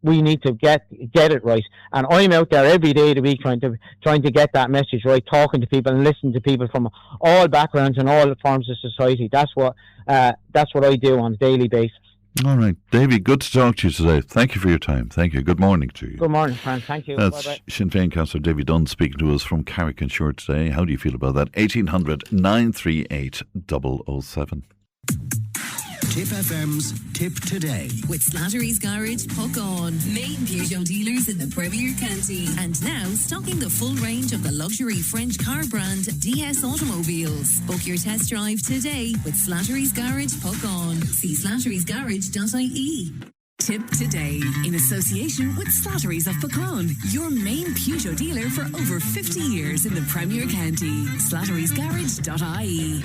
we need to get it right. And I'm out there every day of the week trying to get that message right, talking to people and listening to people from all backgrounds and all forms of society. That's what I do on a daily basis. All right, Davy, good to talk to you today. Thank you for your time. Thank you. Good morning to you. Good morning, Fran. Thank you. That's Bye-bye. Sinn Féin Councillor Davy Dunne speaking to us from Carrick and Shore today. How do you feel about that? 1800 938 007. Tipp FM's Tipp Today. With Slattery's Garage, Puck On. Main Peugeot dealers in the Premier County. And now stocking the full range of the luxury French car brand DS Automobiles. Book your test drive today with Slattery's Garage, Puck On. See slatterysgarage.ie. Tipp Today, in association with Slattery's of Puckon, your main Peugeot dealer for over 50 years in the Premier County. slatterysgarage.ie.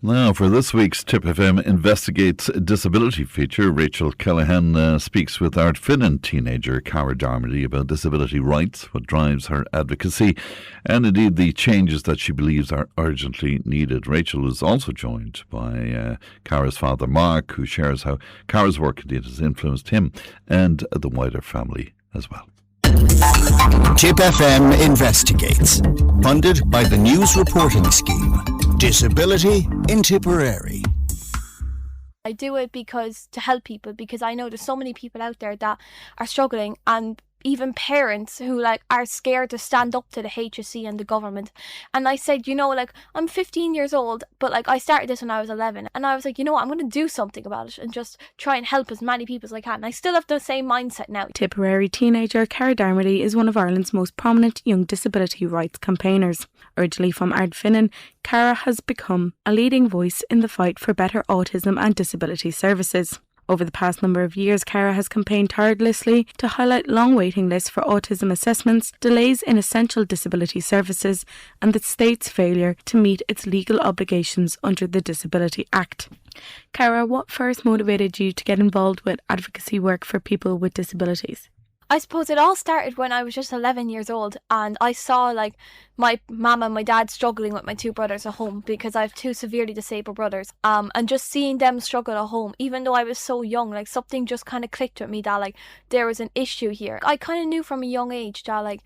Now, for this week's Tipp FM Investigates Disability feature, Rachel Callaghan speaks with Ardfinnan teenager Cara Darmody about disability rights, what drives her advocacy, and indeed the changes that she believes are urgently needed. Rachel is also joined by Cara's father, Mark, who shares how Cara's work indeed has influenced him and the wider family as well. Tipp FM Investigates, funded by the News Reporting Scheme. Disability in Tipperary. I do it to help people, because I know there's so many people out there that are struggling, and even parents who are scared to stand up to the HSE and the government. And I said, I'm 15 years old, but I started this when I was 11, and I was like, I'm going to do something about it and just try and help as many people as I can. And I still have the same mindset now. Tipperary teenager Cara Darmody is one of Ireland's most prominent young disability rights campaigners. Originally from Ardfinnan, Cara has become a leading voice in the fight for better autism and disability services. Over the past number of years, Cara has campaigned tirelessly to highlight long waiting lists for autism assessments, delays in essential disability services, and the state's failure to meet its legal obligations under the Disability Act. Cara, what first motivated you to get involved with advocacy work for people with disabilities? I suppose it all started when I was just 11 years old, and I saw my mum and my dad struggling with my two brothers at home, because I have two severely disabled brothers, and just seeing them struggle at home, even though I was so young, something just kind of clicked with me that there was an issue here. I kind of knew from a young age that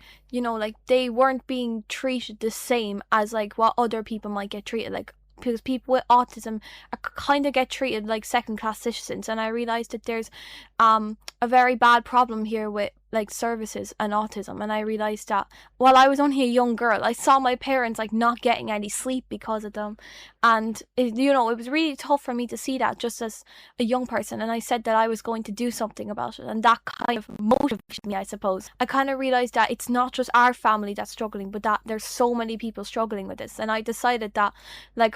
they weren't being treated the same as what other people might get treated because people with autism kind of get treated like second-class citizens, and I realised that there's a very bad problem here with services and autism. And I realised that while I was only a young girl, I saw my parents not getting any sleep because of them, and it was really tough for me to see that just as a young person. And I said that I was going to do something about it, and that kind of motivated me, I suppose. I kind of realised that it's not just our family that's struggling, but that there's so many people struggling with this, and I decided that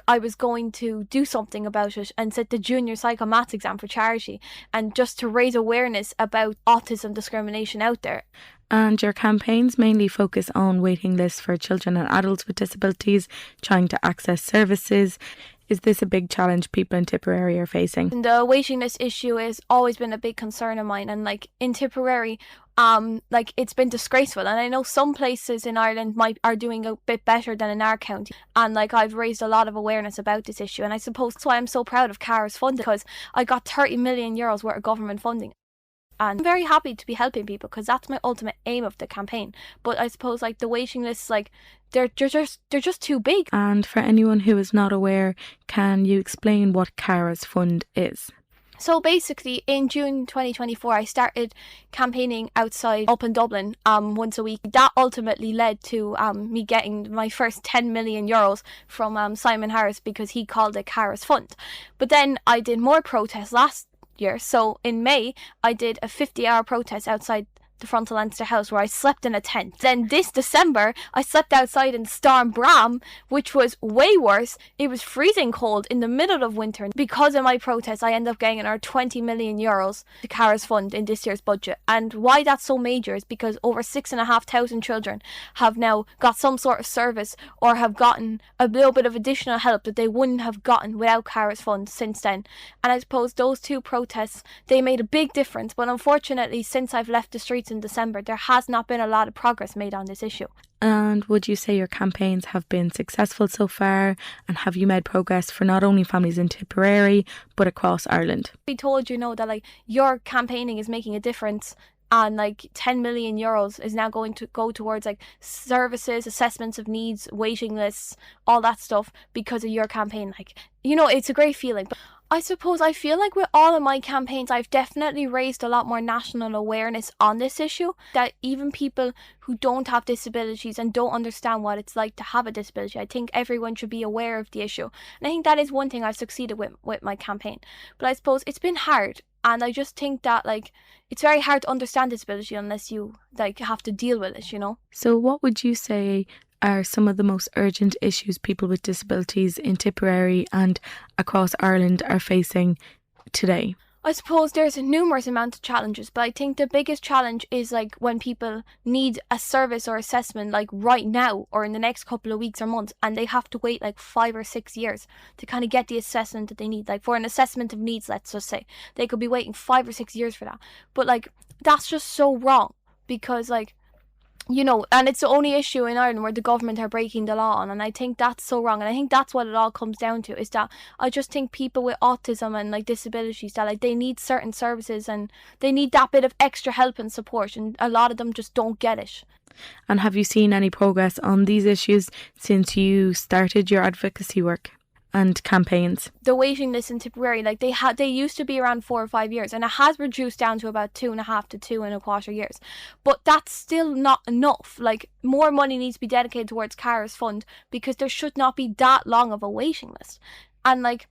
I was going to do something about it and sit the junior psychomaths exam for charity, and just to raise awareness about autism discrimination out there. And your campaigns mainly focus on waiting lists for children and adults with disabilities trying to access services. Is this a big challenge people in Tipperary are facing? The waiting list issue has always been a big concern of mine, and in Tipperary, it's been disgraceful. And I know some places in Ireland are doing a bit better than in our county, and I've raised a lot of awareness about this issue, and I suppose that's why I'm so proud of Cara's fund, because I got 30 million euros worth of government funding. And I'm very happy to be helping people, because that's my ultimate aim of the campaign. But I suppose the waiting lists, they're just too big. And for anyone who is not aware, can you explain what Cara's fund is? So basically, in June 2024, I started campaigning outside up in Dublin once a week. That ultimately led to me getting my first 10 million euros from Simon Harris, because he called it Cara's Fund. But then I did more protests last year. So in May, I did a 50-hour protest outside the front of Leinster House, where I slept in a tent. Then this December, I slept outside in Storm Bram, which was way worse. It was freezing cold in the middle of winter. Because of my protest, I ended up getting another 20 million euros to Cara's Fund in this year's budget. And why that's so major is because over 6,500 children have now got some sort of service, or have gotten a little bit of additional help that they wouldn't have gotten without Cara's Fund since then. And I suppose those two protests, they made a big difference. But unfortunately, since I've left the streets in December, there has not been a lot of progress made on this issue. And would you say your campaigns have been successful so far? And have you made progress for not only families in Tipperary, but across Ireland? We told that your campaigning is making a difference and like 10 million euros is now going to go towards like services, assessments of needs, waiting lists, all that stuff because of your campaign. Like, you know, it's a great feeling. But I suppose I feel like with all of my campaigns, I've definitely raised a lot more national awareness on this issue, that even people who don't have disabilities and don't understand what it's like to have a disability, I think everyone should be aware of the issue. And I think that is one thing I've succeeded with my campaign. But I suppose it's been hard. And I just think that, like, it's very hard to understand disability unless you, like, have to deal with it, you know? So what would you say are some of the most urgent issues people with disabilities in Tipperary and across Ireland are facing today? I suppose there's a numerous amount of challenges, but I think the biggest challenge is like when people need a service or assessment like right now or in the next couple of weeks or months, and they have to wait like 5 or 6 years to kind of get the assessment that they need. Like for an assessment of needs, let's just say, they could be waiting 5 or 6 years for that. But like, that's just so wrong, because like, you know, and it's the only issue in Ireland where the government are breaking the law on, and I think that's so wrong. And I think that's what it all comes down to, is that I just think people with autism and like disabilities, that like they need certain services and they need that bit of extra help and support, and a lot of them just don't get it. And have you seen any progress on these issues since you started your advocacy work and campaigns? The waiting list in Tipperary, like they used to be around 4 or 5 years, and it has reduced down to about 2.5 to 2.25 years. But that's still not enough. Like, more money needs to be dedicated towards Cara's fund, because there should not be that long of a waiting list. And like,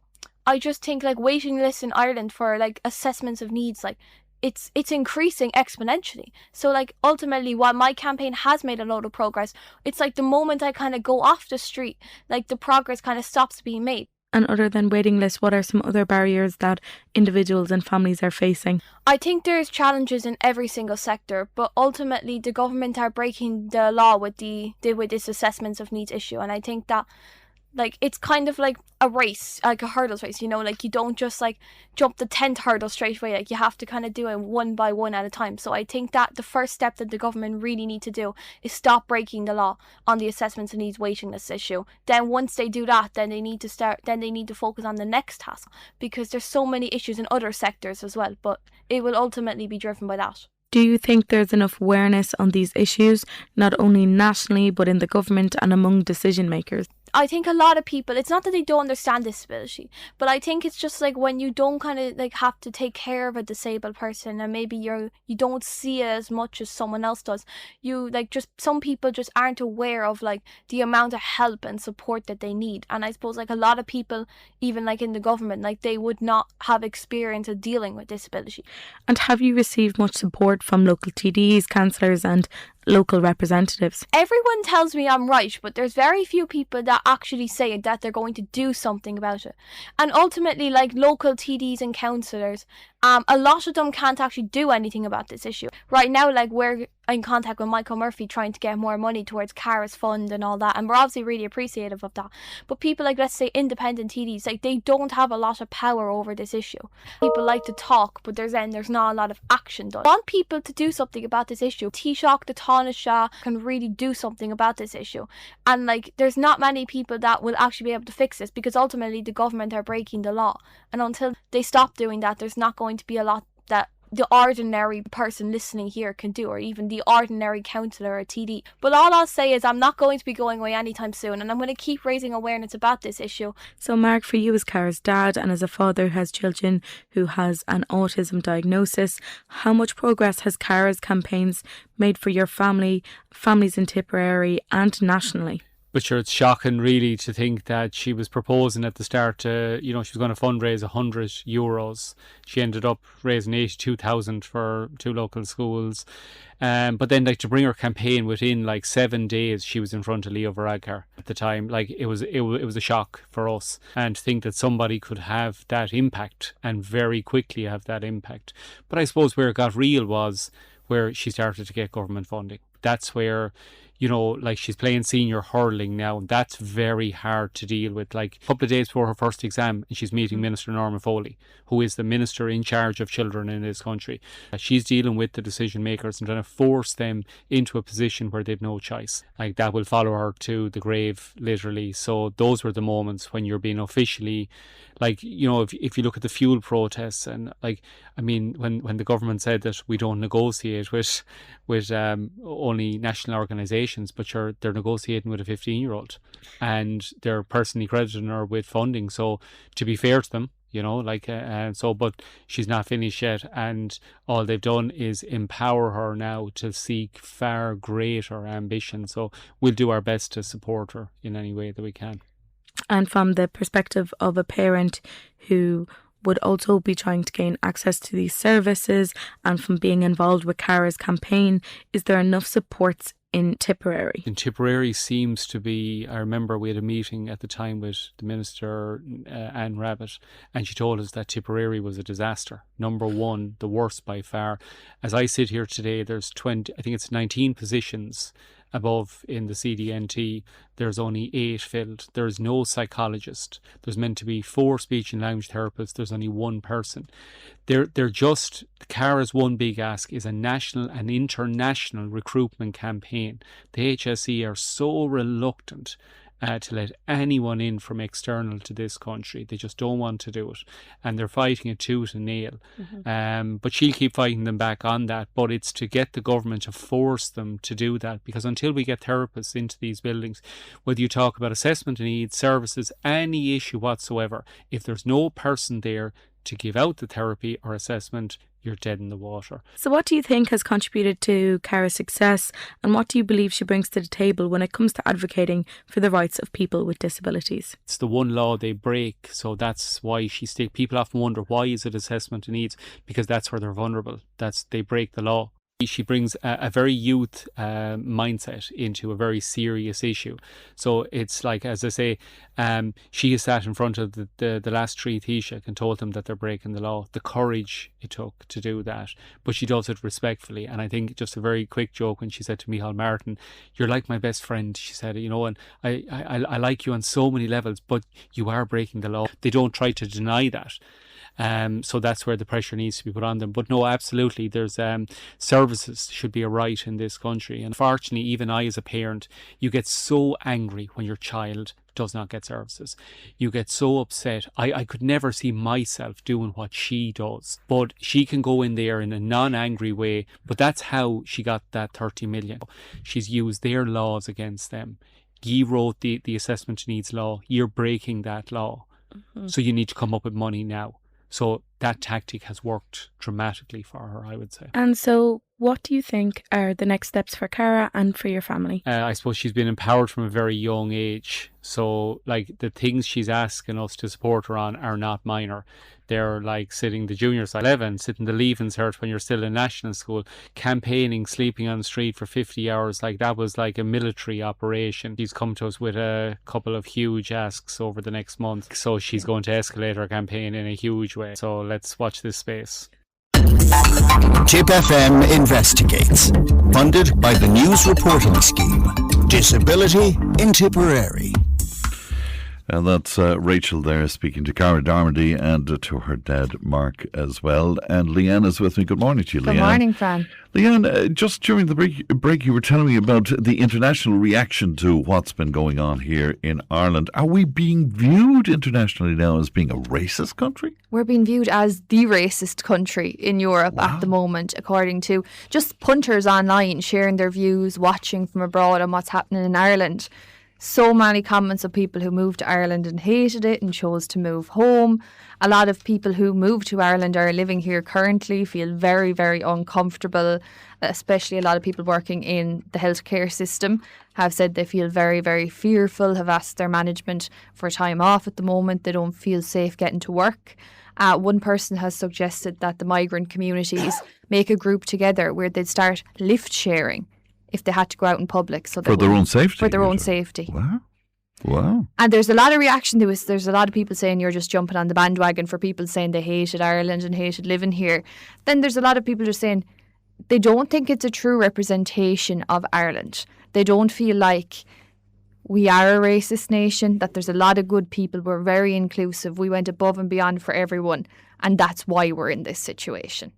I just think like waiting lists in Ireland for like assessments of needs, like it's increasing exponentially. So like ultimately, while my campaign has made a lot of progress, it's like the moment I kind of go off the street, like the progress kind of stops being made. And other than waiting lists, what are some other barriers that individuals and families are facing? I think there's challenges in every single sector, but ultimately the government are breaking the law with this assessments of needs issue. And I think that like it's kind of like a race, like a hurdles race, you know, like you don't just like jump the 10th hurdle straight away, like you have to kind of do it one by one at a time. So I think that the first step that the government really need to do is stop breaking the law on the assessments of needs waiting list issue. Then once they do that, then they need to focus on the next task, because there's so many issues in other sectors as well, but it will ultimately be driven by that. Do you think there's enough awareness on these issues, not only nationally but in the government and among decision makers? I think a lot of people, it's not that they don't understand disability, but I think it's just like when you don't kind of like have to take care of a disabled person, and maybe you don't see it as much as someone else does. You like just, some people just aren't aware of like the amount of help and support that they need. And I suppose like a lot of people, even like in the government, like they would not have experience of dealing with disability. And have you received much support from local TDs, councillors and local representatives? Everyone tells me I'm right, but there's very few people that actually say that they're going to do something about it. And ultimately, like local TDs and councillors, a lot of them can't actually do anything about this issue. Right now, like we're in contact with Michael Murphy trying to get more money towards Cara's fund and all that, and we're obviously really appreciative of that. But people like, let's say, independent TDs, like they don't have a lot of power over this issue. People like to talk, but there's not a lot of action done. I want people to do something about this issue. Taoiseach, the Taoiseach can really do something about this issue. And like, there's not many people that will actually be able to fix this, because ultimately the government are breaking the law. And until they stop doing that, there's not going to be a lot that the ordinary person listening here can do, or even the ordinary councillor or TD. But all I'll say is I'm not going to be going away anytime soon, and I'm going to keep raising awareness about this issue. So Mark, for you as Cara's dad and as a father who has children who has an autism diagnosis, how much progress has Cara's campaigns made for your families in Tipperary and nationally? But sure, it's shocking really to think that she was proposing at the start, she was going to fundraise €100. She ended up raising 82,000 for 2 local schools. But then like to bring her campaign within like 7 days, she was in front of Leo Varadkar at the time. Like it was a shock for us, and to think that somebody could have that impact and very quickly have that impact. But I suppose where it got real was where she started to get government funding. That's where like she's playing senior hurling now, and that's very hard to deal with. Like a couple of days before her first exam, and she's meeting Minister Norman Foley, who is the minister in charge of children in this country. She's dealing with the decision makers and trying to force them into a position where they've no choice. Like that will follow her to the grave, literally. So those were the moments when you're being officially, like, if you look at the fuel protests, and when the government said that we don't negotiate with only national organisations, but they're negotiating with a 15-year-old, and they're personally crediting her with funding. So to be fair to them, but she's not finished yet, and all they've done is empower her now to seek far greater ambition. So we'll do our best to support her in any way that we can. And from the perspective of a parent who would also be trying to gain access to these services, and from being involved with Cara's campaign, is there enough supports in Tipperary? In Tipperary seems to be, I remember we had a meeting at the time with the Minister, Anne Rabbitte, and she told us that Tipperary was a disaster. Number one, the worst by far. As I sit here today, there's 19 positions above in the CDNT. There's only 8 filled. There's no psychologist. There's meant to be 4 speech and language therapists. There's only 1 person. Cara's one big ask is a national and international recruitment campaign. The HSE are so reluctant to let anyone in from external to this country. They just don't want to do it, and they're fighting it tooth and nail. But she'll keep fighting them back on that, but it's to get the government to force them to do that, because until we get therapists into these buildings, whether you talk about assessment needs, services, any issue whatsoever, if there's no person there to give out the therapy or assessment, you're dead in the water. So what do you think has contributed to Cara's success, and what do you believe she brings to the table when it comes to advocating for the rights of people with disabilities? It's the one law they break, so that's why people often wonder, why is it assessment needs? Because that's where they're vulnerable. They break the law. She brings a very youth mindset into a very serious issue. So it's like, as I say, she has sat in front of the last 3 Taoiseach and told them that they're breaking the law. The courage it took to do that. But she does it respectfully. And I think just a very quick joke when she said to Micheál Martin, "You're like my best friend," she said, and I like you on so many levels, but you are breaking the law. They don't try to deny that. So that's where the pressure needs to be put on them. But no, absolutely, there's services should be a right in this country. And unfortunately, even I as a parent, you get so angry when your child does not get services. You get so upset. I could never see myself doing what she does. But she can go in there in a non-angry way. But that's how she got that 30 million. She's used their laws against them. Ye wrote the assessment needs law. You're breaking that law. So you need to come up with money now. So that tactic has worked dramatically for her, I would say. And so what do you think are the next steps for Cara and for your family? I suppose she's been empowered from a very young age. So the things she's asking us to support her on are not minor. They're like sitting the junior side 11, sitting the leaving cert when you're still in national school, campaigning, sleeping on the street for 50 hours. That was like a military operation. She's come to us with a couple of huge asks over the next month. So she's going to escalate her campaign in a huge way. So let's watch this space. Tipp FM investigates. Funded by the News Reporting Scheme. Disability in Tipperary. And that's Rachel there speaking to Cara Darmody and to her dad Mark as well. And Leanne is with me. Good morning to you, Leanne. Good morning, Fran. Leanne, just during the break you were telling me about the international reaction to what's been going on here in Ireland. Are we being viewed internationally now as being a racist country? We're being viewed as the racist country in Europe at the moment, according to just punters online sharing their views, watching from abroad on what's happening in Ireland. So many comments of people who moved to Ireland and hated it and chose to move home. A lot of people who moved to Ireland are living here currently, feel very, very uncomfortable, especially a lot of people working in the healthcare system have said they feel very, very fearful, have asked their management for time off at the moment. They don't feel safe getting to work. One person has suggested that the migrant communities make a group together where they'd start lift sharing if they had to go out in public. So for their own safety? For their own safety. Wow. And there's a lot of reaction to this. There's a lot of people saying you're just jumping on the bandwagon for people saying they hated Ireland and hated living here. Then there's a lot of people just saying they don't think it's a true representation of Ireland. They don't feel like we are a racist nation, that there's a lot of good people. We're very inclusive. We went above and beyond for everyone. And that's why we're in this situation.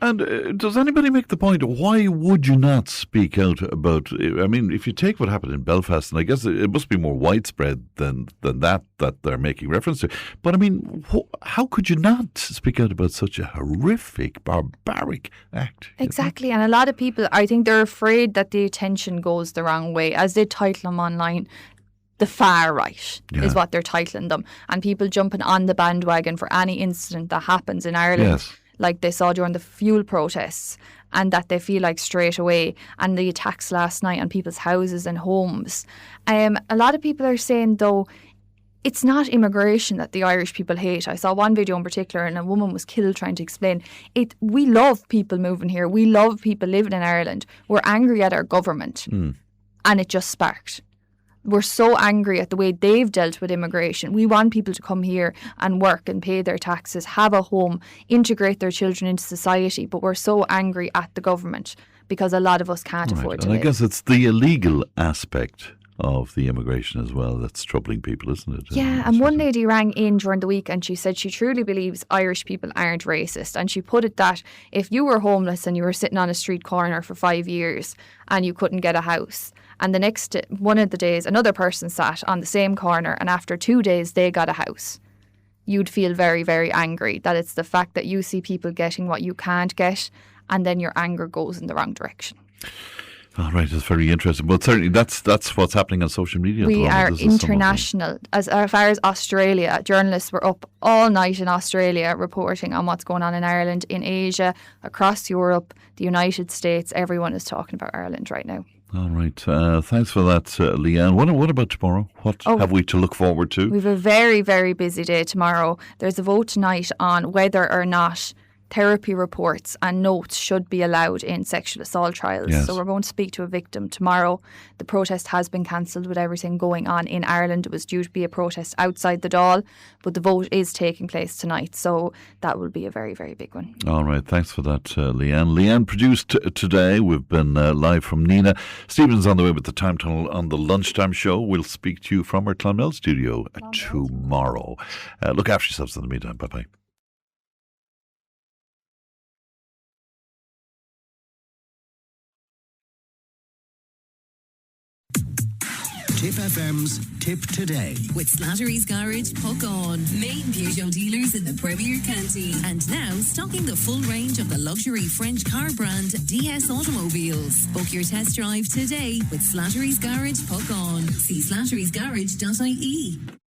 And does anybody make the point, why would you not speak out about, I mean, if you take what happened in Belfast, and I guess it must be more widespread than that they're making reference to, but I mean, how could you not speak out about such a horrific, barbaric act? Exactly, and a lot of people, I think they're afraid that the attention goes the wrong way, as they title them online. The far right is what they're titling them, and people jumping on the bandwagon for any incident that happens in Ireland. Yes. Like they saw during the fuel protests, and that they feel like straight away, and the attacks last night on people's houses and homes. A lot of people are saying, though, it's not immigration that the Irish people hate. I saw one video in particular, and a woman was killed trying to explain it. We love people moving here. We love people living in Ireland. We're angry at our government, and it just sparked. We're so angry at the way they've dealt with immigration. We want people to come here and work and pay their taxes, have a home, integrate their children into society. But we're so angry at the government because a lot of us can't afford to live. live. I guess it's the illegal aspect of the immigration as well that's troubling people, isn't it? Yeah, and one lady rang in during the week and she said she truly believes Irish people aren't racist. And she put it that if you were homeless and you were sitting on a street corner for 5 years and you couldn't get a house, and the next one of the days another person sat on the same corner and after 2 days they got a house, you'd feel very, very angry. That it's the fact that you see people getting what you can't get, and then your anger goes in the wrong direction. All right, that's very interesting. But certainly that's what's happening on social media. We are international. As far as Australia, journalists were up all night in Australia reporting on what's going on in Ireland, in Asia, across Europe, the United States. Everyone is talking about Ireland right now. All right. Thanks for that, Leanne. What about tomorrow? What have we to look forward to? We have a very, very busy day tomorrow. There's a vote tonight on whether or not therapy reports and notes should be allowed in sexual assault trials. Yes. So we're going to speak to a victim tomorrow. The protest has been cancelled with everything going on in Ireland. It was due to be a protest outside the Dáil, but the vote is taking place tonight. So that will be a very, very big one. All right. Thanks for that, Leanne. Leanne produced today. We've been live from Nina. Stephen's on the way with the Time Tunnel on the Lunchtime Show. We'll speak to you from our Clonmel studio tomorrow. Look after yourselves in the meantime. Bye-bye. Tipp FM's Tip Today. With Slattery's Garage, Puck On. Main Peugeot dealers in the Premier County. And now stocking the full range of the luxury French car brand DS Automobiles. Book your test drive today with Slattery's Garage, Puck On. See slatterysgarage.ie.